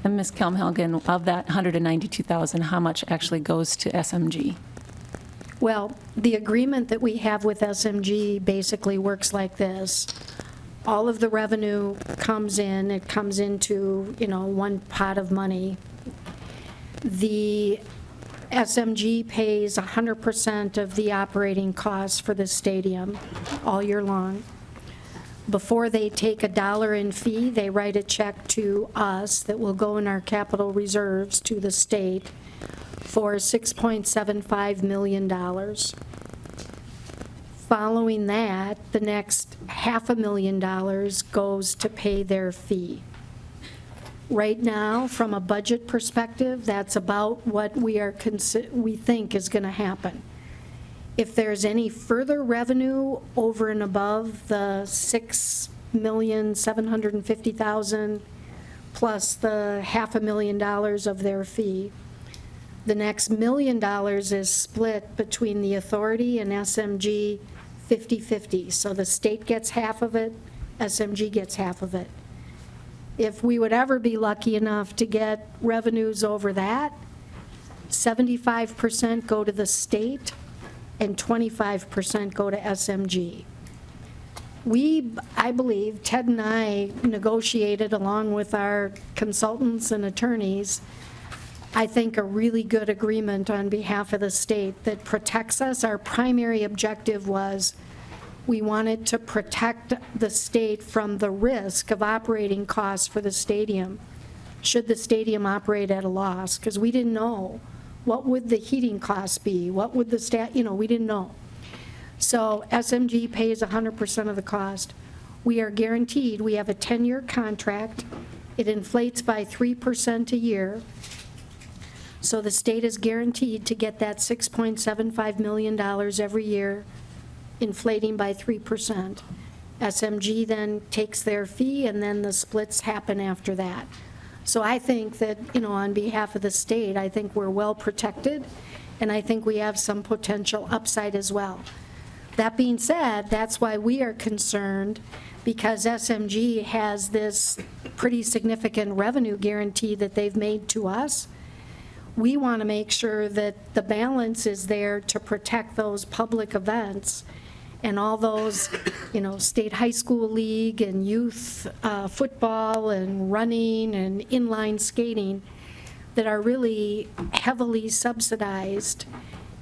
And Ms. Kelm-Helgen, of that $192,000, how much actually goes to SMG? Well, the agreement that we have with SMG basically works like this. all of the revenue comes in, it comes into, one pot of money. The SMG pays 100% of the operating costs for the stadium all year long. Before they take $1 in fee, they write a check to us that will go in our capital reserves to the state for $6.75 million. Following that, the next $500,000 goes to pay their fee. Right now, from a budget perspective, that's about what we think is going to happen. If there's any further revenue over and above the $6,750,000 plus the $500,000 of their fee, the next $1 million is split between the authority and SMG 50-50. So the state gets half of it, SMG gets half of it. If we would ever be lucky enough to get revenues over that, 75% go to the state and 25% go to SMG. I believe, Ted and I negotiated along with our consultants and attorneys, I think a really good agreement on behalf of the state that protects us. Our primary objective was we wanted to protect the state from the risk of operating costs for the stadium, should the stadium operate at a loss, because we didn't know. What would the heating costs be? What would the we didn't know. So SMG pays 100% of the cost. We are guaranteed, we have a 10-year contract. It inflates by 3% a year. So the state is guaranteed to get that $6.75 million every year, inflating by 3%. SMG then takes their fee, and then the splits happen after that. So I think that, on behalf of the state, I think we're well protected, and I think we have some potential upside as well. That being said, that's why we are concerned, because SMG has this pretty significant revenue guarantee that they've made to us. We want to make sure that the balance is there to protect those public events and all those, state high school league and youth football and running and inline skating that are really heavily subsidized,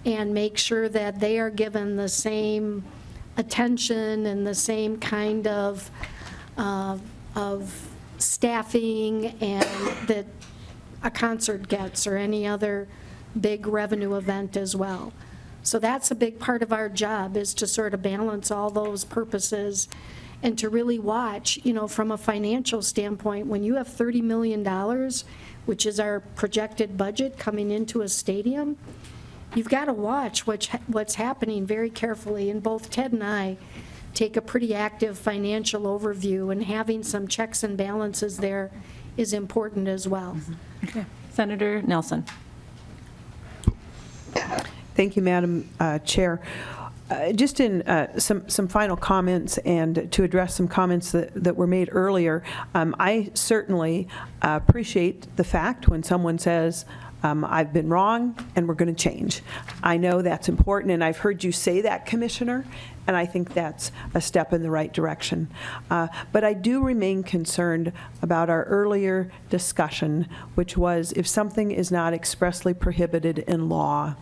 and make sure that they are given the same attention and the same kind of staffing and that a concert gets or any other big revenue event as well. So that's a big part of our job, is to sort of balance all those purposes and to really watch, from a financial standpoint, when you have $30 million, which is our projected budget coming into a stadium, you've got to watch what's happening very carefully. And both Ted and I take a pretty active financial overview, and having some checks and balances there is important as well. Okay. Senator Nelson. Thank you, Madam Chair. Just in some final comments, and to address some comments that were made earlier, I certainly appreciate the fact when someone says, I've been wrong and we're going to change. I know that's important, and I've heard you say that, Commissioner, and I think that's a step in the right direction. But I do remain concerned about our earlier discussion, which was if something is not expressly prohibited in law,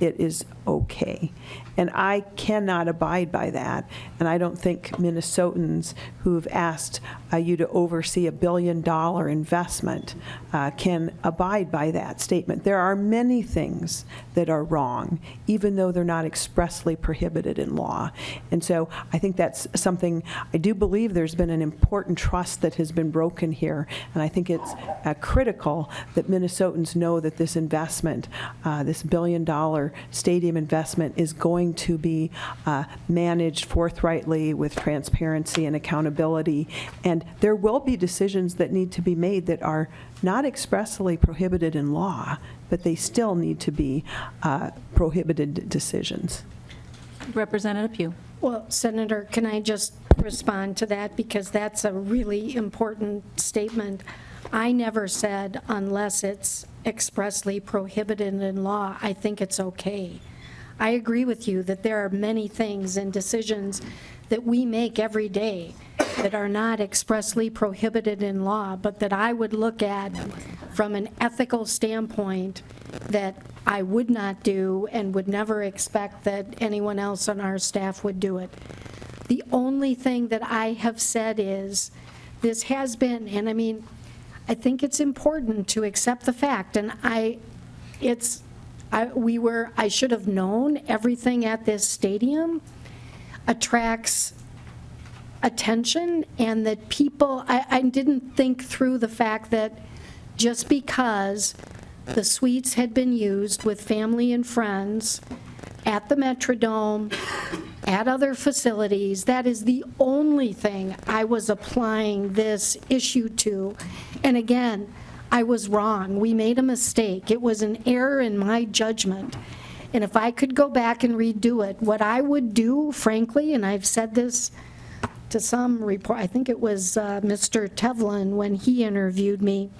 it is okay. And I cannot abide by that. And I don't think Minnesotans who've asked you to oversee $1 billion investment can abide by that statement. There are many things that are wrong, even though they're not expressly prohibited in law. And so I think that's something, I do believe there's been an important trust that has been broken here. And I think it's critical that Minnesotans know that this investment, this $1 billion stadium investment, is going to be managed forthrightly with transparency and accountability. And there will be decisions that need to be made that are not expressly prohibited in law, but they still need to be prohibited decisions. Representative Pugh. Well, Senator, can I just respond to that, because that's a really important statement. I never said unless it's expressly prohibited in law, I think it's okay. I agree with you that there are many things and decisions that we make every day that are not expressly prohibited in law, but that I would look at from an ethical standpoint that I would not do and would never expect that anyone else on our staff would do it. The only thing that I have said is, this has been, and I mean, I think it's important to accept the fact, and I should have known everything at this stadium attracts attention, and that people, I didn't think through the fact that just because the suites had been used with family and friends at the Metrodome, at other facilities, that is the only thing I was applying this issue to. And again, I was wrong. We made a mistake. It was an error in my judgment. And if I could go back and redo it, what I would do, frankly, and I've said this to some report, I think it was Mr. Tevlin when he interviewed me,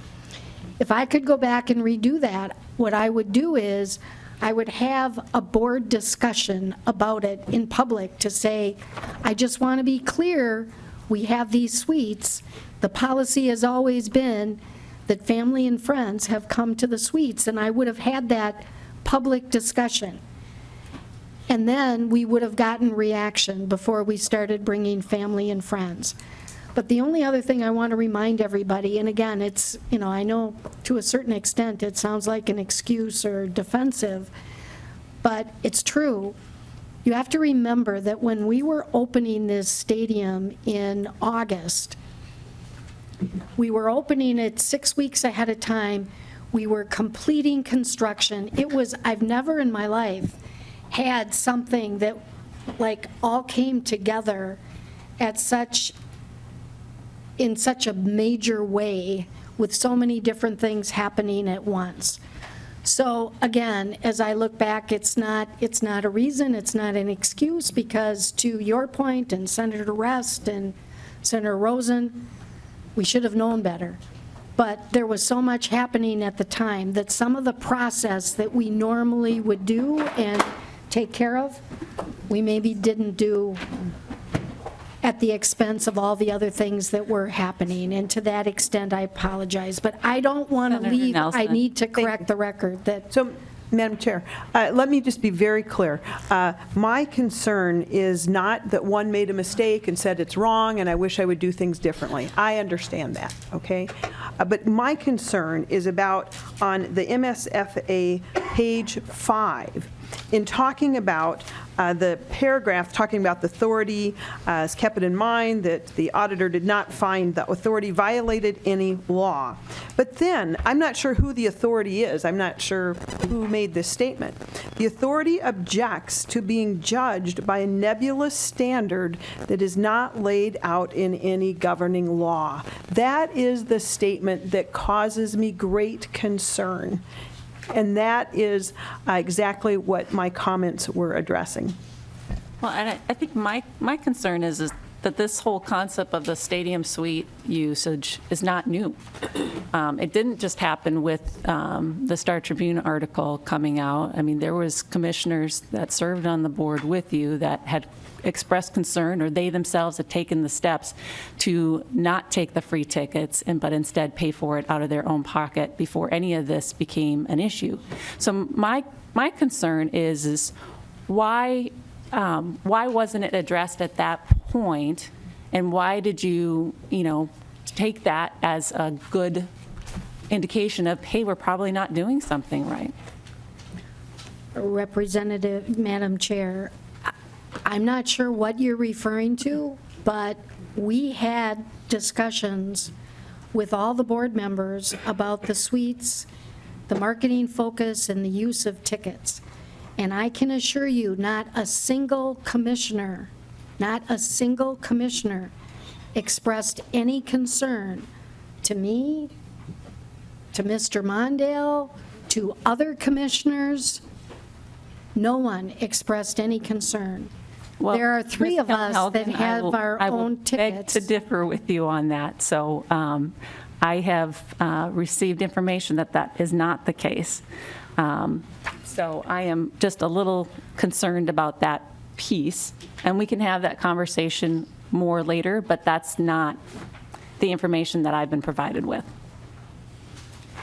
if I could go back and redo that, what I would do is I would have a board discussion about it in public to say, I just want to be clear, we have these suites. The policy has always been that family and friends have come to the suites, and I would have had that public discussion. And then we would have gotten reaction before we started bringing family and friends. But the only other thing I want to remind everybody, and again, it's, I know to a certain extent it sounds like an excuse or defensive, but it's true. You have to remember that when we were opening this stadium in August, we were opening it 6 weeks ahead of time. We were completing construction. I've never in my life had something that all came together in such a major way with so many different things happening at once. So again, as I look back, it's not a reason, it's not an excuse, because to your point, and Senator Rest and Senator Rosen, we should have known better. But there was so much happening at the time that some of the process that we normally would do and take care of, we maybe didn't do at the expense of all the other things that were happening. And to that extent, I apologize. But I don't want to Senator leave. Nelson. I need to correct the record that. So, Madam Chair, let me just be very clear. My concern is not that one made a mistake and said it's wrong and I wish I would do things differently. I understand that, okay? But my concern is about on the MSFA page 5, in talking about the paragraph talking about the authority, is kept it in mind that the auditor did not find the authority violated any law. But then, I'm not sure who the authority is. I'm not sure who made this statement. The authority objects to being judged by a nebulous standard that is not laid out in any governing law. That is the statement that causes me great concern. And that is exactly what my comments were addressing. Well, and I think my concern is that this whole concept of the stadium suite usage is not new. It didn't just happen with the Star Tribune article coming out. I mean, there was commissioners that served on the board with you that had expressed concern, or they themselves had taken the steps to not take the free tickets, but instead pay for it out of their own pocket before any of this became an issue. So my concern is why wasn't it addressed at that point, and why did you take that as a good indication of, hey, we're probably not doing something right? Representative, Madam Chair, I'm not sure what you're referring to, but we had discussions with all the board members about the suites, the marketing focus, and the use of tickets. And I can assure you, not a single commissioner expressed any concern to me, to Mr. Mondale, to other commissioners. No one expressed any concern. Well, There are three of us that have our own tickets. I will beg to differ with you on that. So I have received information that that is not the case. So I am just a little concerned about that piece, and we can have that conversation more later, but that's not the information that I've been provided with.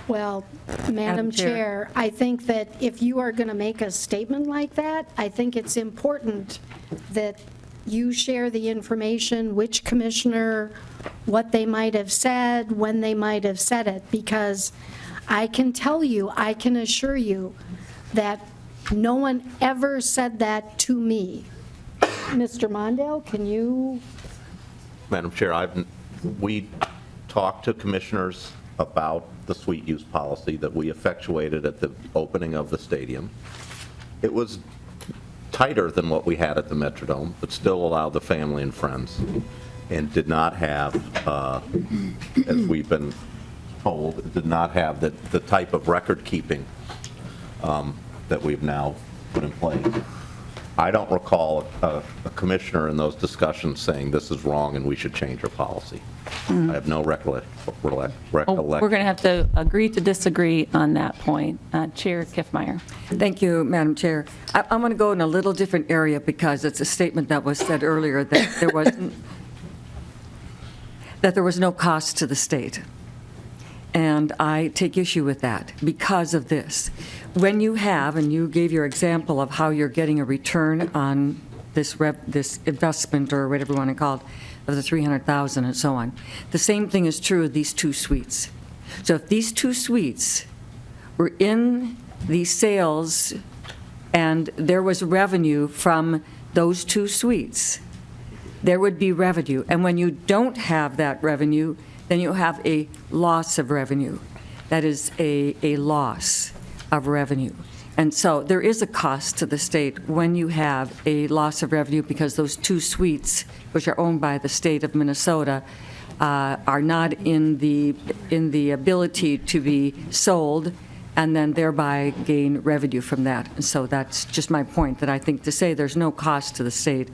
Well, Madam Chair, I think that if you are going to make a statement like that, I think it's important that you share the information, which commissioner, what they might have said, when they might have said it, because I can tell you, I can assure you that no one ever said that to me. Mr. Mondale, can you? Madam Chair, we talked to commissioners about the suite use policy that we effectuated at the opening of the stadium. It was tighter than what we had at the Metrodome, but still allowed the family and friends, and did not have, as we've been told, it did not have the type of record keeping that we've now put in place. I don't recall a commissioner in those discussions saying this is wrong and we should change our policy. I have no recollection. We're going to have to agree to disagree on that point. Chair Kiffmeyer. Thank you, Madam Chair. I'm going to go in a little different area because it's a statement that was said earlier that there was no cost to the state. And I take issue with that because of this. When you have, and you gave your example of how you're getting a return on this investment, or whatever you want to call it, of the $300,000 and so on, the same thing is true of these two suites. So if these two suites were in the sales and there was revenue from those two suites, there would be revenue. And when you don't have that revenue, then you have a loss of revenue. That is a loss of revenue. And so there is a cost to the state when you have a loss of revenue because those two suites, which are owned by the state of Minnesota, are not in the ability to be sold and then thereby gain revenue from that. And so that's just my point, that I think to say there's no cost to the state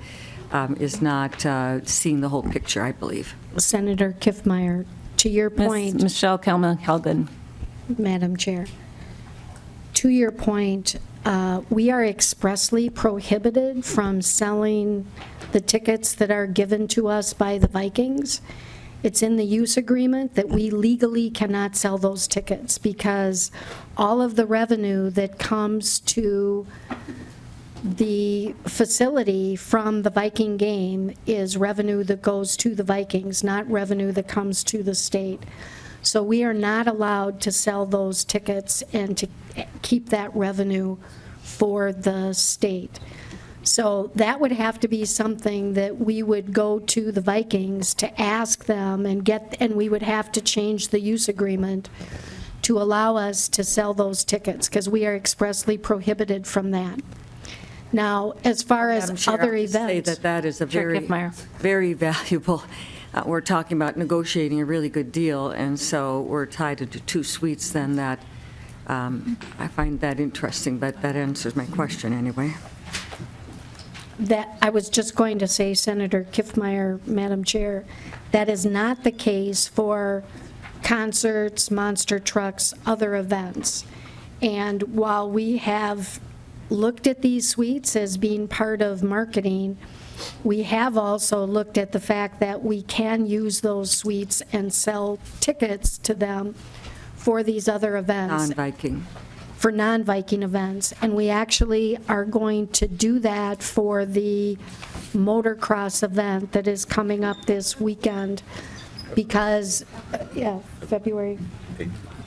is not seeing the whole picture, I believe. Senator Kiffmeyer, to your point. Michelle Kelman-Helgen. Madam Chair, to your point, we are expressly prohibited from selling the tickets that are given to us by the Vikings. It's in the use agreement that we legally cannot sell those tickets because all of the revenue that comes to the facility from the Viking game is revenue that goes to the Vikings, not revenue that comes to the state. So we are not allowed to sell those tickets and to keep that revenue for the state. So that would have to be something that we would go to the Vikings to ask them and we would have to change the use agreement to allow us to sell those tickets because we are expressly prohibited from that. Now, as far as other events. I would say that is a very valuable, we're talking about negotiating a really good deal, and so we're tied to two suites then that, I find that interesting, but that answers my question anyway. That I was just going to say, Senator Kiffmeyer, Madam Chair, that is not the case for concerts, monster trucks, other events. And while we have looked at these suites as being part of marketing, we have also looked at the fact that we can use those suites and sell tickets to them for these other events. Non-Viking. For non-Viking events. And we actually are going to do that for the motocross event that is coming up this weekend because, February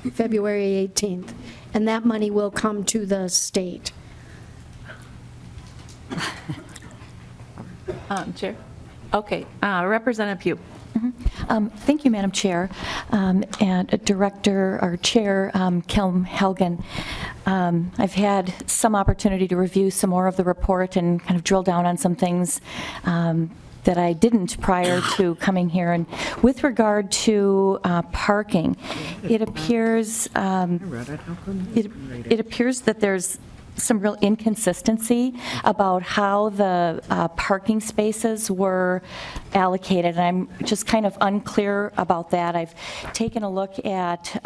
18th. And that money will come to the state. Chair? Okay. Representative Pugh. Thank you, Madam Chair, and Director, or Chair Kelm-Helgen. I've had some opportunity to review some more of the report and kind of drill down on some things that I didn't prior to coming here. And with regard to parking, it appears it appears that there's some real inconsistency about how the parking spaces were allocated, and I'm just kind of unclear about that. I've taken a look at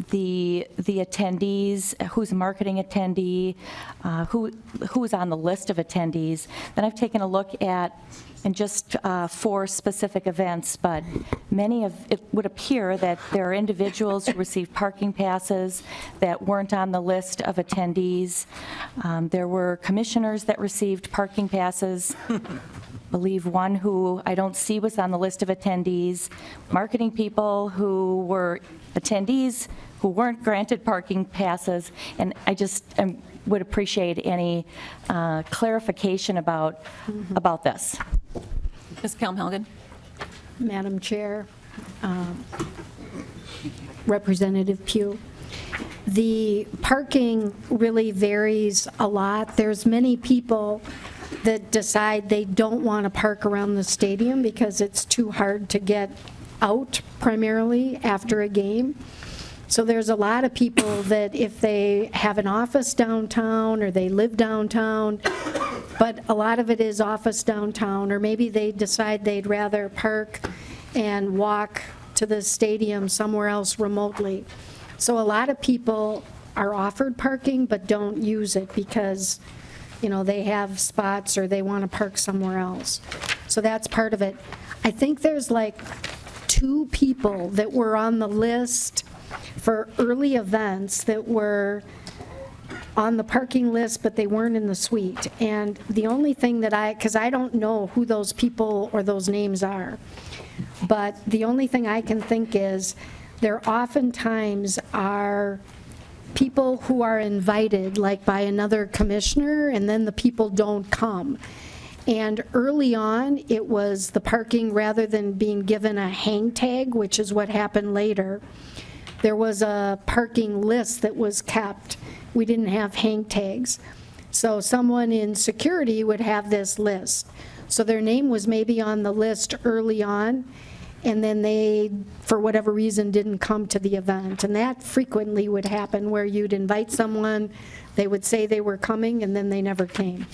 the attendees, who's a marketing attendee, who's on the list of attendees. Then I've taken a look at, and just for specific events, but it would appear that there are individuals who received parking passes that weren't on the list of attendees. There were commissioners that received parking passes. I believe one who I don't see was on the list of attendees. Marketing people who were attendees who weren't granted parking passes, and I just would appreciate any clarification about this. Ms. Kelm-Helgen. Madam Chair, Representative Pugh, the parking really varies a lot. There's many people that decide they don't want to park around the stadium because it's too hard to get out primarily after a game. So there's a lot of people that if they have an office downtown or they live downtown, but a lot of it is office downtown, or maybe they decide they'd rather park and walk to the stadium somewhere else remotely. So a lot of people are offered parking but don't use it because, they have spots or they want to park somewhere else. So that's part of it. I think there's like 2 people that were on the list for early events that were on the parking list, but they weren't in the suite. And the only thing that because I don't know who those people or those names are, but the only thing I can think is there oftentimes are people who are invited, like by another commissioner, and then the people don't come. And early on, it was the parking, rather than being given a hang tag, which is what happened later, there was a parking list that was kept. We didn't have hang tags. So someone in security would have this list. So their name was maybe on the list early on, and then they, for whatever reason, didn't come to the event. And that frequently would happen, where you'd invite someone, they would say they were coming, and then they never came.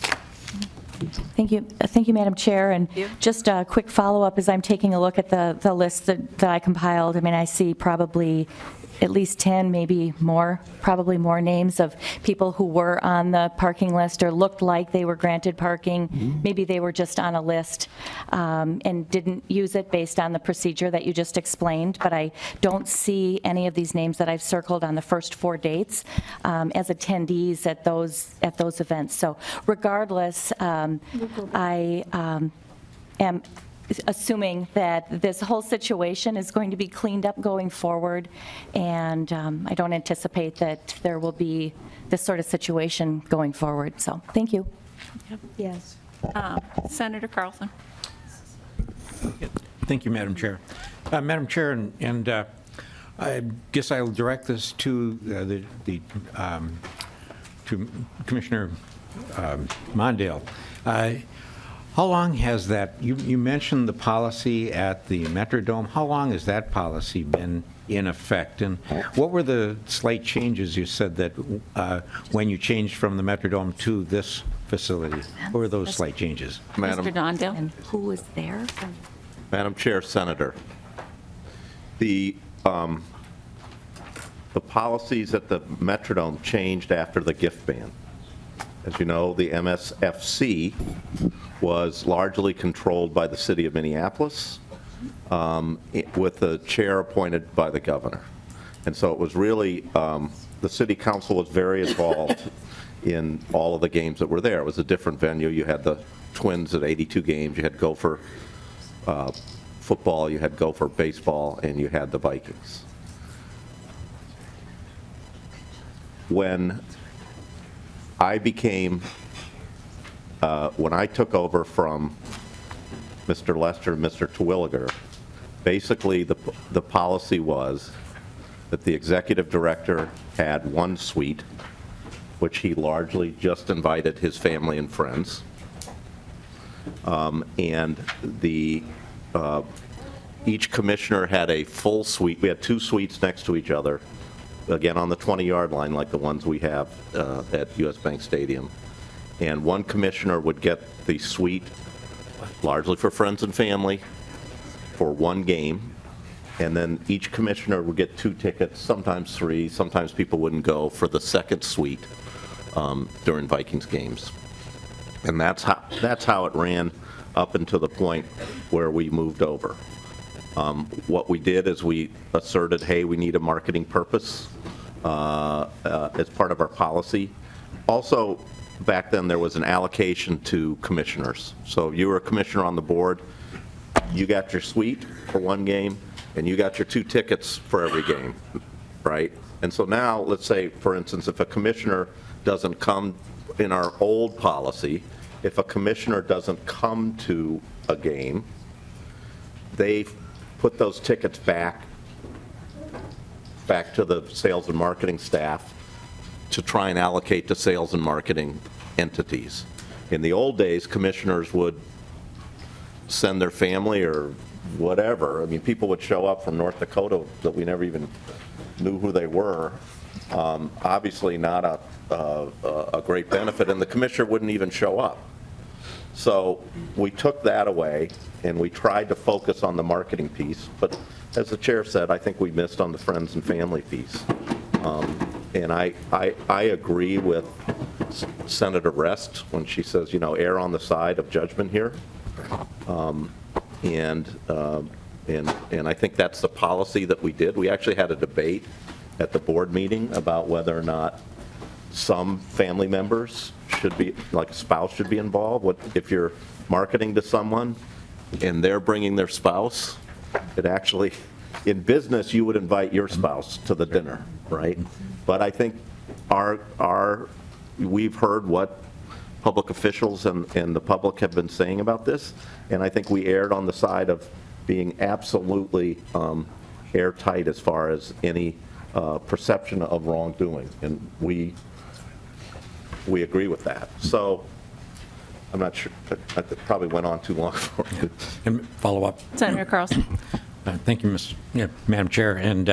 Thank you. Thank you, Madam Chair. And just a quick follow-up as I'm taking a look at the list that I compiled. I mean, I see probably at least 10, maybe more, probably more names of people who were on the parking list or looked like they were granted parking. Maybe they were just on a list and didn't use it based on the procedure that you just explained, but I don't see any of these names that I've circled on the first 4 dates as attendees at those events. So regardless, I am assuming that this whole situation is going to be cleaned up going forward, and I don't anticipate that there will be this sort of situation going forward. So, thank you. Yes. Senator Carlson. Thank you, Madam Chair. Madam Chair, and I guess I'll direct this to to Commissioner Mondale. How long has that, you mentioned the policy at the Metrodome, how long has that policy been in effect? And what were the slight changes you said that when you changed from the Metrodome to this facility? What were those slight changes? Mr. Dondale. And who was there? Madam Chair, Senator, the policies at the Metrodome changed after the gift ban. As you know, the MSFC was largely controlled by the city of Minneapolis with the chair appointed by the governor. And so it was really, the city council was very involved in all of the games that were there. It was a different venue. You had the Twins at 82 games, you had Gopher football, you had Gopher baseball, and you had the Vikings. When I took over from Mr. Lester and Mr. Terwilliger, basically the policy was that the executive director had one suite, which he largely just invited his family and friends. And each commissioner had a full suite. We had 2 suites next to each other, again, on the 20-yard line, like the ones we have at US Bank Stadium. And one commissioner would get the suite, largely for friends and family, for one game. And then each commissioner would get 2 tickets, sometimes 3, sometimes people wouldn't go for the second suite during Vikings games. And that's how it ran up until the point where we moved over. What we did is we asserted, hey, we need a marketing purpose as part of our policy. Also, back then, there was an allocation to commissioners. So if you were a commissioner on the board, you got your suite for one game, and you got your 2 tickets for every game, right? And so now, let's say, for instance, if a commissioner doesn't come, in our old policy, if a commissioner doesn't come to a game, they put those tickets back to the sales and marketing staff to try and allocate to sales and marketing entities. In the old days, commissioners would send their family or whatever. I mean, people would show up from North Dakota that we never even knew who they were. Obviously not a great benefit, and the commissioner wouldn't even show up. So we took that away, and we tried to focus on the marketing piece. But as the chair said, I think we missed on the friends and family piece. And I agree with Senator Rest when she says, err on the side of judgment here. And I think that's the policy that we did. We actually had a debate at the board meeting about whether or not some family members should be, like a spouse should be involved. What if you're marketing to someone and they're bringing their spouse? It actually, in business, you would invite your spouse to the dinner, right? But I think we've heard what public officials and the public have been saying about this, and I think we erred on the side of being absolutely airtight as far as any perception of wrongdoing, and we agree with that. So I'm not sure, I probably went on too long for you. And follow up. Senator Carlson. Thank you, Madam Chair. And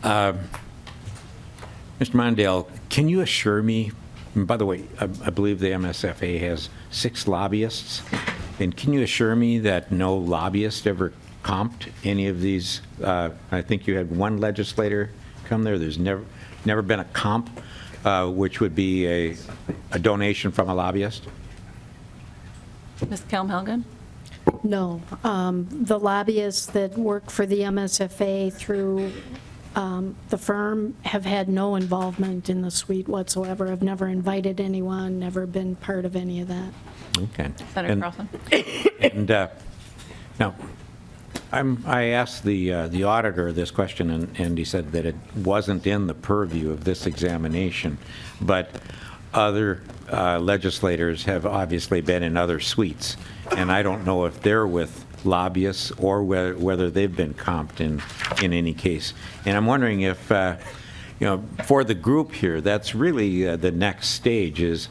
Mr. Mondale, can you assure me, and by the way, I believe the MSFA has 6 lobbyists, and can you assure me that no lobbyist ever comped any of these? I think you had one legislator come there. There's never been a comp, which would be a donation from a lobbyist? Ms. Kelm-Helgen? No. The lobbyists that work for the MSFA through the firm have had no involvement in the suite whatsoever. Have never invited anyone, never been part of any of that. Okay. Senator Carlson? And now, I asked the auditor this question, and he said that it wasn't in the purview of this examination, but other legislators have obviously been in other suites, and I don't know if they're with lobbyists or whether they've been comped in any case. And I'm wondering if, for the group here, that's really the next stage is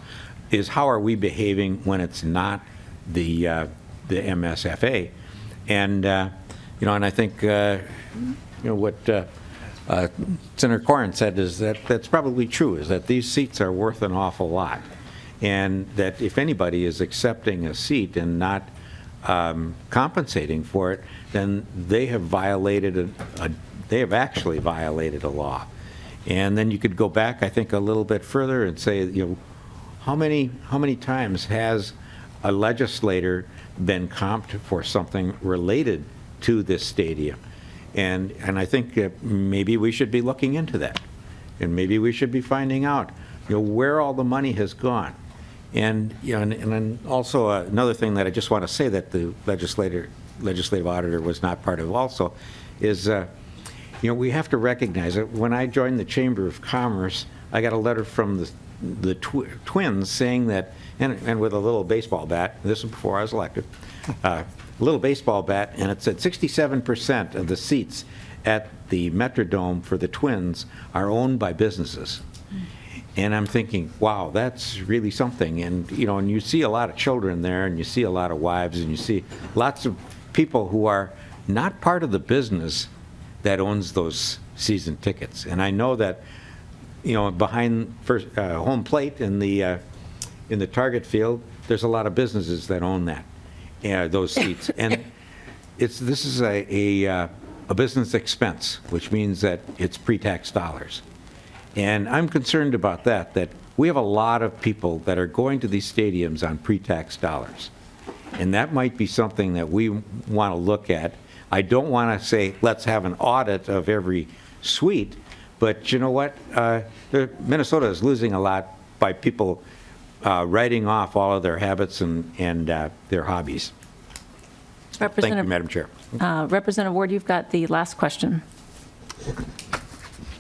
how are we behaving when it's not the MSFA? And and I think what Senator Corrin said is that's probably true, is that these seats are worth an awful lot, and that if anybody is accepting a seat and not compensating for it, then they have actually violated a law. And then you could go back, I think, a little bit further and say, how many times has a legislator been comped for something related to this stadium? And I think maybe we should be looking into that, and maybe we should be finding out, where all the money has gone. And and then also another thing that I just want to say that the legislative auditor was not part of also is, we have to recognize that when I joined the Chamber of Commerce, I got a letter from the Twins saying that, and with a little baseball bat, this was before I was elected, a little baseball bat, and it said 67% of the seats at the Metrodome for the Twins are owned by businesses. And I'm thinking, wow, that's really something. And, and you see a lot of children there, and you see a lot of wives, and you see lots of people who are not part of the business that owns those season tickets. And I know that, behind first home plate in the target field, there's a lot of businesses that own those seats. And this is a business expense, which means that it's pre-tax dollars. And I'm concerned about that we have a lot of people that are going to these stadiums on pre-tax dollars. And that might be something that we want to look at. I don't want to say, let's have an audit of every suite, but you know what? Minnesota is losing a lot by people writing off all of their habits and their hobbies. Thank you, Madam Chair. Representative Ward, you've got the last question.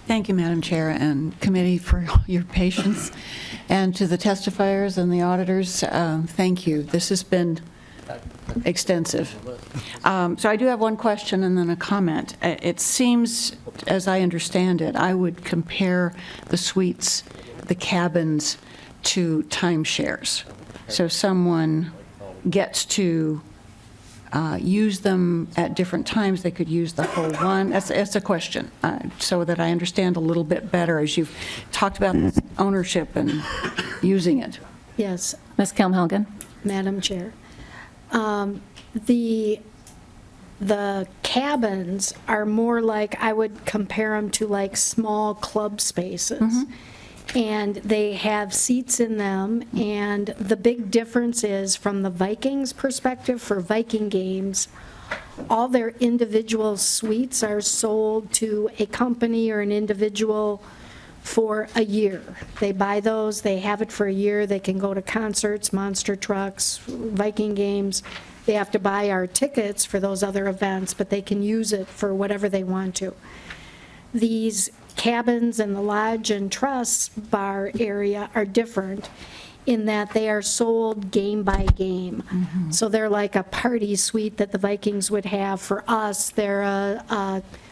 Thank you, Madam Chair and committee, for your patience. And to the testifiers and the auditors, thank you. This has been extensive. So I do have one question and then a comment. It seems, as I understand it, I would compare the suites, the cabins, to timeshares. So someone gets to use them at different times. They could use the whole one. That's a question, so that I understand a little bit better as you've talked about this ownership and using it. Yes. Ms. Kelm-Helgen. Madam Chair. The cabins are more like, I would compare them to like small club spaces. Mm-hmm. And they have seats in them, and the big difference is, from the Vikings perspective, for Viking games, all their individual suites are sold to a company or an individual for a year. They buy those, they have it for a year, they can go to concerts, monster trucks, Viking games. They have to buy our tickets for those other events, but they can use it for whatever they want to. These cabins and the lodge and trust bar area are different in that they are sold game by game. Mm-hmm. So they're like a party suite that the Vikings would have. For us, they're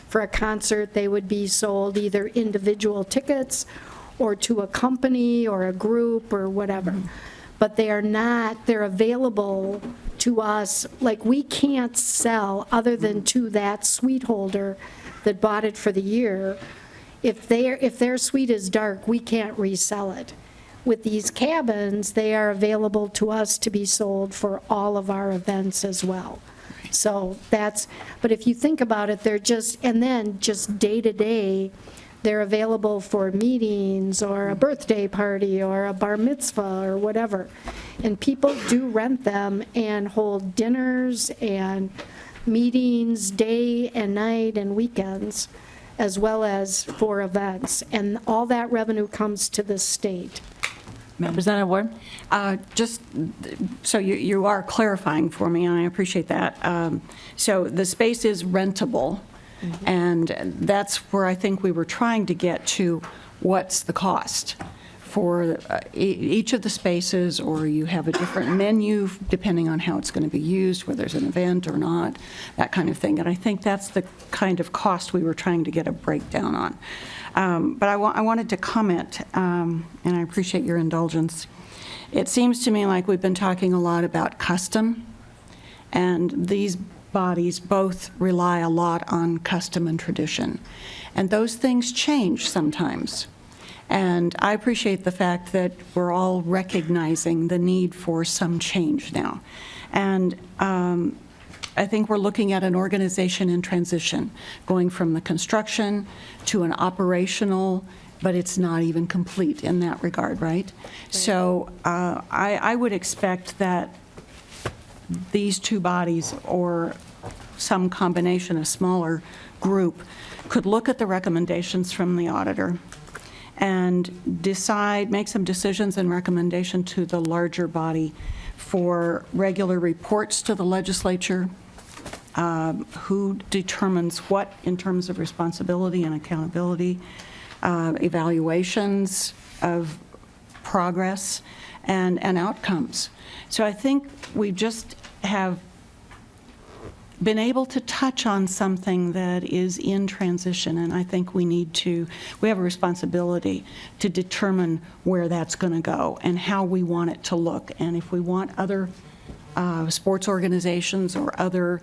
for a concert, they would be sold either individual tickets or to a company or a group or whatever. But they are not, they're available to us, like we can't sell other than to that suite holder that bought it for the year. If their suite is dark, we can't resell it. With these cabins, they are available to us to be sold for all of our events as well. So but if you think about it, they're just day to day, they're available for meetings or a birthday party or a bar mitzvah or whatever. And people do rent them and hold dinners and meetings day and night and weekends, as well as for events. And all that revenue comes to the state. Representative Ward? Just so you are clarifying for me, and I appreciate that. So the space is rentable, and that's where I think we were trying to get to, what's the cost for each of the spaces, or you have a different menu depending on how it's going to be used, whether there's an event or not, that kind of thing. And I think that's the kind of cost we were trying to get a breakdown on. But I wanted to comment, and I appreciate your indulgence. It seems to me like we've been talking a lot about custom, and these bodies both rely a lot on custom and tradition. And those things change sometimes. And I appreciate the fact that we're all recognizing the need for some change now. And I think we're looking at an organization in transition, going from the construction to an operational, but it's not even complete in that regard, right? So I would expect that these two bodies, or some combination, a smaller group, could look at the recommendations from the auditor and decide, make some decisions and recommendation to the larger body for regular reports to the legislature, who determines what in terms of responsibility and accountability, evaluations of progress and outcomes. So I think we just have been able to touch on something that is in transition, and I think we have a responsibility to determine where that's going to go and how we want it to look. And if we want other sports organizations or other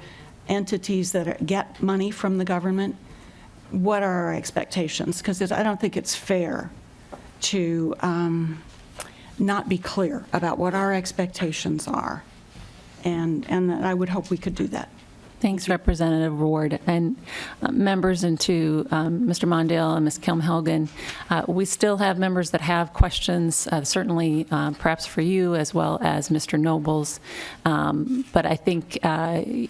entities that get money from the government what are our expectations? Because I don't think it's fair to not be clear about what our expectations are. And I would hope we could do that. Thanks, Representative Ward. And members, and to Mr. Mondale and Ms. Kilm-Helgen, we still have members that have questions, certainly perhaps for you as well as Mr. Nobles. But I think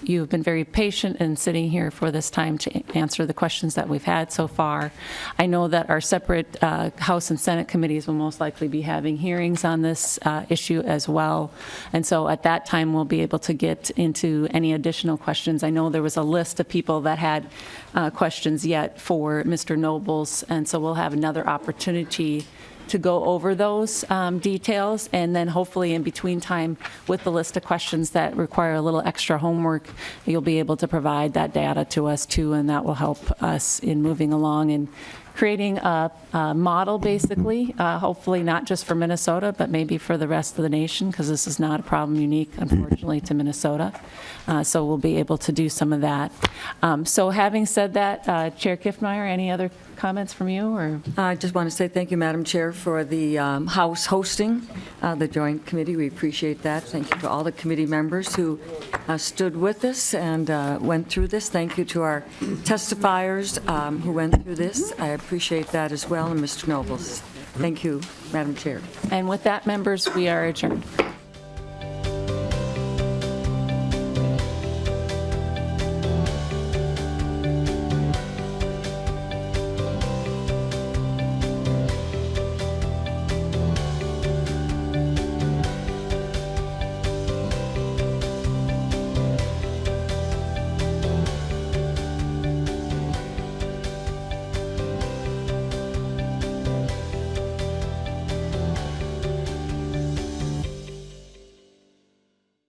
you've been very patient in sitting here for this time to answer the questions that we've had so far. I know that our separate House and Senate committees will most likely be having hearings on this issue as well. And so at that time, we'll be able to get into any additional questions. I know there was a list of people that had questions yet for Mr. Nobles, and so we'll have another opportunity to go over those details, and then hopefully in between time with the list of questions that require a little extra homework, you'll be able to provide that data to us too, and that will help us in moving along and creating a model, basically, hopefully not just for Minnesota, but maybe for the rest of the nation, because this is not a problem unique, unfortunately, to Minnesota. So we'll be able to do some of that. So having said that, Chair Kiffmeyer, any other comments from you? Or I just want to say thank you, Madam Chair, for the House hosting the Joint Committee. We appreciate that. Thank you to all the committee members who stood with us and went through this. Thank you to our testifiers who went through this. I appreciate that as well, and Mr. Nobles. Thank you, Madam Chair. And with that, members, we are adjourned.